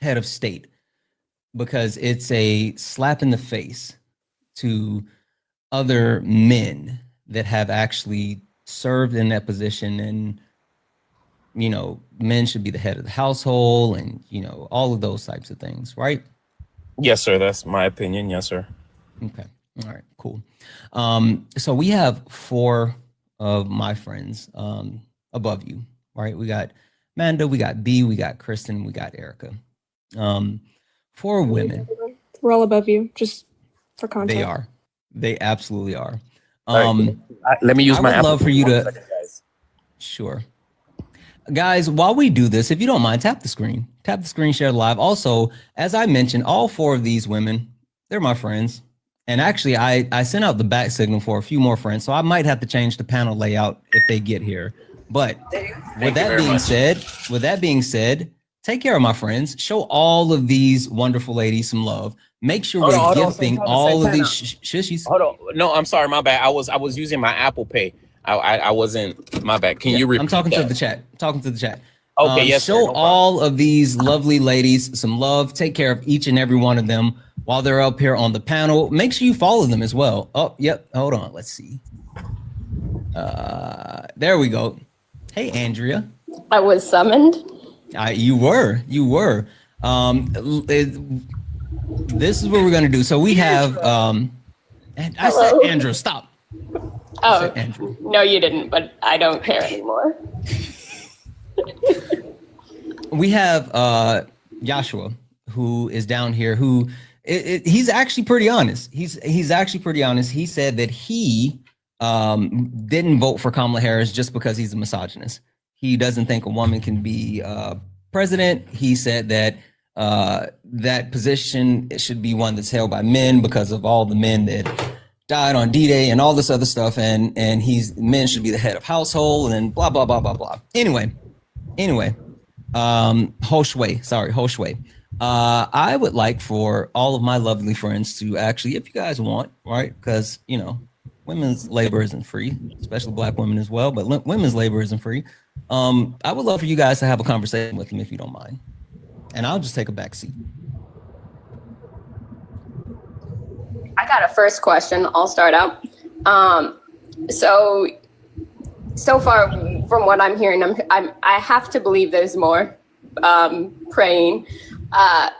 head of state, because it's a slap in the face to other men that have actually served in that position. And men should be the head of the household, and all of those types of things, right? Yes, sir. That's my opinion. Yes, sir. Okay. All right, cool. So we have 4 of my friends above you, right? We got Amanda, we got B, we got Kristen, we got Erica. 4 women. We're all above you, just for context. They are. They absolutely are. Let me use my I would love for you to. second, guys. Sure. Guys, while we do this, if you don't mind, tap the screen, share live. Also, as I mentioned, all 4 of these women, they're my friends. And actually, I sent out the back signal for a few more friends, so I might have to change the panel layout if they get here. But with that being said, take care of my friends. Show all of these wonderful ladies some love. Make sure we're gifting all of these shushies. Hold on. No, I'm sorry. My bad. I was using my Apple Pay. I wasn't. My bad. Can you repeat? I'm talking that? to the chat. Okay. Yes. Show all of these lovely ladies some love. Take care of each and every one of them while they're up here on the panel. Make sure you follow them as well. Oh, yep. Hold on. Let's see. There we go. Hey, Andrea. I was summoned. You were. This is what we're gonna do. So we have. I said, Andrew, stop. Oh, no, you didn't. But I don't care anymore. We have Joshua, who is down here. Who he's actually pretty honest. He's actually pretty honest. He said that he didn't vote for Kamala Harris just because he's a misogynist. He doesn't think a woman can be president. He said that that position should be one that's held by men because of all the men that died on D-Day and all this other stuff, and men should be the head of household and blah blah blah blah blah. Anyway, Hoshway. I would like for all of my lovely friends to actually, if you guys want, right? Because women's labor isn't free, especially Black women as well. But women's labor isn't free. I would love for you guys to have a conversation with them if you don't mind, and I'll just take a back seat. I got a first question. I'll start out. So far from what I'm hearing, I have to believe there's more praying.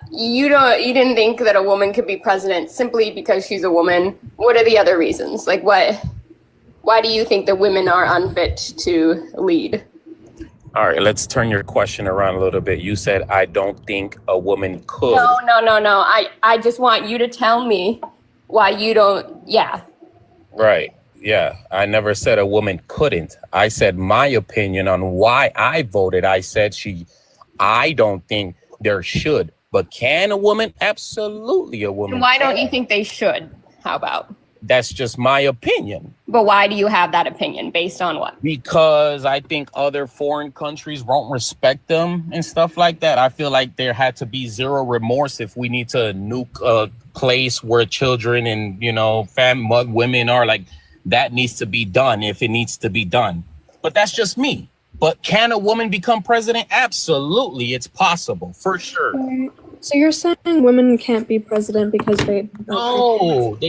You didn't think that a woman could be president simply because she's a woman. What are the other reasons? Like why do you think that women are unfit to lead? All right, let's turn your question around a little bit. You said, I don't think a woman could. No. I just want you to tell me why you don't. Yeah. Right. Yeah, I never said a woman couldn't. I said my opinion on why I voted. I said I don't think there should. But can a woman? Absolutely a woman. And why don't you think they should? How about? That's just my opinion. But why do you have that opinion? Based on what? Because I think other foreign countries won't respect them and stuff like that. I feel like there had to be zero remorse if we need to nuke a place where children and, you know, women are, like, that needs to be done if it needs to be done. But that's just me. But can a woman become president? Absolutely. It's possible, for sure. Right. So you're saying women can't be president because they can't.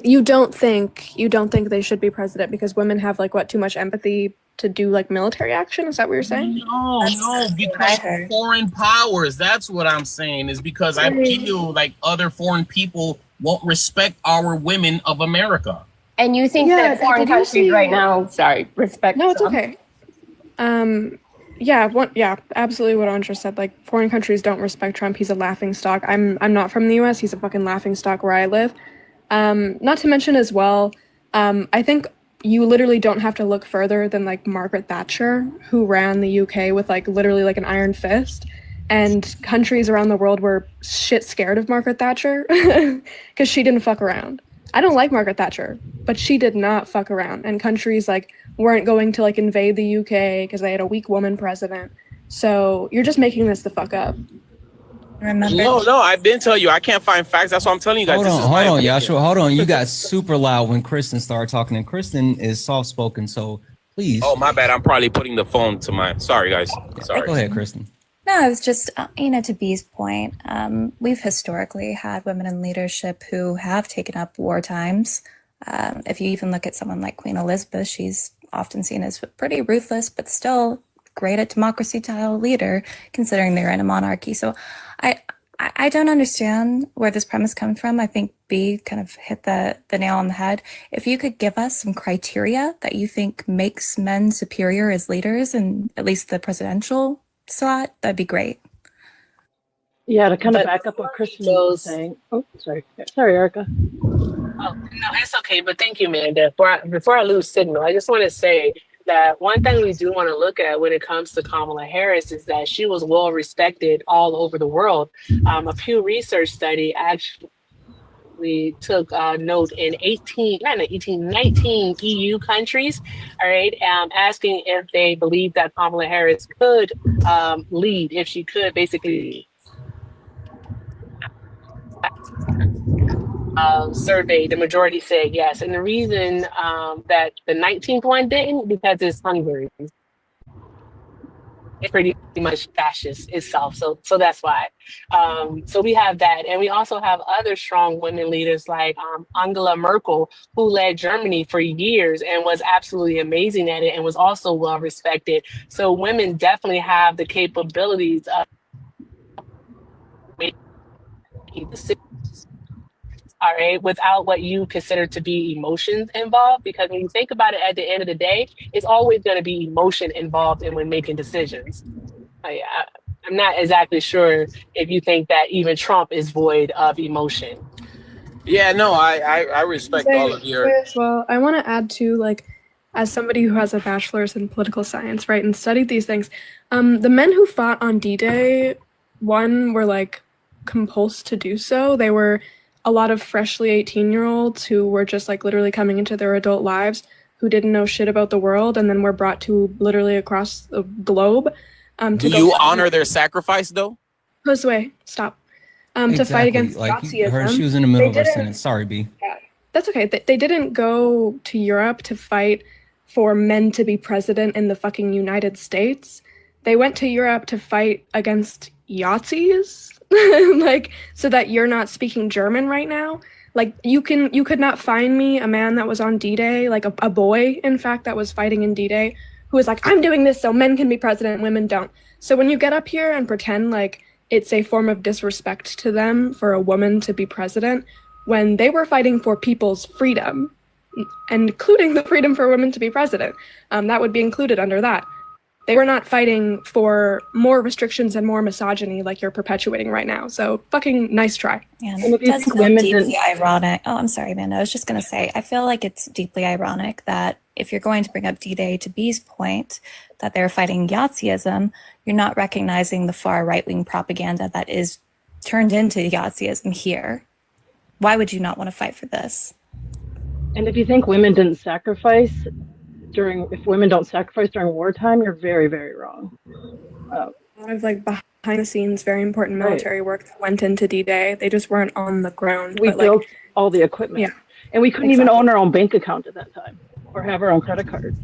You don't think they should be president because women have like what, too much empathy to do like military action? Is that what you're saying? No, because foreign powers. That's what I'm saying, is because I feel like other foreign people won't respect our women of America. And you think that foreign countries right now, respect? No, it's okay. Yeah, absolutely what Andra said. Like, foreign countries don't respect Trump. He's a laughingstock. I'm not from the US. He's a fucking laughingstock where I live. Not to mention as well, I think you literally don't have to look further than like Margaret Thatcher, who ran the UK with like literally like an iron fist. And countries around the world were shit scared of Margaret Thatcher because she didn't fuck around. I don't like Margaret Thatcher, but she did not fuck around. And countries like weren't going to like invade the UK because they had a weak woman president. So you're just making this the fuck up. Remember? No, I didn't tell you. I can't find facts. That's what I'm telling you guys. Hold on, Yashua. Hold on. You got super loud when Kristen started talking, and Kristen is soft spoken. So please. Oh, my bad. I'm probably putting the phone to my. Sorry, guys. Sorry. Go ahead, Kristen. No, it was just, to B's point, we've historically had women in leadership who have taken up war times. If you even look at someone like Queen Elizabeth, she's often seen as pretty ruthless, but still great at democracy-style leader, considering they're in a monarchy. So I don't understand where this premise comes from. I think B kind of hit the nail on the head. If you could give us some criteria that you think makes men superior as leaders, in at least the presidential slot, that'd be great. Yeah, to kind of back up what Christian was saying. Oh, sorry, Erica. Oh, no, it's okay. But thank you, Amanda. Before I lose signal, I just want to say that one thing we do want to look at when it comes to Kamala Harris is that she was well respected all over the world. A Pew Research study actually took note in 19 EU countries, all right, asking if they believe that Kamala Harris could lead, if she could basically survey. The majority said yes. And the reason that the 19th one didn't, because it's Hungary. It's pretty much fascist itself. So that's why. So we have that. And we also have other strong women leaders like Angela Merkel, who led Germany for years and was absolutely amazing at it and was also well respected. So women definitely have the capabilities of making decisions, all right, without what you consider to be emotions involved. Because when you think about it, at the end of the day, it's always going to be emotion involved in when making decisions. I'm not exactly sure if you think that even Trump is void of emotion. Yeah, no, I respect all of your. Well, I want to add to, like, as somebody who has a bachelor's in political science, right, and studied these things, the men who fought on D-Day, one, were like compulsed to do so. They were a lot of freshly 18-year-olds who were just like literally coming into their adult lives, who didn't know shit about the world, and then were brought to literally across the globe. Do you honor their sacrifice, though? Josue, stop. To fight against Nazism. She was in the middle of her sentence. Sorry, B. Yeah, that's okay. They didn't go to Europe to fight for men to be president in the fucking United States. They went to Europe to fight against Yazis. Like, so that you're not speaking German right now. Like, you could not find me a man that was on D-Day, like a boy, in fact, that was fighting in D-Day, who was like, I'm doing this so men can be president, women don't. So when you get up here and pretend like it's a form of disrespect to them for a woman to be president, when they were fighting for people's freedom, including the freedom for women to be president, that would be included under that. They were not fighting for more restrictions and more misogyny like you're perpetuating right now. So fucking nice try. Yeah, And if you it does think feel women deeply didn't- ironic. Oh, I'm sorry, Amanda. I was just going to say, I feel like it's deeply ironic that if you're going to bring up D-Day to B's point, that they're fighting Yazidism, you're not recognizing the far right-wing propaganda that is turned into Yazidism here. Why would you not want to fight for this? And if you think women didn't sacrifice if women don't sacrifice during wartime, you're very, very wrong. A lot of like behind the scenes, very important military work that went into D-Day. They just weren't on the ground. We but, built like, all the equipment. Yeah. And we couldn't even own our own bank account at that time or have our own credit card.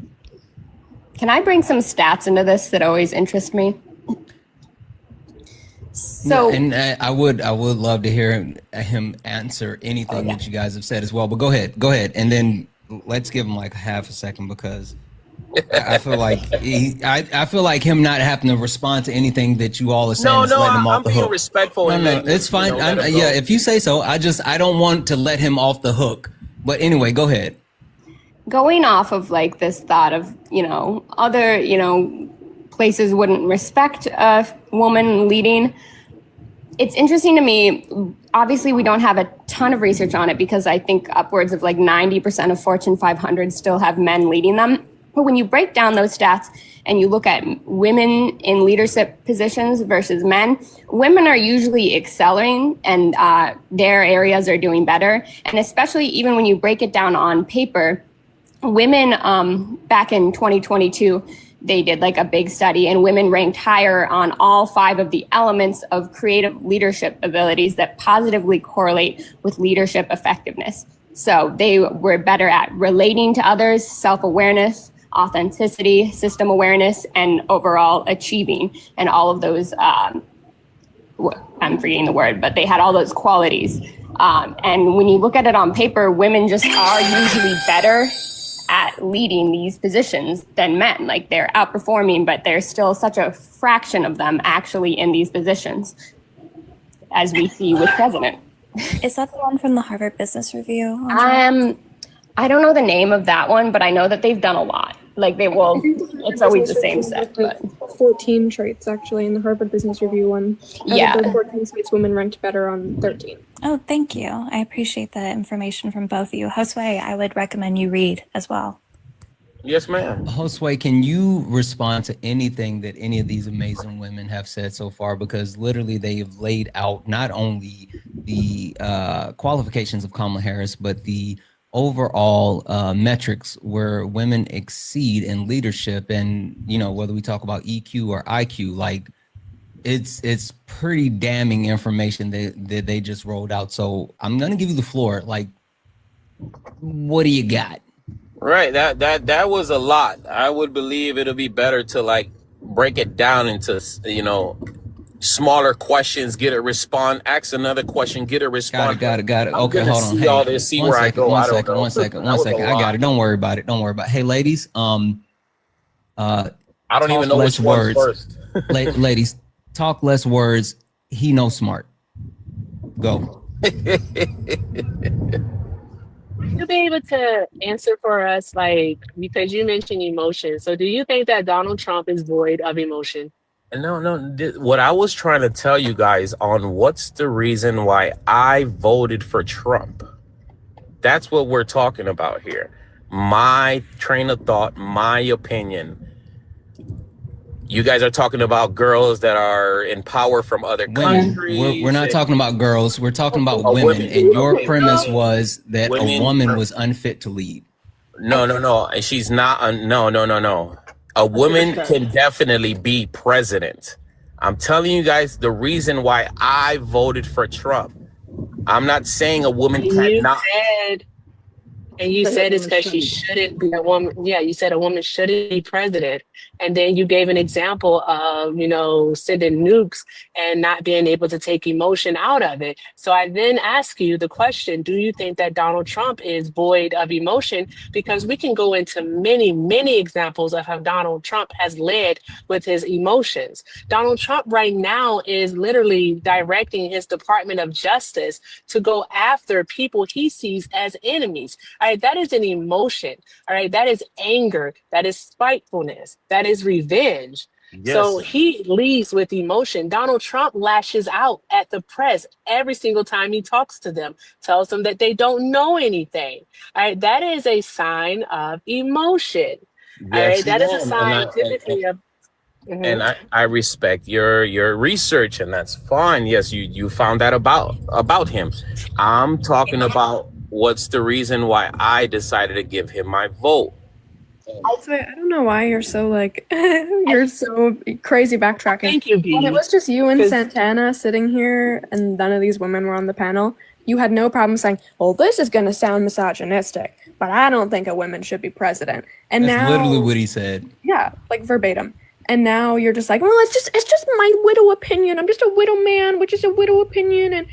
Can I bring some stats into this that always interest me? So, and I would love to hear him answer anything that you guys have said as well. But go ahead, and then let's give him like half a second because I feel like I feel like him not having to respond to anything that you all are saying is letting him off I'm the being hook. respectful. No, it's fine. Yeah, if you say so. I don't want to let him off the hook. But anyway, go ahead. going off of like this thought of, other, places wouldn't respect a woman leading, it's interesting to me. Obviously, we don't have a ton of research on it because I think upwards of like 90% of Fortune 500 still have men leading them. But when you break down those stats and you look at women in leadership positions versus men, women are usually excelling and their areas are doing better. And especially even when you break it down on paper, women back in 2022, they did like a big study and women ranked higher on all 5 of the elements of creative leadership abilities that positively correlate with leadership effectiveness. So they were better at relating to others, self-awareness, authenticity, system awareness, and overall achieving. And all of those, I'm forgetting the word, but they had all those qualities. And when you look at it on paper, women just are usually better at leading these positions than men. Like they're outperforming, but there's still such a fraction of them actually in these positions, as we see with president. Is that the one from the Harvard Business Review? I don't know the name of that one, but I know that they've done a lot. Like it's always the same set. But 14 traits actually in the Harvard Business Review one. Yeah. The 14 traits women ranked better on 13. Oh, thank you. I appreciate that information from both of you. Josue, I would recommend you read as well. Yes, ma'am. Josue, can you respond to anything that any of these amazing women have said so far? Because literally they've laid out not only the qualifications of Kamala Harris, but the overall metrics where women exceed in leadership. And, whether we talk about EQ or IQ, like it's pretty damning information that they just rolled out. So I'm going to give you the floor. Like, what do you got? Right. That was a lot. I would believe it'll be better to like break it down into, smaller questions, get a respond, ask another question, get a response. Got it. I'm Okay, gonna hold on. see all this, see where I go. One I don't second. know. One second. That was a I got lot. it. Don't worry about it. Hey, ladies. I don't even know less which one's words. first. Ladies, talk less words. He knows smart. Go. You'll be able to answer for us, because you mentioned emotion. So do you think that Donald Trump is void of emotion? No. What I was trying to tell you guys on what's the reason why I voted for Trump. That's what we're talking about here. My train of thought, my opinion. You guys are talking about girls that are in power from other countries. We're not talking about girls. We're talking about Oh, women. women. And your Okay. premise was that Women. a woman was unfit to lead. No. And she's not. No. A woman can definitely be president. I'm telling you guys the reason why I voted for Trump. I'm not saying a woman cannot. You said it's because she shouldn't be a woman. Yeah, you said a woman shouldn't be president. And then you gave an example of, sending nukes and not being able to take emotion out of it. So I then ask you the question, do you think that Donald Trump is void of emotion? Because we can go into many, many examples of how Donald Trump has led with his emotions. Donald Trump right now is literally directing his Department of Justice to go after people he sees as enemies. I right? That is an emotion. All right. That is anger. That is spitefulness. That is revenge. So he leads with emotion. Donald Trump lashes out at the press every single time he talks to them, tells them that they don't know anything. All right. That is a sign of emotion. All right. That is a sign typically of. And I respect your research, and that's fine. Yes, you found that about him. I'm talking about what's the reason why I decided to give him my vote. I don't know why you're so like you're so crazy backtracking. Thank you, When it was just you and Santana sitting here and none of these women were on the panel, you had no problem saying, well, this is going to sound misogynistic, but I don't think a woman should be president. And That's now literally what he said. Yeah, like verbatim. And now you're just like, well, it's just my widow opinion. I'm just a widow man, which is a widow opinion, and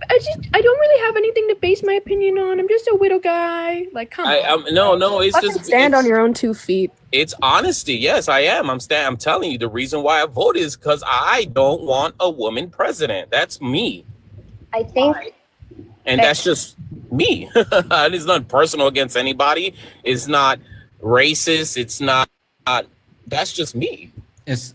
I don't really have anything to base my opinion on. I'm just a widow guy. Like, come on. No, it's Fucking just stand on your own 2 feet. It's honesty. Yes, I am. I'm telling you, the reason why I voted is because I don't want a woman president. That's me. I think, and that's just me. It's not personal against anybody. It's not racist. It's not. That's just me. And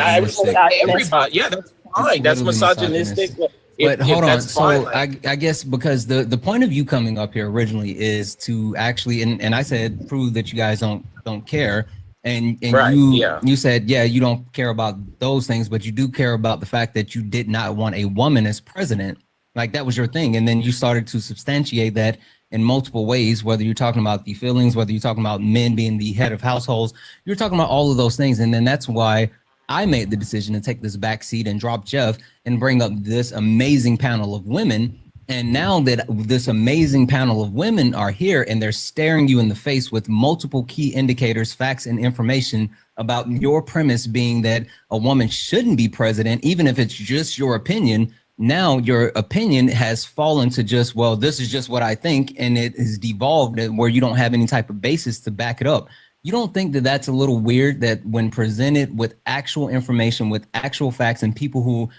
I respect everybody. Yeah, that's fine. That's misogynistic. But hold on. So I guess because the point of you coming up here originally is to actually, and I said, prove that you guys don't care. And you said, yeah, you don't care about those things, but you do care about the fact that you did not want a woman as president. Like that was your thing. And then you started to substantiate that in multiple ways, whether you're talking about the feelings, whether you're talking about men being the head of households, you're talking about all of those things. And then that's why I made the decision to take this back seat and drop Jeff and bring up this amazing panel of women. And now that this amazing panel of women are here and they're staring you in the face with multiple key indicators, facts, and information about your premise being that a woman shouldn't be president, even if it's just your opinion. Now your opinion has fallen to just, well, this is just what I think, and it has devolved where you don't have any type of basis to back it up. You don't think that that's a little weird that when presented with actual information, with actual facts, and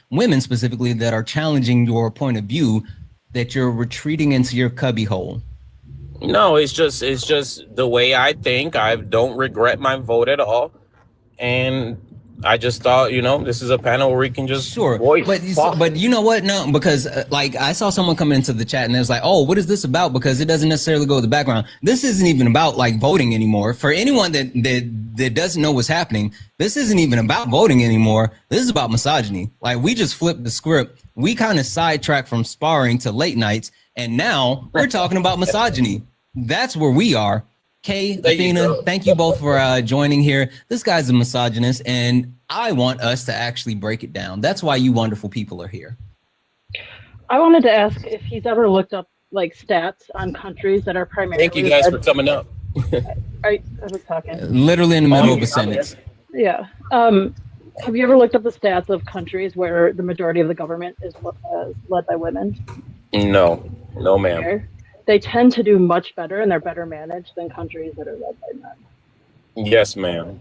women specifically, that are challenging your point of view, that you're retreating into your cubby hole? No, it's just the way I think. I don't regret my vote at all, and I just thought, this is a panel where we can just voice. But you know what? No, because like I saw someone come into the chat and it was like, oh, what is this about? Because it doesn't necessarily go with the background. This isn't even about like voting anymore. For anyone that doesn't know what's happening, this isn't even about voting anymore. This is about misogyny. Like we just flipped the script. We kind of sidetracked from sparring to late nights, and now we're talking about misogyny. That's where we are. Kay, Athena, thank you both for joining here. This guy's a misogynist, and I want us to actually break it down. That's why you wonderful people are here. I wanted to ask if he's ever looked up like stats on countries that are primarily. Thank you guys for coming up. I was talking. Literally in the middle of a sentence. Yeah. Have you ever looked up the stats of countries where the majority of the government is led by women? No, ma'am. Okay. They tend to do much better and they're better managed than countries that are led by men. Yes, ma'am.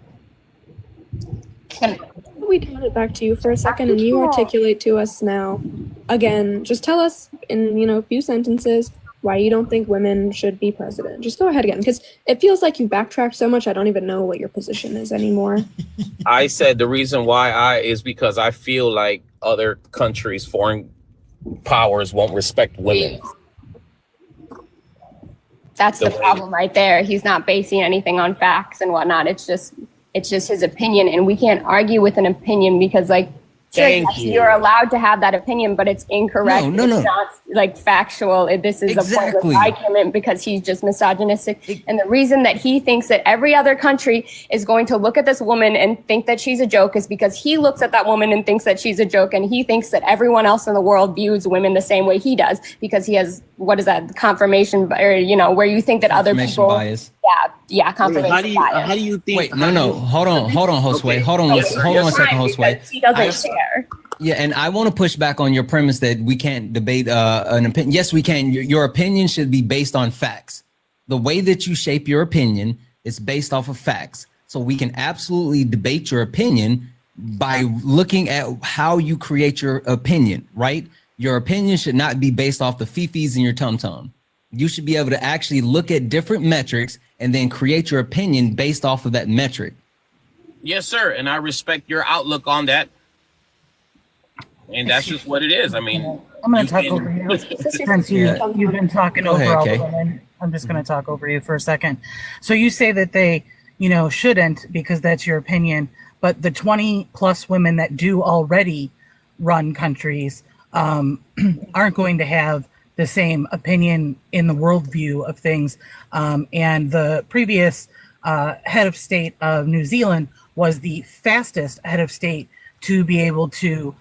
Can we turn it back to you for a second and you articulate to us now, again, just tell us in a few sentences why you don't think women should be president. Just go ahead again, because it feels like you backtracked so much I don't even know what your position is anymore. I said the reason why is because I feel like other countries, foreign powers, won't respect women. That's the problem right there. He's not basing anything on facts and whatnot. It's just his opinion, and we can't argue with an opinion because, like, sure, yes, you're allowed to have that opinion, but it's incorrect. No. It's not like factual. This is a pointless argument because he's just misogynistic. And the reason that he thinks that every other country is going to look at this woman and think that she's a joke is because he looks at that woman and thinks that she's a joke, and he thinks that everyone else in the world views women the same way he does because he has, what is that, confirmation, or where you think that other people bias. Yeah, confirmation bias. How do you think? Wait, no. Hold on, Josue. Hold on a second, Josue. He doesn't care. Yeah, and I want to push back on your premise that we can't debate an opinion. Yes, we can. Your opinion should be based on facts. The way that you shape your opinion is based off of facts. So we can absolutely debate your opinion by looking at how you create your opinion, right? Your opinion should not be based off the fifis in your tum-tum. You should be able to actually look at different metrics and then create your opinion based off of that metric. Yes, sir. And I respect your outlook on that. And that's just what it is. I mean, I'm going to talk over you. Since you've been talking Go over ahead, all Kay. the women, I'm just going to talk over you for a second. So you say that they, shouldn't because that's your opinion, but the 20 plus women that do already run countries aren't going to have the same opinion in the worldview of things. And the previous head of state of New Zealand was the fastest head of state to be able to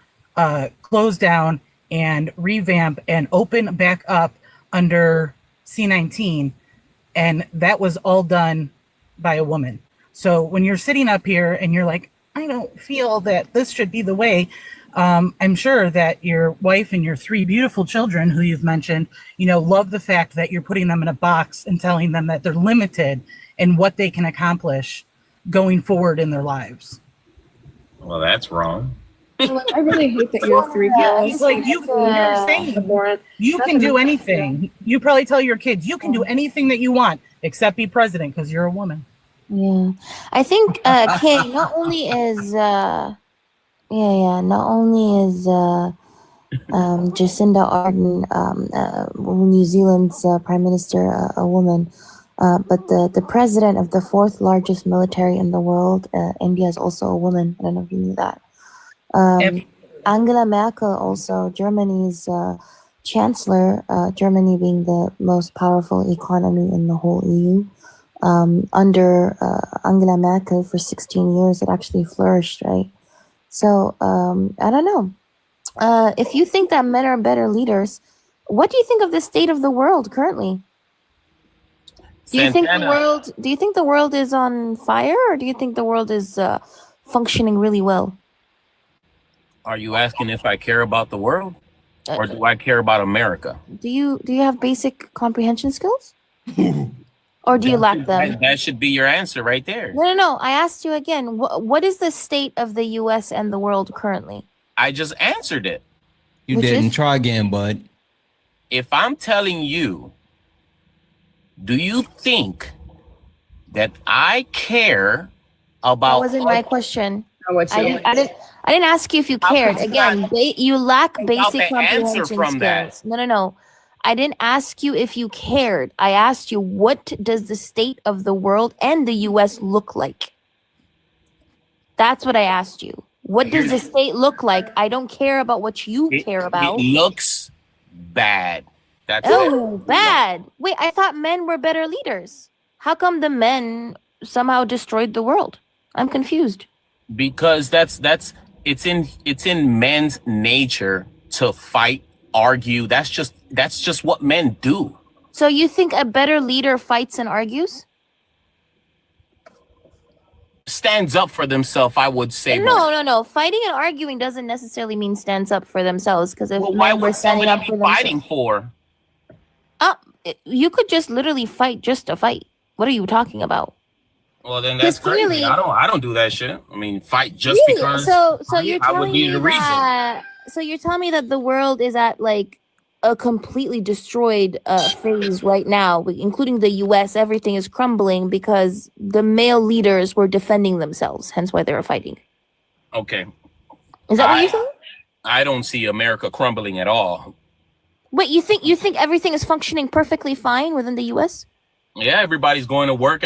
close down and revamp and open back up under C-19. And that was all done by a woman. So when you're sitting up here and you're like, I don't feel that this should be the way, I'm sure that your wife and your 3 beautiful children who you've mentioned, love the fact that you're putting them in a box and telling them that they're limited in what they can accomplish going forward in their lives. well, that's wrong. I really hate that you have 3 girls. It's like you're saying you can do anything. You probably tell your kids you can do anything that you want except be president because you're a woman. Yeah, I think Kay, not only is not only is Jacinda Ardern, New Zealand's prime minister, a woman, but the president of the 4th largest military in the world, India, is also a woman. I don't know if you knew that. Angela Merkel, also Germany's chancellor, Germany being the most powerful economy in the whole EU. Under Angela Merkel for 16 years, it actually flourished, right? So I don't know. If you think that men are better leaders, what do you think of the state of the world currently? Do you think the world is on fire, or do you think the world is functioning really well? Are you asking if I care about the world, or do I care about America? Do you have basic comprehension skills? Or do you lack them? That should be your answer right there. No. I asked you again. What is the state of the U.S. and the world currently? I just answered it. You didn't. Try again, bud. If I'm telling you, do you think that I care about? That wasn't my question. I didn't ask you if you cared. Again, you lack basic comprehension skills. That. No. I didn't ask you if you cared. I asked you, what does the state of the world and the U.S. look like? That's what I asked you. What does the state look like? I don't care about what you care about. It looks bad. That's bad. Wait, I thought men were better leaders. How come the men somehow destroyed the world? I'm confused. Because it's in men's nature to fight, argue. That's just what men do. So you think a better leader fights and argues? Stands up for themselves, I would say. No. Fighting and arguing doesn't necessarily mean stands up for themselves. Because if why men were would standing somebody up for be fighting for? You could just literally fight just to fight. What are you talking about? Well, then that's crazy. Clearly, I don't do that shit. I mean, fight just really? because. So you're I would telling need me a reason. that. So you're telling me that the world is at like a completely destroyed phase right now, including the U.S. Everything is crumbling because the male leaders were defending themselves, hence why they were fighting. Okay. Is that what you're saying? I don't see America crumbling at all. Wait, you think everything is functioning perfectly fine within the U.S.? Yeah, everybody's going to work.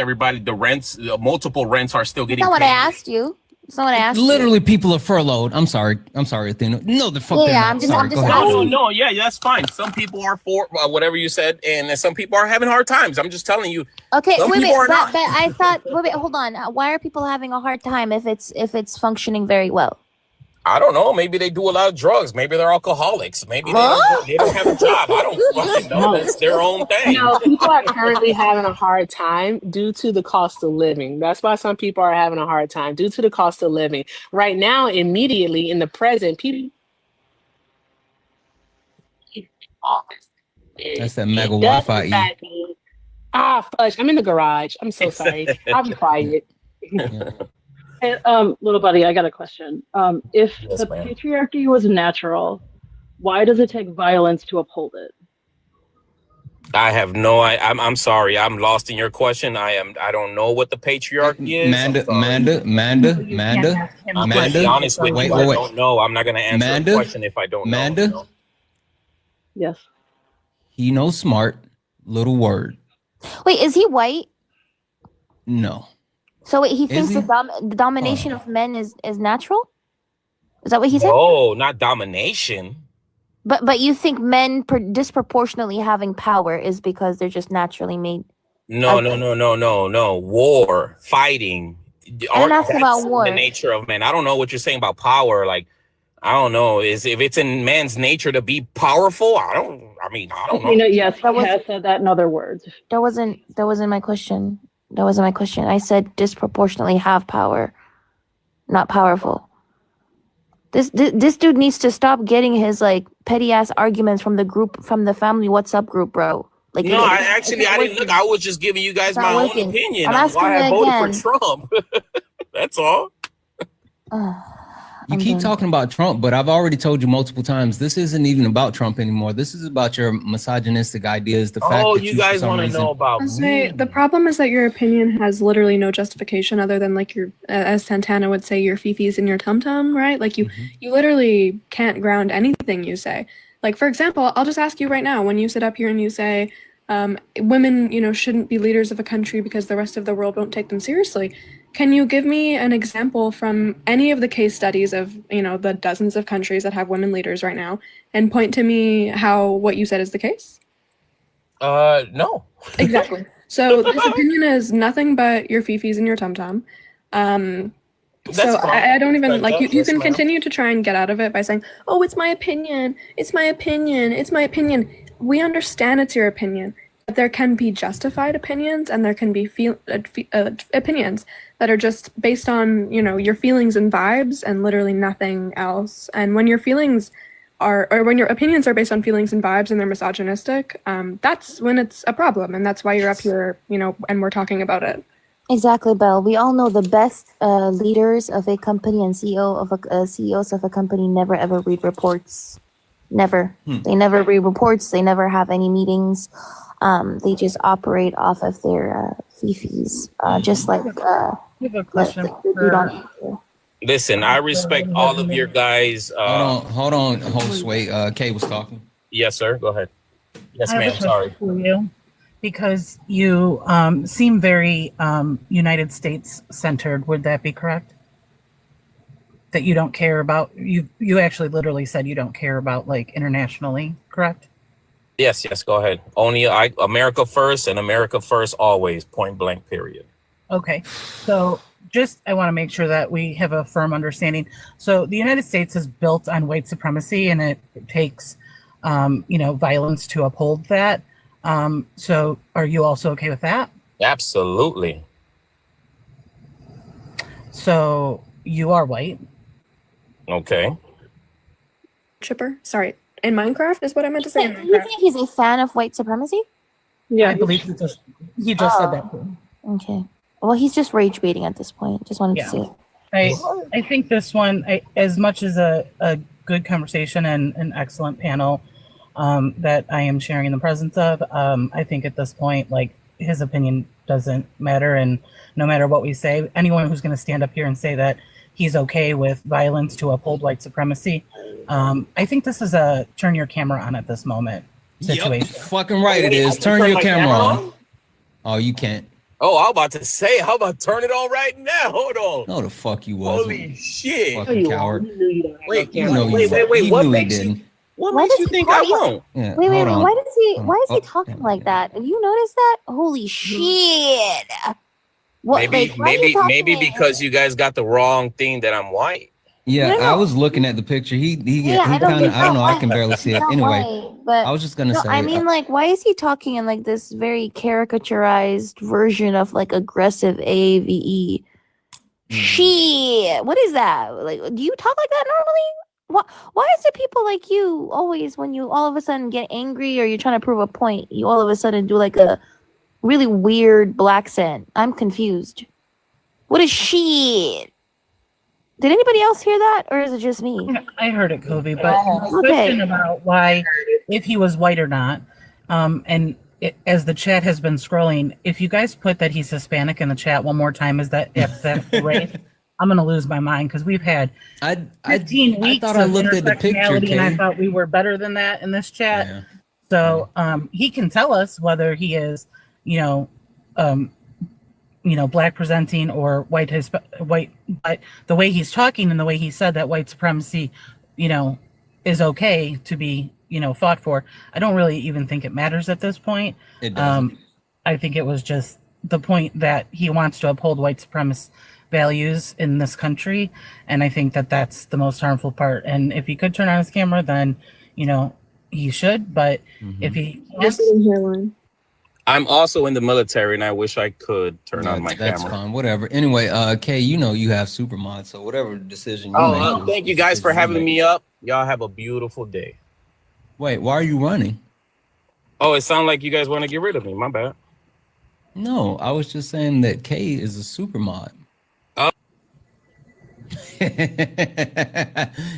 Multiple rents are still getting That's not what I paid. asked you. That's not what I asked Literally, people are furloughed. I'm sorry, Athena. No, the fuck. Yeah, I'm sorry. Go ahead. No, yeah, that's fine. Some people are for whatever you said, and some people are having hard times. I'm just telling you. Okay, some wait, people are not. but I thought, wait, hold on. Why are people having a hard time if it's functioning very well? I don't know. Maybe they do a lot of drugs. Maybe they're alcoholics. Maybe they don't have a job. I don't fucking know. That's their own thing. No, people are currently having a hard time due to the cost of living. That's why some people are having a hard time due to the cost of living. Right now, immediately in the present, people. That's that MAGA Wi-Fi. Fudge. I'm in the garage. I'm so sorry. I'm quiet. Hey, little buddy, I got a question. If the patriarchy was natural, why does it take violence to uphold it? I have no. I'm sorry. I'm lost in your question. I don't know what the patriarchy is. Manda. I'm gonna be honest with you. I Wait. don't know. I'm not gonna answer a question if I don't know. You know? Yes. He knows smart. Little word. Wait, is he white? No. So wait, he thinks he? the domination of men is natural? Is that what he said? No, not domination. But you think men disproportionately having power is because they're just naturally made? No. War, fighting. I didn't ask about That's war. the nature of men. I don't know what you're saying about power. Like, I don't know. If it's in man's nature to be powerful? I don't know. You know, yes, he has said that in other words. That wasn't my question. That wasn't my question. I said disproportionately have power, not powerful. This dude needs to stop getting his like petty ass arguments from the family WhatsApp group, bro. Like, no, I didn't look. I was just giving you guys my own opinion I'm on asking why I you voted again. for Trump. That's all. You keep talking about Trump, but I've already told you multiple times this isn't even about Trump anymore. This is about your misogynistic ideas. The fact that you guys want to know about me. The problem is that your opinion has literally no justification other than like your, as Santana would say, your fifis and your tum tum, right? Like you literally can't ground anything you say. Like, for example, I'll just ask you right now, when you sit up here and you say, women, shouldn't be leaders of a country because the rest of the world won't take them seriously. Can you give me an example from any of the case studies of, the dozens of countries that have women leaders right now and point to me how what you said is the case? No. Exactly. So this opinion is nothing but your fifis and your tum tum. So I don't even like you can continue to try and get out of it by saying, oh, it's my opinion. It's my opinion. It's my opinion. We understand it's your opinion. But there can be justified opinions and there can be opinions that are just based on, your feelings and vibes and literally nothing else. And when your feelings or when your opinions are based on feelings and vibes and they're misogynistic, that's when it's a problem. And that's why you're up here, and we're talking about it. Exactly, Belle. We all know the best leaders of a company and CEOs of a company never ever read reports. Never. They never read reports. They never have any meetings. They just operate off of their fifis, just like. I have a question. Listen, I respect all of your guys. Hold on, host. Wait, Kay was talking. Yes, sir. Go ahead. Yes, I have a ma'am. question Sorry. for you, because you seem very United States centered. Would that be correct? That you don't care about you actually literally said you don't care about like internationally, correct? Yes. Go ahead. Only America first, and America first always. Point blank. Period. Okay, so just I want to make sure that we have a firm understanding. So the United States is built on white supremacy, and it takes violence to uphold that. So are you also okay with that? Absolutely. So you are white. Okay. Chipper, sorry. In Minecraft is what I meant to say. You think he's a fan of white supremacy? Yeah, I believe he just said that too. Okay. Well, he's just rage baiting at this point. Just wanted to say it. I think this one, as much as a good conversation and an excellent panel that I am sharing in the presence of, I think at this point, like, his opinion doesn't matter. And no matter what we say, anyone who's going to stand up here and say that he's okay with violence to uphold white supremacy, I think this is a turn your camera on at this moment situation. Yep, fucking right it is. Turn your camera on. Oh, you can't. Oh, I was about to say, how about turn it on right now? Hold on. No, the fuck you wasn't. Holy shit. Fucking coward. Wait, Wait. What makes you think I won't? Yeah, Wait. hold on. Why is he talking like that? Have you noticed that? Holy shit! What, Maybe because you guys got the wrong thing that I'm white. Yeah, I was looking at the picture. He kind of, I don't know, I can barely see it. Anyway, but I was just gonna say. I mean, like, why is he talking in like this very caricaturized version of like aggressive AAVE? Shit, what is that? Like, do you talk like that normally? Why is it people like you always, when you all of a sudden get angry or you're trying to prove a point, you all of a sudden do like a really weird black accent? I'm confused. What is shit? Did anybody else hear that, or is it just me? I heard it, Kobe, but the question about why, if he was white or not, and as the chat has been scrolling, if you guys put that he's Hispanic in the chat one more time, if that's the race, I'm gonna lose my mind because we've had 15 weeks thought I of looked at the picture, intersectionality, and I Kay. thought we were better than that in this chat. So he can tell us whether he is, black presenting or white, but the way he's talking and the way he said that white supremacy, is okay to be, fought for. I don't really even think it matters at this point. It doesn't. I think it was just the point that he wants to uphold white supremacist values in this country, and I think that that's the most harmful part. And if he could turn on his camera, then he should. But if he can't, I'm also in the military, and I wish I could turn on my That's camera. fine. Whatever. Anyway, Kay, you have supermod, so whatever decision you Oh, make. thank you guys for having me up. Y'all have a beautiful day. Wait, why are you running? Oh, it sounded like you guys want to get rid of me. My bad. No, I was just saying that Kay is a supermod. Oh.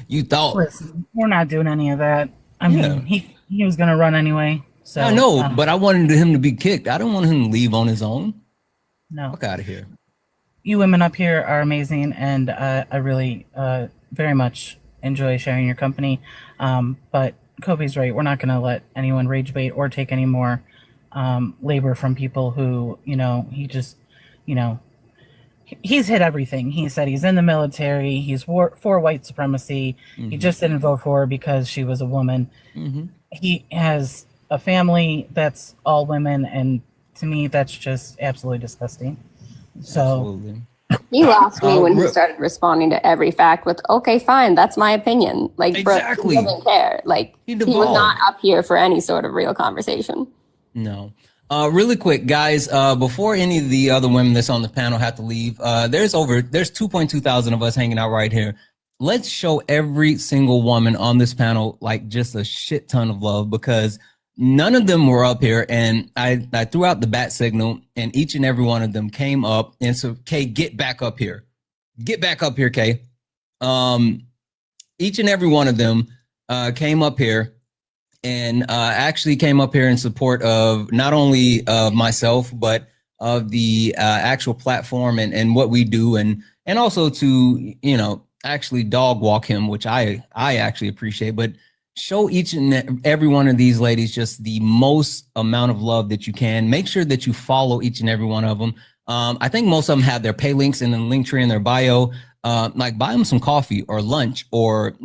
You thought. Listen, we're not doing any of that. I mean, he was gonna run anyway. So I know, but I wanted him to be kicked. I don't want him to leave on his own. No. Fuck out of here. You women up here are amazing, and I really very much enjoy sharing your company. But Kobe's right. We're not going to let anyone rage bait or take any more labor from people who, he just, he's hit everything. He said he's in the military. He's for white supremacy. He just didn't vote for her because she was a woman. He has a family that's all women, and to me, that's just absolutely disgusting. So you lost me when he started responding to every fact with, okay, fine, that's my opinion. Like, exactly. Bro, he doesn't care. Like, he was not up here for any sort of real conversation. No. Really quick, guys, before any of the other women that's on the panel have to leave, there's 2.2 thousand of us hanging out right here. Let's show every single woman on this panel like just a shit ton of love, because none of them were up here, and I threw out the bat signal, and each and every one of them came up. And so, Kay, get back up here. Get back up here, Kay. Each and every one of them came up here and actually came up here in support of not only myself, but of the actual platform and what we do, and also to, actually dog walk him, which I actually appreciate. But show each and every one of these ladies just the most amount of love that you can. Make sure that you follow each and every one of them. I think most of them have their pay links in the link tree in their bio. Like, buy them some coffee or lunch, or,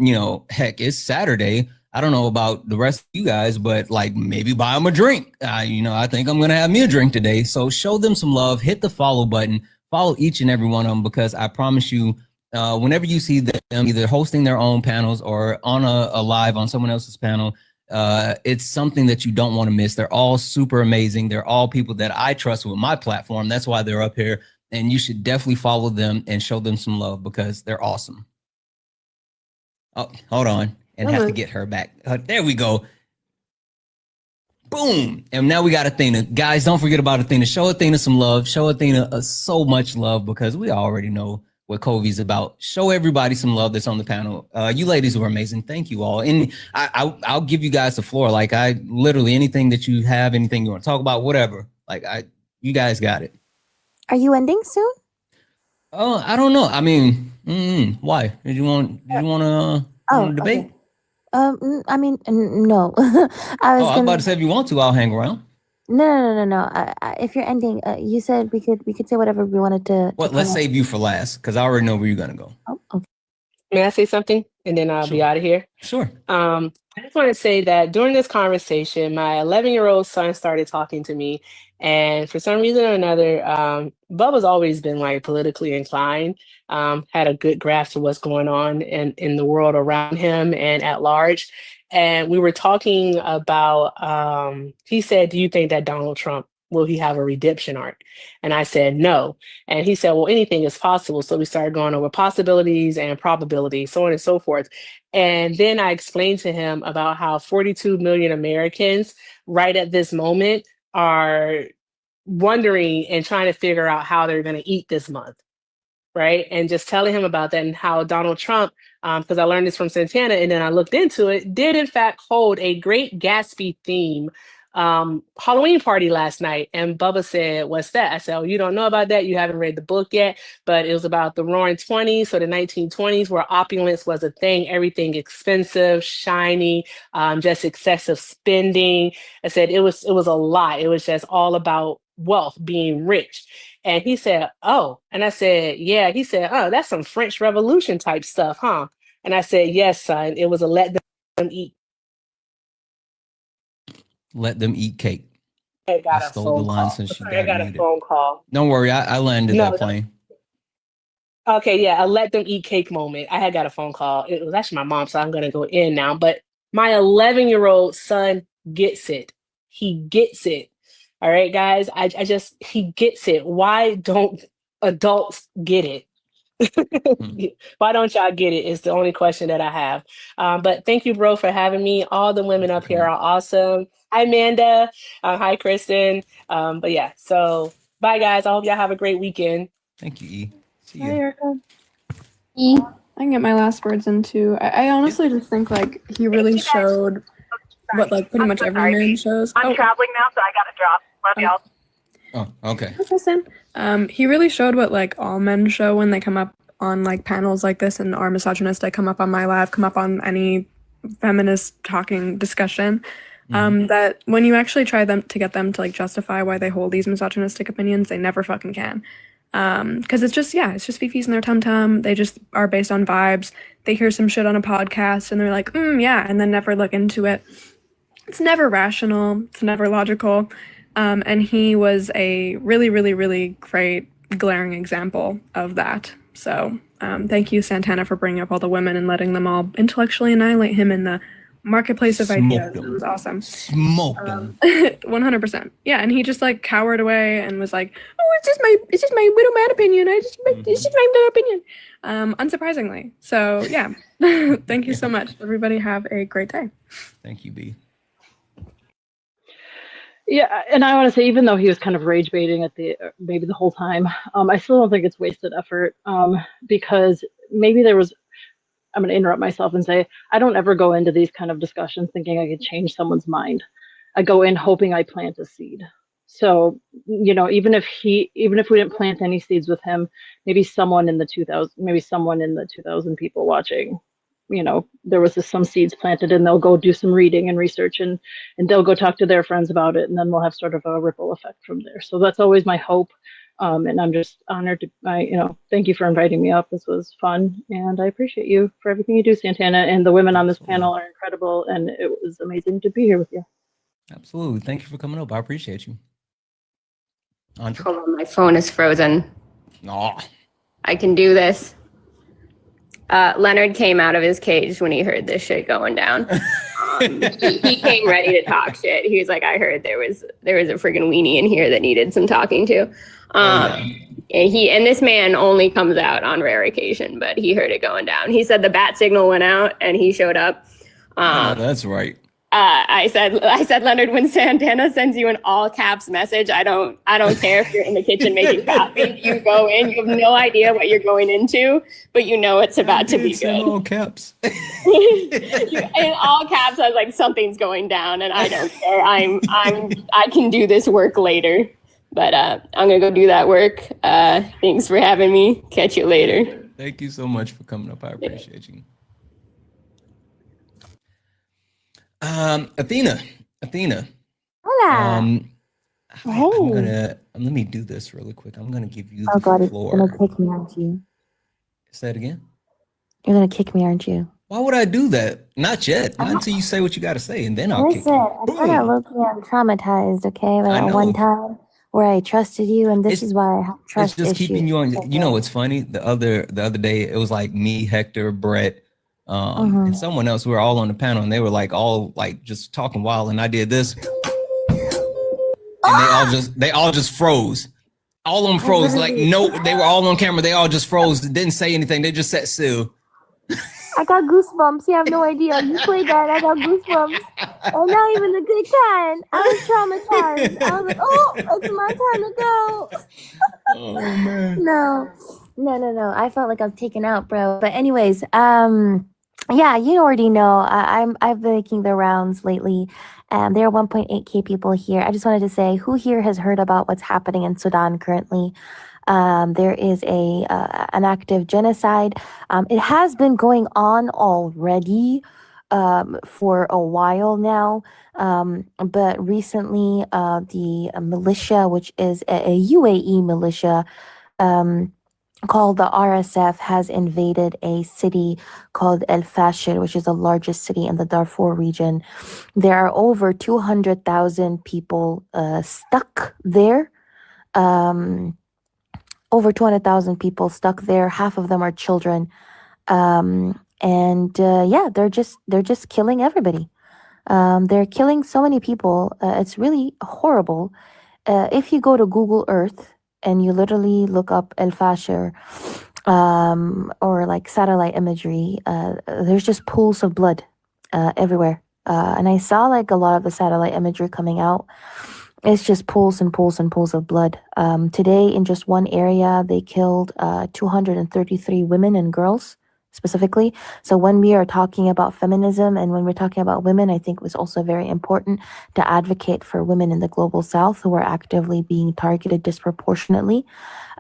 heck, it's Saturday. I don't know about the rest of you guys, but like, maybe buy them a drink. I think I'm going to have me a drink today. So show them some love, hit the follow button, follow each and every one of them, because I promise you, whenever you see them either hosting their own panels or on a live on someone else's panel, it's something that you don't want to miss. They're all super amazing. They're all people that I trust with my platform. That's why they're up here. And you should definitely follow them and show them some love, because they're awesome. Oh, hold on. And have to get her back. There we go. Boom. And now we got Athena. Guys, don't forget about Athena. Show Athena some love. Show Athena so much love, because we already know what Kobe's about. Show everybody some love that's on the panel. You ladies were amazing. Thank you all. And I'll give you guys the floor. Like, I literally, anything that you have, anything you want to talk about, whatever. Like, you guys got it. Are you ending soon? Oh, I don't know. I mean, why? Did you want to debate? Okay. I mean, no. I was about to say, if you want to, I'll hang around. No. If you're ending, you said we could say whatever we wanted to. Well, let's save you for last, because I already know where you're gonna go. Oh, okay. May I say something? And then I'll be out of here. Sure. I just want to say that during this conversation, my 11-year-old son started talking to me. And for some reason or another, Bubba's always been like politically inclined, had a good grasp of what's going on in the world around him and at large. And we were talking about, he said, do you think that Donald Trump, will he have a redemption arc? And I said, no. And he said, well, anything is possible. So we started going over possibilities and probabilities, so on and so forth. And then I explained to him about how 42 million Americans right at this moment are wondering and trying to figure out how they're going to eat this month. Right. And just telling him about that, and how Donald Trump, because I learned this from Santana and then I looked into it, did in fact hold a Great Gatsby theme Halloween party last night, and Bubba said, "What's that?" I said, "Oh, you don't know about that? You haven't read the book yet." But it was about the Roaring '20s, so the 1920s, where opulence was a thing, everything expensive, shiny, just excessive spending. I said it was a lot. It was just all about wealth, being rich. And he said, "Oh," and I said, "Yeah." He said, "Oh, that's some French Revolution type stuff, huh?" And I said, "Yes, son. It was a let them eat." Let them eat cake. I got I a stole the phone line call. since she Sorry, I got got a muted. phone call. Don't worry, I landed No, that no. plane. Okay, yeah, a let them eat cake moment. I had got a phone call. It was actually my mom, so I'm gonna go in now. But my 11-year-old son gets it. He gets it. All right, guys. I just he gets it. Why don't adults get it? Why don't y'all get it? Is the only question that I have. But thank you, bro, for having me. All the women up here are awesome. Hi, Amanda. Hi, Kristen. But yeah, so bye, guys. I hope y'all have a great weekend. Thank you, E. See Hi, you. Erica. I can get my last words in too. I honestly just think like he really showed what like pretty much every man shows. I'm traveling now, so I gotta drop. Love y'all. Oh, okay. Hi, Kristen. He really showed what like all men show when they come up on like panels like this and are misogynistic, come up on my live, come up on any feminist talking discussion. That when you actually try to get them to like justify why they hold these misogynistic opinions, they never fucking can. Because it's just fifis in their tum-tum. They just are based on vibes. They hear some shit on a podcast and they're like, yeah, and then never look into it. It's never rational. It's never logical. And he was a really, really, really great, glaring example of that. So thank you, Santana, for bringing up all the women and letting them all intellectually annihilate him in the marketplace of ideas. It was awesome. Smoked him. 100%. Yeah, and he just like cowered away and was like, "Oh, it's just my widow mad opinion. It's just my little opinion." Unsurprisingly. So yeah, thank you so much. Everybody have a great day. Thank you, B. Yeah, and I want to say, even though he was kind of rage baiting at maybe the whole time, I still don't think it's wasted effort, because maybe there was. I'm going to interrupt myself and say I don't ever go into these kind of discussions thinking I could change someone's mind. I go in hoping I plant a seed. So even if we didn't plant any seeds with him, maybe someone in the 2,000 people watching, there was some seeds planted, and they'll go do some reading and research, and they'll go talk to their friends about it, and then we'll have sort of a ripple effect from there. So that's always my hope. And I'm just honored to, thank you for inviting me up. This was fun, and I appreciate you for everything you do, Santana, and the women on this panel are incredible, and it was amazing to be here with you. Absolutely. Thank you for coming up. I appreciate you. Andre? Hold on, my phone is frozen. No. I can do this. Leonard came out of his cage when he heard this shit going down. He came ready to talk shit. He was like, "I heard there was a friggin' weenie in here that needed some talking to." And this man only comes out on rare occasion, but he heard it going down. He said the bat signal went out and he showed up. That's right. I said, Leonard, when Santana sends you an all caps message, I don't care if you're in the kitchen making coffee. You go in, you have no idea what you're going into, but you know it's about to be good. In all caps. In all caps, I was like, something's going down, and I don't care. I can do this work later, but I'm gonna go do that work. Thanks for having me. Catch you later. Thank you so much for coming up. I appreciate you. Athena. Hola. Let me do this really quick. I'm gonna give you Oh the God, floor. you're gonna kick me, aren't you? Say it again. You're gonna kick me, aren't you? Why would I do that? Not yet. Not until you say what you got to say, and then I'll kick Listen, you. I kind of I'm traumatized, okay? But at one time where I trusted you, and this is why I have trust It's just issues. keeping you on. You know what's funny? The other day, it was like me, Hector, Brett, and someone else. We were all on the panel, and they were like all like just talking wild, and I did this, and they all just froze. All of them froze. Like no, they were all on camera. They all just froze. Didn't say anything. They just sat still. I got goosebumps. You have no idea. You played that, I got goosebumps. And not even a good kind. I was traumatized. I was like, oh, it's my time to go. Oh man. No. I felt like I was taken out, bro. But anyways, yeah, you already know I've been making the rounds lately, There are 1.8K people here. I just wanted to say, who here has heard about what's happening in Sudan currently? There is an active genocide. It has been going on already for a while now. But recently, the militia, which is a UAE militia, called the RSF, has invaded a city called El Fasher, which is the largest city in the Darfur region. There are over 200,000 people stuck there. Over 200,000 people stuck there. Half of them are children. Yeah, they're just killing everybody. They're killing so many people. It's really horrible. If you go to Google Earth and you literally look up El Fasher, or like satellite imagery, there's just pools of blood everywhere. And I saw like a lot of the satellite imagery coming out. It's just pools and pools and pools of blood. Today, in just one area, they killed 233 women and girls specifically. So when we are talking about feminism and when we're talking about women, I think it was also very important to advocate for women in the global south who are actively being targeted disproportionately.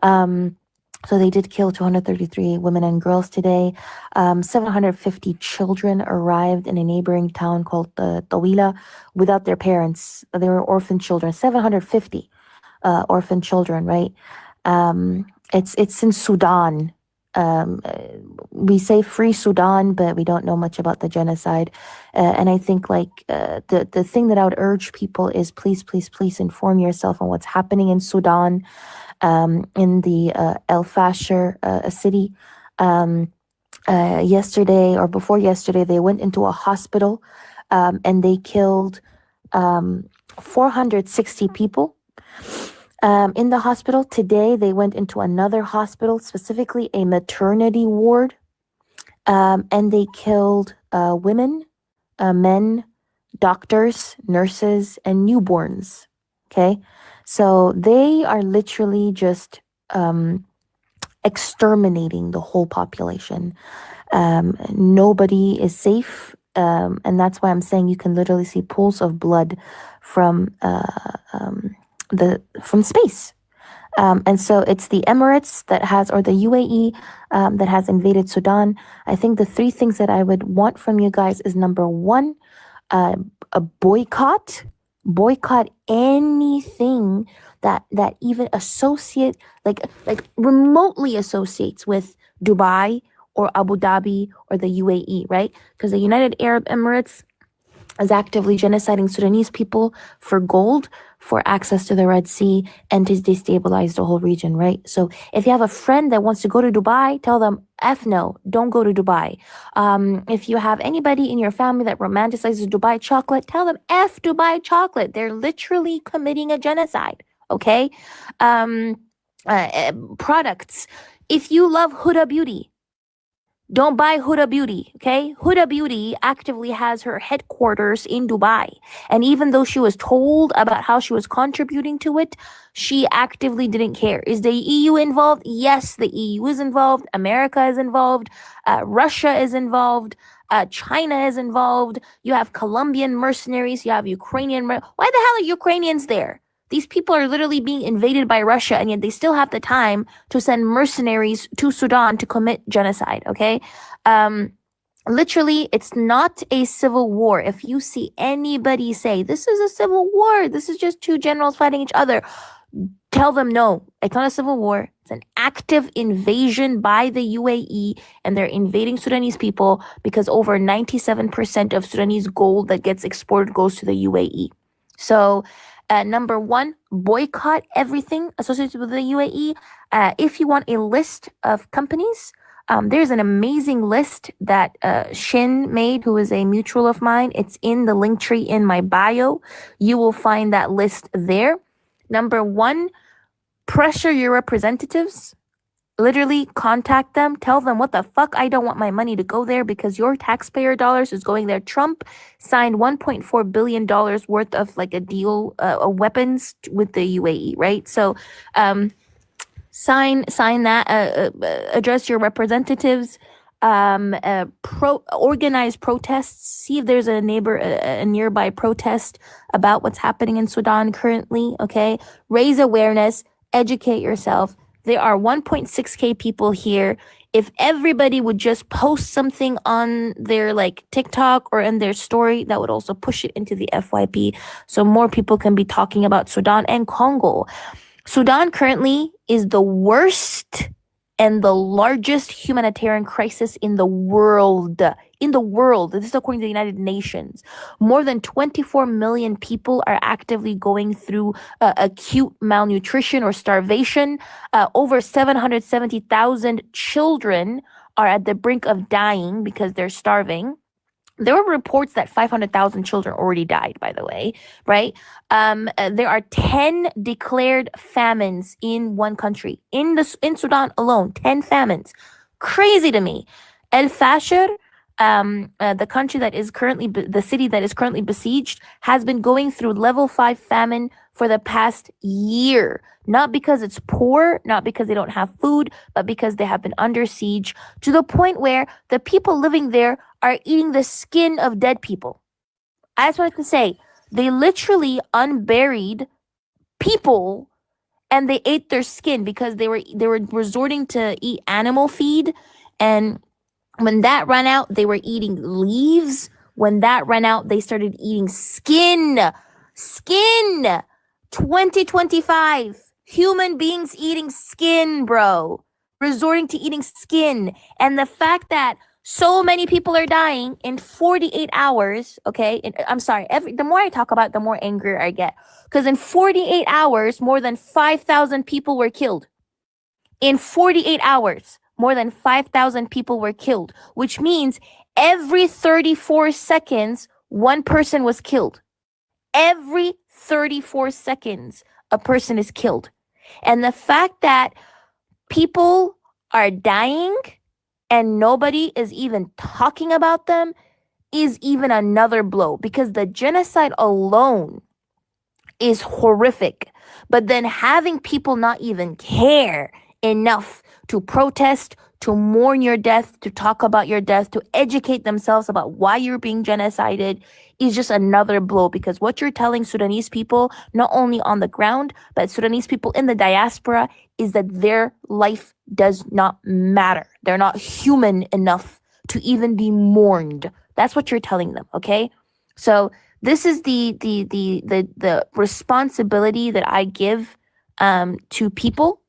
So they did kill 233 women and girls today. 750 children arrived in a neighboring town called Tawila without their parents. They were orphan children. 750 orphan children, right? It's in Sudan. We say free Sudan, but we don't know much about the genocide. And I think like the thing that I would urge people is please inform yourself on what's happening in Sudan, in the El Fasher city. Yesterday or before yesterday, they went into a hospital and they killed 460 people. In the hospital today, they went into another hospital, specifically a maternity ward, and they killed women, men, doctors, nurses, and newborns. Okay, so they are literally just exterminating the whole population. Nobody is safe, and that's why I'm saying you can literally see pools of blood from space. And so it's the Emirates that has, or the UAE that has invaded Sudan. I think the three things that I would want from you guys is number one, a boycott anything that even like remotely associates with Dubai or Abu Dhabi or the UAE, right? Because the United Arab Emirates is actively genociding Sudanese people for gold, for access to the Red Sea, and to destabilize the whole region, right? So if you have a friend that wants to go to Dubai, tell them, F no, don't go to Dubai. If you have anybody in your family that romanticizes Dubai chocolate, tell them, F Dubai chocolate. They're literally committing a genocide, okay? Products. If you love Huda Beauty, don't buy Huda Beauty, okay? Huda Beauty actively has her headquarters in Dubai. And even though she was told about how she was contributing to it, she actively didn't care. Is the EU involved? Yes, the EU is involved. America is involved. Russia is involved. China is involved. You have Colombian mercenaries. You have Ukrainian. Why the hell are Ukrainians there? These people are literally being invaded by Russia, and yet they still have the time to send mercenaries to Sudan to commit genocide, okay? Literally, it's not a civil war. If you see anybody say, this is a civil war, this is just two generals fighting each other, tell them no, it's not a civil war. It's an active invasion by the UAE, and they're invading Sudanese people because over 97% of Sudanese gold that gets exported goes to the UAE. So, number one, boycott everything associated with the UAE. If you want a list of companies, there's an amazing list that Shin made, who is a mutual of mine. It's in the link tree in my bio. You will find that list there. Number one, pressure your representatives. Literally contact them, tell them what the fuck, I don't want my money to go there because your taxpayer dollars is going there. Trump signed $1.4 billion worth of like a deal, weapons with the UAE, right? So sign that, address your representatives, organize protests. See if there's a nearby protest about what's happening in Sudan currently. Okay, raise awareness, educate yourself. There are 1.6K people here. If everybody would just post something on their like TikTok or in their story, that would also push it into the FYP, so more people can be talking about Sudan and Congo. Sudan currently is the worst and the largest humanitarian crisis in the world. In the world. This is according to the United Nations. More than 24 million people are actively going through acute malnutrition or starvation. Over 770,000 children are at the brink of dying because they're starving. There were reports that 500,000 children already died, by the way, right? There are 10 declared famines in one country. In Sudan alone, 10 famines. Crazy to me. El Fasher, the country that is currently, the city that is currently besieged, has been going through level 5 famine for the past year. Not because it's poor, not because they don't have food, but because they have been under siege to the point where the people living there are eating the skin of dead people. I just wanted to say, they literally unburied people and they ate their skin because they were resorting to eat animal feed. And when that ran out, they were eating leaves. When that ran out, they started eating skin. Skin. 2025. Human beings eating skin, bro. Resorting to eating skin. And the fact that so many people are dying in 48 hours, okay? I'm sorry. The more I talk about it, the more angrier I get. Because in 48 hours, more than 5,000 people were killed. In 48 hours, more than 5,000 people were killed, which means every 34 seconds, one person was killed. Every 34 seconds, a person is killed. And the fact that people are dying and nobody is even talking about them is even another blow, because the genocide alone is horrific. But then having people not even care enough to protest, to mourn your death, to talk about your death, to educate themselves about why you're being genocided is just another blow, because what you're telling Sudanese people, not only on the ground, but Sudanese people in the diaspora, is that their life does not matter. They're not human enough to even be mourned. That's what you're telling them, okay? So this is the responsibility that I give to people.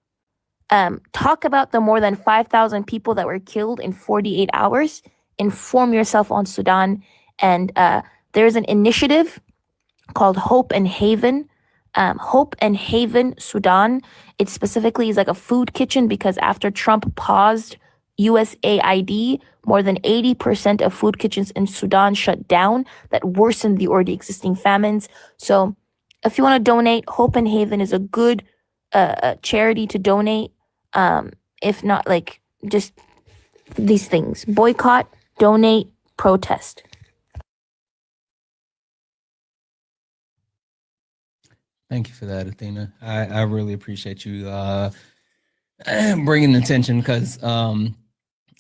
Talk about the more than 5,000 people that were killed in 48 hours. Inform yourself on Sudan. And there's an initiative called Hope and Haven. Hope and Haven Sudan. It specifically is like a food kitchen, because after Trump paused USAID, more than 80% of food kitchens in Sudan shut down. That worsened the already existing famines. So if you want to donate, Hope and Haven is a good charity to donate. If not, like, just these things: boycott, donate, protest. Thank you for that, Athena. I really appreciate you bringing attention, because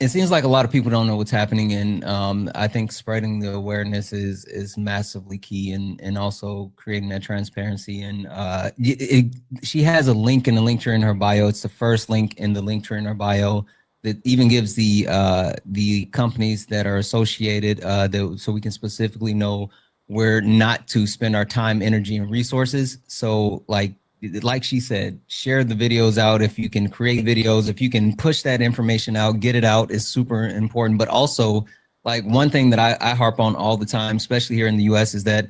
it seems like a lot of people don't know what's happening, and I think spreading the awareness is massively key, and also creating that transparency. And she has a link in the link tree in her bio. It's the first link in the link tree in her bio that even gives the companies that are associated, so we can specifically know where not to spend our time, energy, and resources. So like she said, share the videos out. If you can create videos, if you can push that information out, get it out, is super important. But also, like, one thing that I harp on all the time, especially here in the US, is that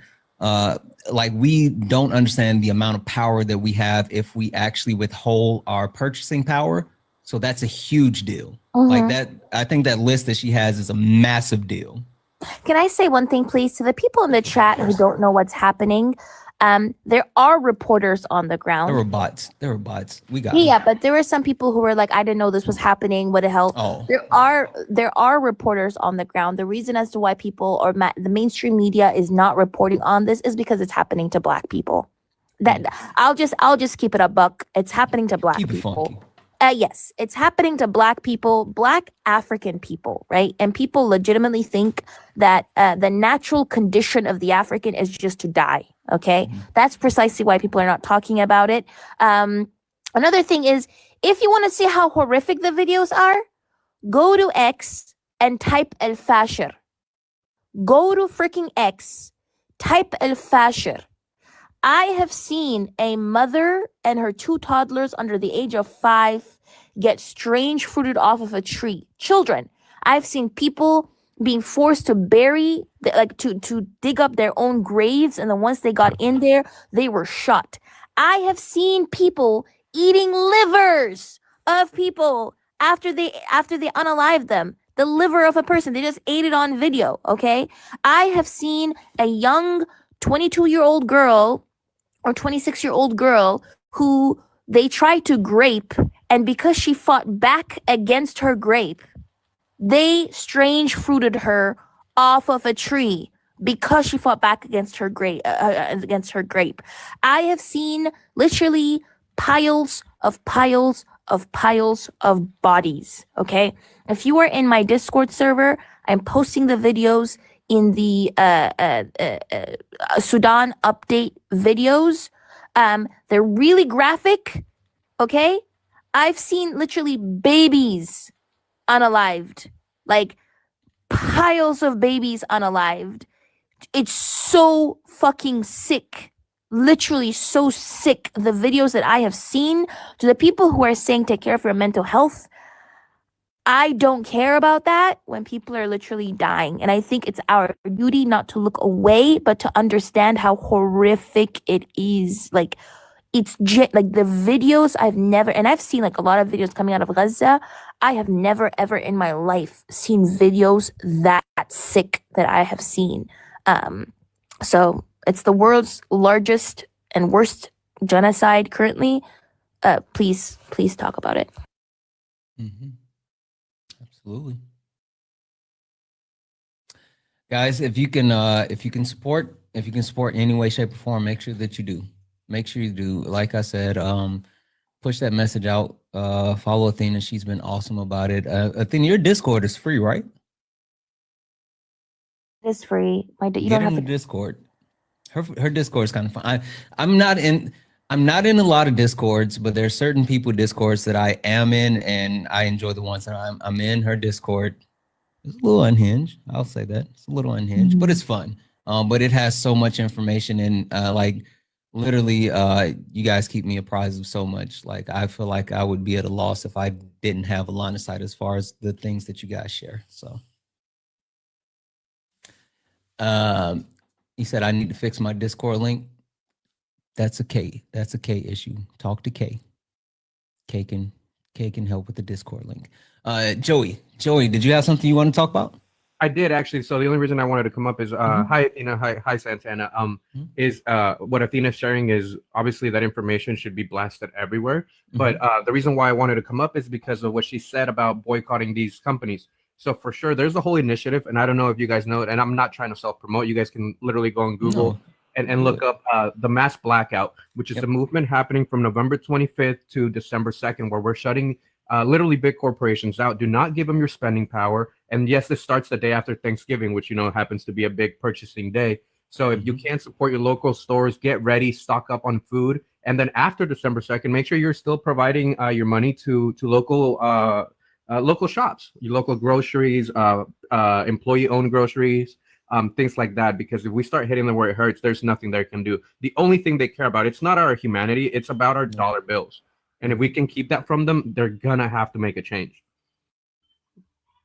like, we don't understand the amount of power that we have if we actually withhold our purchasing power. So that's a huge deal. Like that, I think that list that she has is a massive deal. Can I say one thing, please, to the people in the chat who don't know what's happening? There are reporters on the ground. There were bots. We got Yeah, but there were some people who were like, I didn't know this was happening. What the hell? Oh. There are reporters on the ground. The reason as to why people or the mainstream media is not reporting on this is because it's happening to Black people. That I'll just keep it a buck. It's happening to Black people. Funky. Yes, it's happening to Black people, Black African people, right? And people legitimately think that the natural condition of the African is just to die, okay? That's precisely why people are not talking about it. Another thing is, if you want to see how horrific the videos are, go to X and type El Fasher. Go to freaking X, type El Fasher. I have seen a mother and her 2 toddlers under the age of 5 get strange fruited off of a tree. Children. I've seen people being forced to bury, to dig up their own graves, and then once they got in there, they were shot. I have seen people eating livers of people after they unalived them. The liver of a person. They just ate it on video, okay? I have seen a young 22-year-old girl or 26-year-old girl who they tried to grape, and because she fought back against her grape, they strange fruited her off of a tree because she fought back against her grape. I have seen literally piles of bodies. Okay, if you are in my Discord server, I'm posting the videos in the Sudan update videos. They're really graphic. Okay, I've seen literally babies unalived, like piles of babies unalived. It's so fucking sick. Literally so sick. The videos that I have seen. To the people who are saying take care of your mental health, I don't care about that when people are literally dying. And I think it's our duty not to look away, but to understand how horrific it is. Like, it's like the videos I've seen like a lot of videos coming out of Gaza. I have never ever in my life seen videos that sick that I have seen. So it's the world's largest and worst genocide currently. Please talk about it. Absolutely. Guys, if you can support in any way, shape, or form, make sure that you do. Make sure you do. Like I said, push that message out. Follow Athena. She's been awesome about it. Athena, your Discord is free, right? It's free. You Get don't in have the to. Discord. Her Discord is kind of fun. I'm not in a lot of Discords, but there are certain people Discords that I am in, and I enjoy the ones that I'm in. Her Discord is a little unhinged. I'll say that it's a little unhinged, but it's fun. But it has so much information, and like literally, you guys keep me apprised of so much. Like I feel like I would be at a loss if I didn't have a line of sight as far as the things that you guys share. So, he said I need to fix my Discord link. That's a K issue. Talk to K. K can help with the Discord link. Joey, did you have something you want to talk about? I did actually. So the only reason I wanted to come up is hi Athena, hi Santana. Is what Athena's sharing is obviously that information should be blasted everywhere. But the reason why I wanted to come up is because of what she said about boycotting these companies. So for sure, there's a whole initiative, and I don't know if you guys know it, and I'm not trying to self-promote. You guys can literally go on Google and look up the mass blackout, which is a movement happening from November 25th to December 2nd, where we're shutting literally big corporations out. Do not give them your spending power. And yes, this starts the day after Thanksgiving, which, you know, happens to be a big purchasing day. So if you can't support your local stores, get ready, stock up on food. And then after December 2nd, make sure you're still providing your money to local shops, your local groceries, employee-owned groceries, things like that. Because if we start hitting them where it hurts, there's nothing they can do. The only thing they care about, it's not our humanity, it's about our dollar bills. And if we can keep that from them, they're gonna have to make a change.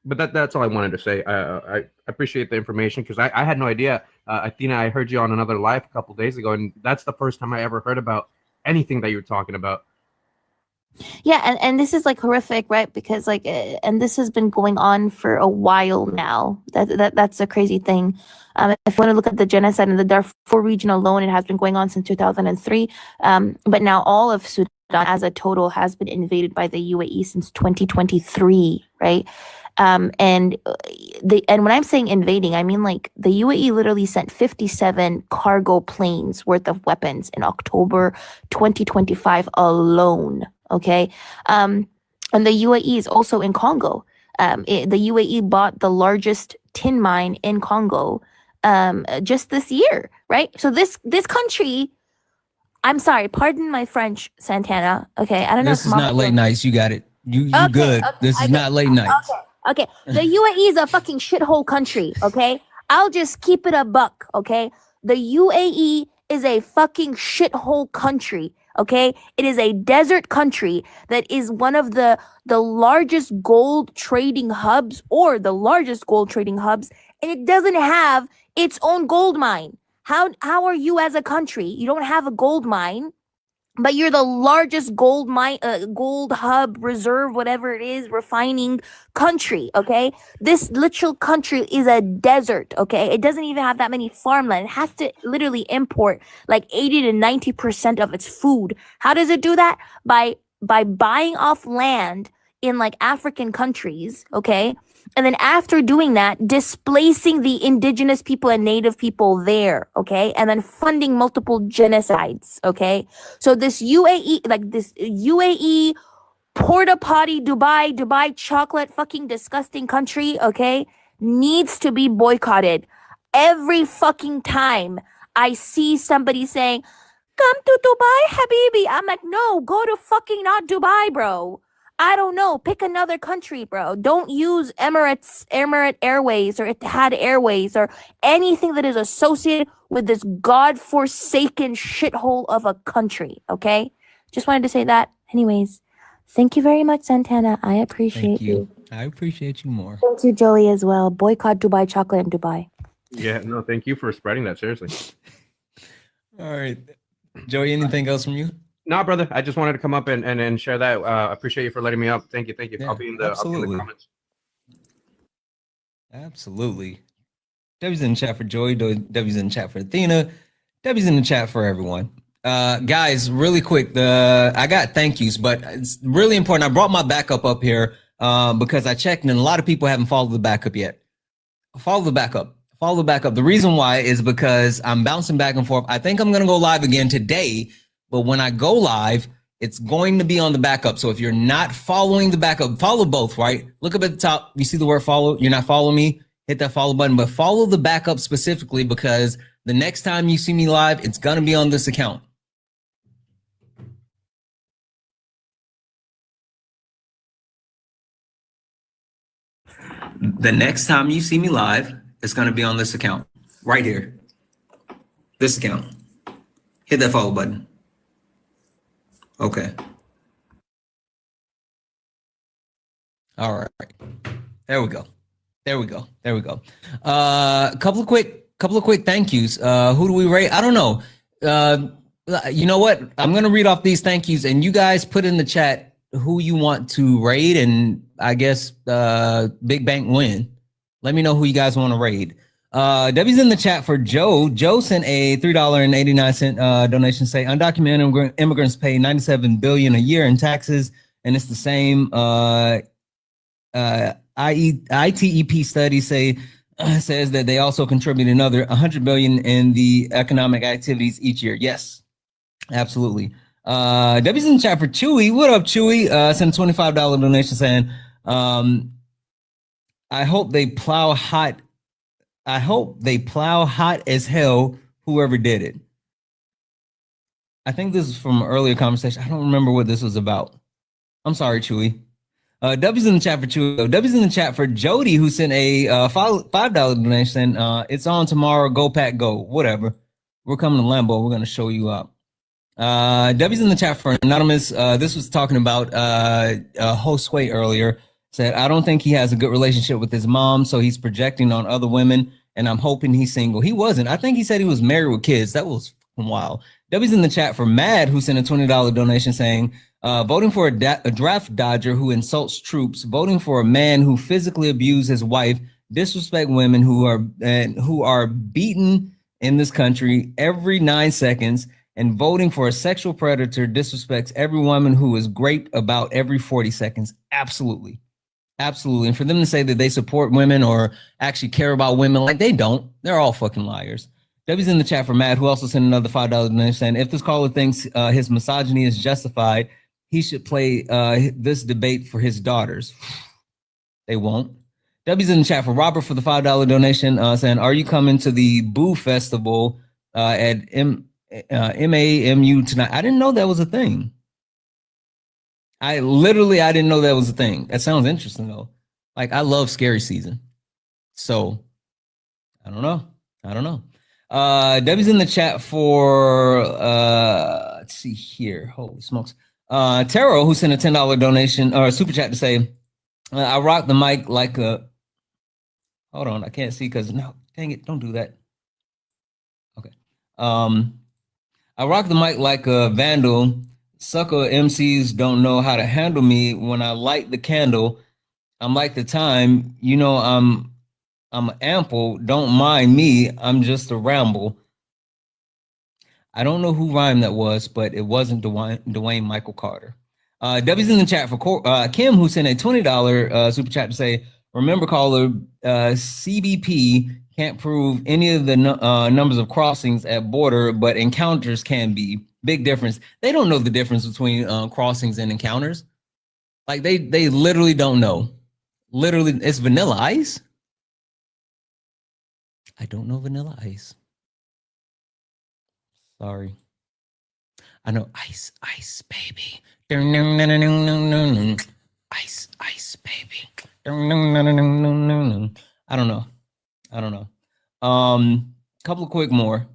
But that's all I wanted to say. I appreciate the information because I had no idea. Athena, I heard you on another live a couple days ago, and that's the first time I ever heard about anything that you're talking about. Yeah, and this is like horrific, right? Because like, and this has been going on for a while now. That's a crazy thing. If you want to look at the genocide in the Darfur region alone, it has been going on since 2003. But now all of Sudan as a total has been invaded by the UAE since 2023, right? And when I'm saying invading, I mean like the UAE literally sent 57 cargo planes worth of weapons in October 2025 alone. Okay. And the UAE is also in Congo. The UAE bought the largest tin mine in Congo just this year, right? So this country, I'm sorry, pardon my French, Santana. Okay, I don't know. This is not late nights. You got it. You good. This is not late nights. Okay. The UAE is a fucking shithole country, okay? I'll just keep it a buck, okay? The UAE is a fucking shithole country, okay? It is a desert country that is one of the largest gold trading hubs, or the largest gold trading hubs, and it doesn't have its own gold mine. How are you as a country? You don't have a gold mine, but you're the largest gold mine, gold hub, reserve, whatever it is, refining country, okay? This literal country is a desert, okay? It doesn't even have that many farmland. It has to literally import like 80 to 90% of its food. How does it do that? By buying off land in like African countries, okay? And then after doing that, displacing the indigenous people and native people there, okay? And then funding multiple genocides, okay? So this UAE, porta potty, Dubai chocolate, fucking disgusting country, okay, needs to be boycotted. Every fucking time I see somebody saying, come to Dubai, Habibi, I'm like, no, go to fucking not Dubai, bro. I don't know. Pick another country, bro. Don't use Emirate Airways or Etihad Airways or anything that is associated with this godforsaken shithole of a country, okay? Just wanted to say that. Anyways, thank you very much, Santana. I appreciate you. I appreciate you more. Thank you, Joey, as well. Boycott Dubai chocolate in Dubai. Yeah, no, thank you for spreading that, seriously. All right. Joey, anything else from you? No, brother. I just wanted to come up and share that. Appreciate you for letting me up. Thank you. Yeah, I'll be in the comments. Absolutely. W's in the chat for Joey. W's in the chat for Athena. W's in the chat for everyone. Guys, really quick. I got thank yous, but it's really important. I brought my backup up here because I checked, and a lot of people haven't followed the backup yet. Follow the backup. Follow the backup. The reason why is because I'm bouncing back and forth. I think I'm going to go live again today. But when I go live, it's going to be on the backup. So if you're not following the backup, follow both, right? Look up at the top. You see the word follow. You're not following me. Hit that follow button, but follow the backup specifically because the next time you see me live, it's going to be on this account. The next time you see me live, it's going to be on this account right here. This account. Hit that follow button. Okay. All right. There we go. Couple of quick thank yous. Who do we rate? I don't know. You know what? I'm going to read off these thank yous and you guys put in the chat who you want to raid, and I guess Big Bank win. Let me know who you guys want to raid. W's in the chat for Joe. Joe sent a $3.89 donation. Say undocumented immigrants pay $97 billion a year in taxes, and it's the same. ITEP study says that they also contribute another $100 billion in the economic activities each year. Yes, absolutely. W's in the chat for Chewy. What up, Chewy? Sent a $25 donation saying, I hope they plow hot as hell, whoever did it. I think this is from an earlier conversation. I don't remember what this was about. I'm sorry, Chewy. W's in the chat for Chewy. W's in the chat for Jody, who sent a $5 donation. It's on tomorrow. Go Pack Go. Whatever. We're coming to Lambeau. We're going to show you up. W's in the chat for Anonymous. This was talking about Josue earlier. Said, I don't think he has a good relationship with his mom, so he's projecting on other women, and I'm hoping he's single. He wasn't. I think he said he was married with kids. That was wild. W's in the chat for Mad, who sent a $20 donation saying, voting for a draft dodger who insults troops, voting for a man who physically abused his wife, disrespect women who are beaten in this country every 9 seconds, and voting for a sexual predator disrespects every woman who is great about every 40 seconds. Absolutely. Absolutely. And for them to say that they support women or actually care about women, like they don't, they're all fucking liars. W's in the chat for Matt, who also sent another $5 donation saying, if this caller thinks his misogyny is justified, he should play this debate for his daughters. They won't. W's in the chat for Robert for the $5 donation, saying, "Are you coming to the Boo Festival at MAMU tonight?" I didn't know that was a thing. I didn't know that was a thing. That sounds interesting though. Like, I love scary season, so I don't know. Debbie's in the chat for let's see here. Holy smokes. Taro, who sent a $10 donation or super chat to say, I rock the mic like a, hold on, I can't see because no, dang it, don't do that. Okay. I rock the mic like a vandal. Sucker MCs don't know how to handle me. When I light the candle, I'm like the time, you know, I'm ample. Don't mind me. I'm just a ramble. I don't know who rhymed that was, but it wasn't Dwayne Michael Carter. W's in the chat for Kim, who sent a $20 super chat to say, remember, caller, CBP can't prove any of the numbers of crossings at border, but encounters can be. Big difference. They don't know the difference between crossings and encounters. Like, they literally don't know. Literally, it's Vanilla Ice. I don't know Vanilla Ice. Sorry. I know Ice Baby. Ice Baby. I don't know. Couple of quick more.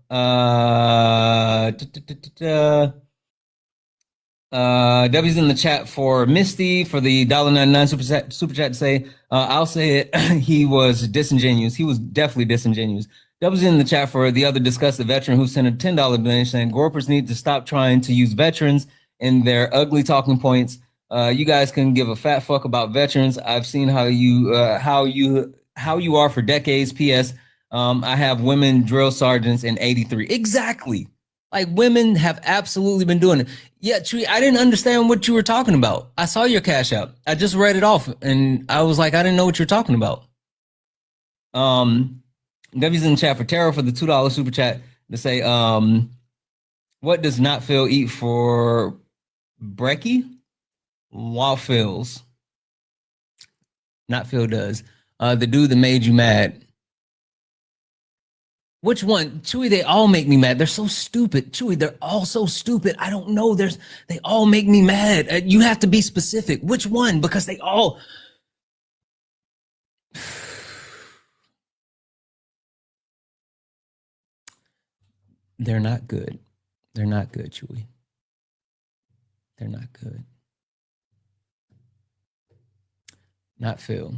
W's in the chat for Misty for the $1.99 super chat to say, I'll say it, he was disingenuous. He was definitely disingenuous. W's in the chat for the other disgusted veteran who sent a $10 donation saying, Gorpers need to stop trying to use veterans in their ugly talking points. You guys can give a fat fuck about veterans. I've seen how you are for decades. P.S. I have women drill sergeants in 83. Exactly. Like, women have absolutely been doing it. Yeah, Tree, I didn't understand what you were talking about. I saw your cash app. I just read it off and I was like, I didn't know what you're talking about. W's in the chat for Tara for the $2 super chat to say, what does Not Phil eat for brekkie? Waffles. Not Phil does. The dude that made you mad. Which one? Chewy, they all make me mad. They're so stupid. Chewy, they're all so stupid. I don't know. They all make me mad. You have to be specific. Which one? Because they all... They're not good. They're not good, Chewy. They're not good. Not Phil.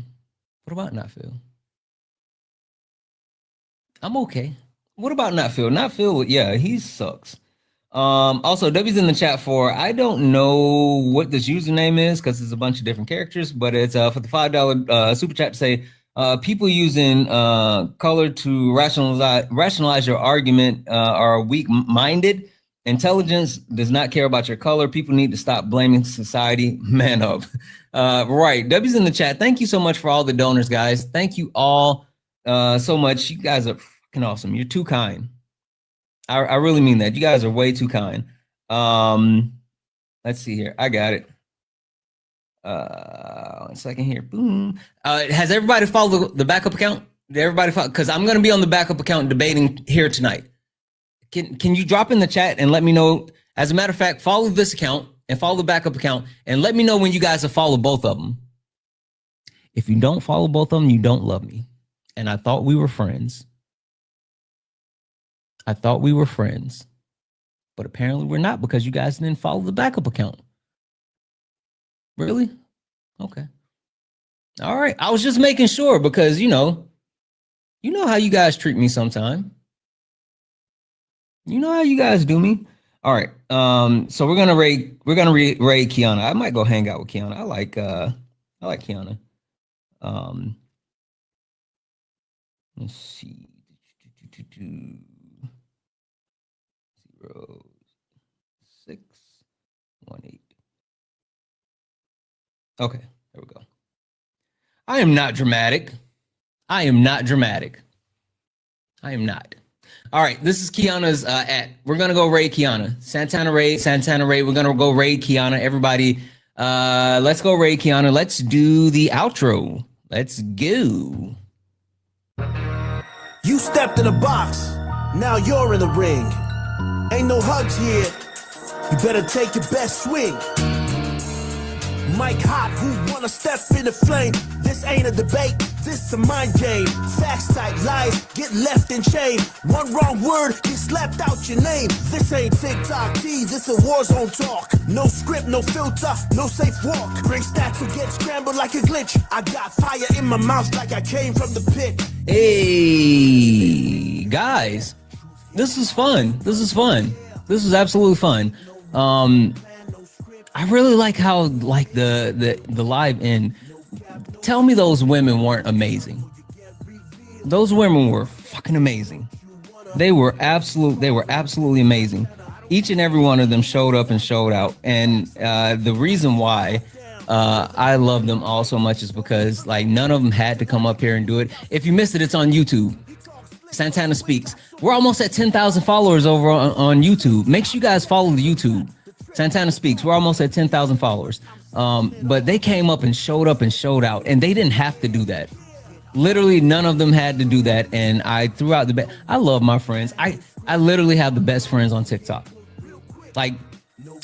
What about Not Phil? I'm okay. What about Not Phil? Not Phil, yeah, he sucks. Also, W's in the chat for, I don't know what this username is because it's a bunch of different characters, but it's for the $5 super chat to say, people using color to rationalize your argument are weak-minded. Intelligence does not care about your color. People need to stop blaming society. Man up. Right. W's in the chat. Thank you so much for all the donors, guys. Thank you all so much. You guys are fucking awesome. You're too kind. I really mean that. You guys are way too kind. Let's see here. I got it. 1 second here. Boom. Has everybody followed the backup account? Did everybody follow? Because I'm going to be on the backup account debating here tonight. Can you drop in the chat and let me know? As a matter of fact, follow this account and follow the backup account and let me know when you guys have followed both of them. If you don't follow both of them, you don't love me. And I thought we were friends. But apparently we're not because you guys didn't follow the backup account. Really? Okay. All right. I was just making sure because, you know how you guys treat me sometime. You know how you guys do me. All right. So we're gonna raid Kiana. I might go hang out with Kiana. I like Kiana. Let's see. 0618. Okay, there we go. I am not dramatic. All right, this is Kiana's at. We're gonna go raid Kiana. Santana raid. We're gonna go raid Kiana. Everybody, let's go raid Kiana. Let's do the outro. Let's go. You stepped in a box. Now you're in the ring. Ain't no hugs here. You better take your best swing. Mike Hot, who wanna step in the flame? This ain't a debate, this a mind game. Facts type lies, get left in chain. One wrong word, get slapped out your name. This ain't TikTok T, this a war zone talk. No script, no filter, no safe walk. Bring stats who get scrambled like a glitch. I got fire in my mouth like I came from the pit. Hey, guys, this is fun. This is fun. This is absolutely fun. I really like how like the live end. Tell me those women weren't amazing. Those women were fucking amazing. They were absolutely amazing. Each and every one of them showed up and showed out. And the reason why I love them all so much is because like none of them had to come up here and do it. If you missed it, it's on YouTube. Santana Speaks. We're almost at 10,000 followers over on YouTube. Make sure you guys follow the YouTube. Santana Speaks. We're almost at 10,000 followers. But they came up and showed out, and they didn't have to do that. Literally, none of them had to do that. And I threw out the best. I love my friends. I literally have the best friends on TikTok. Like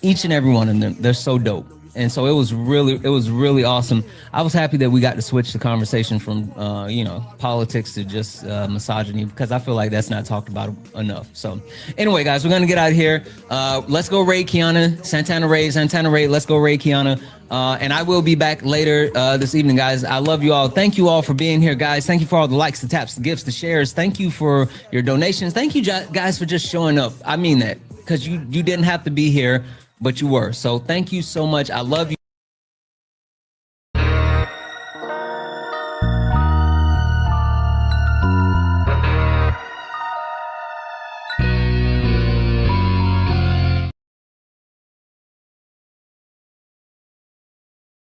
each and every one of them. They're so dope. And so it was really awesome. I was happy that we got to switch the conversation from politics to just misogyny, because I feel like that's not talked about enough. So anyway, guys, we're gonna get out of here. Let's go raid Kiana. Santana raid. Let's go raid Kiana. And I will be back later this evening, guys. I love you all. Thank you all for being here, guys. Thank you for all the likes, the taps, the gifts, the shares. Thank you for your donations. Thank you guys for just showing up. I mean that, because you didn't have to be here, but you were. So thank you so much. I love you.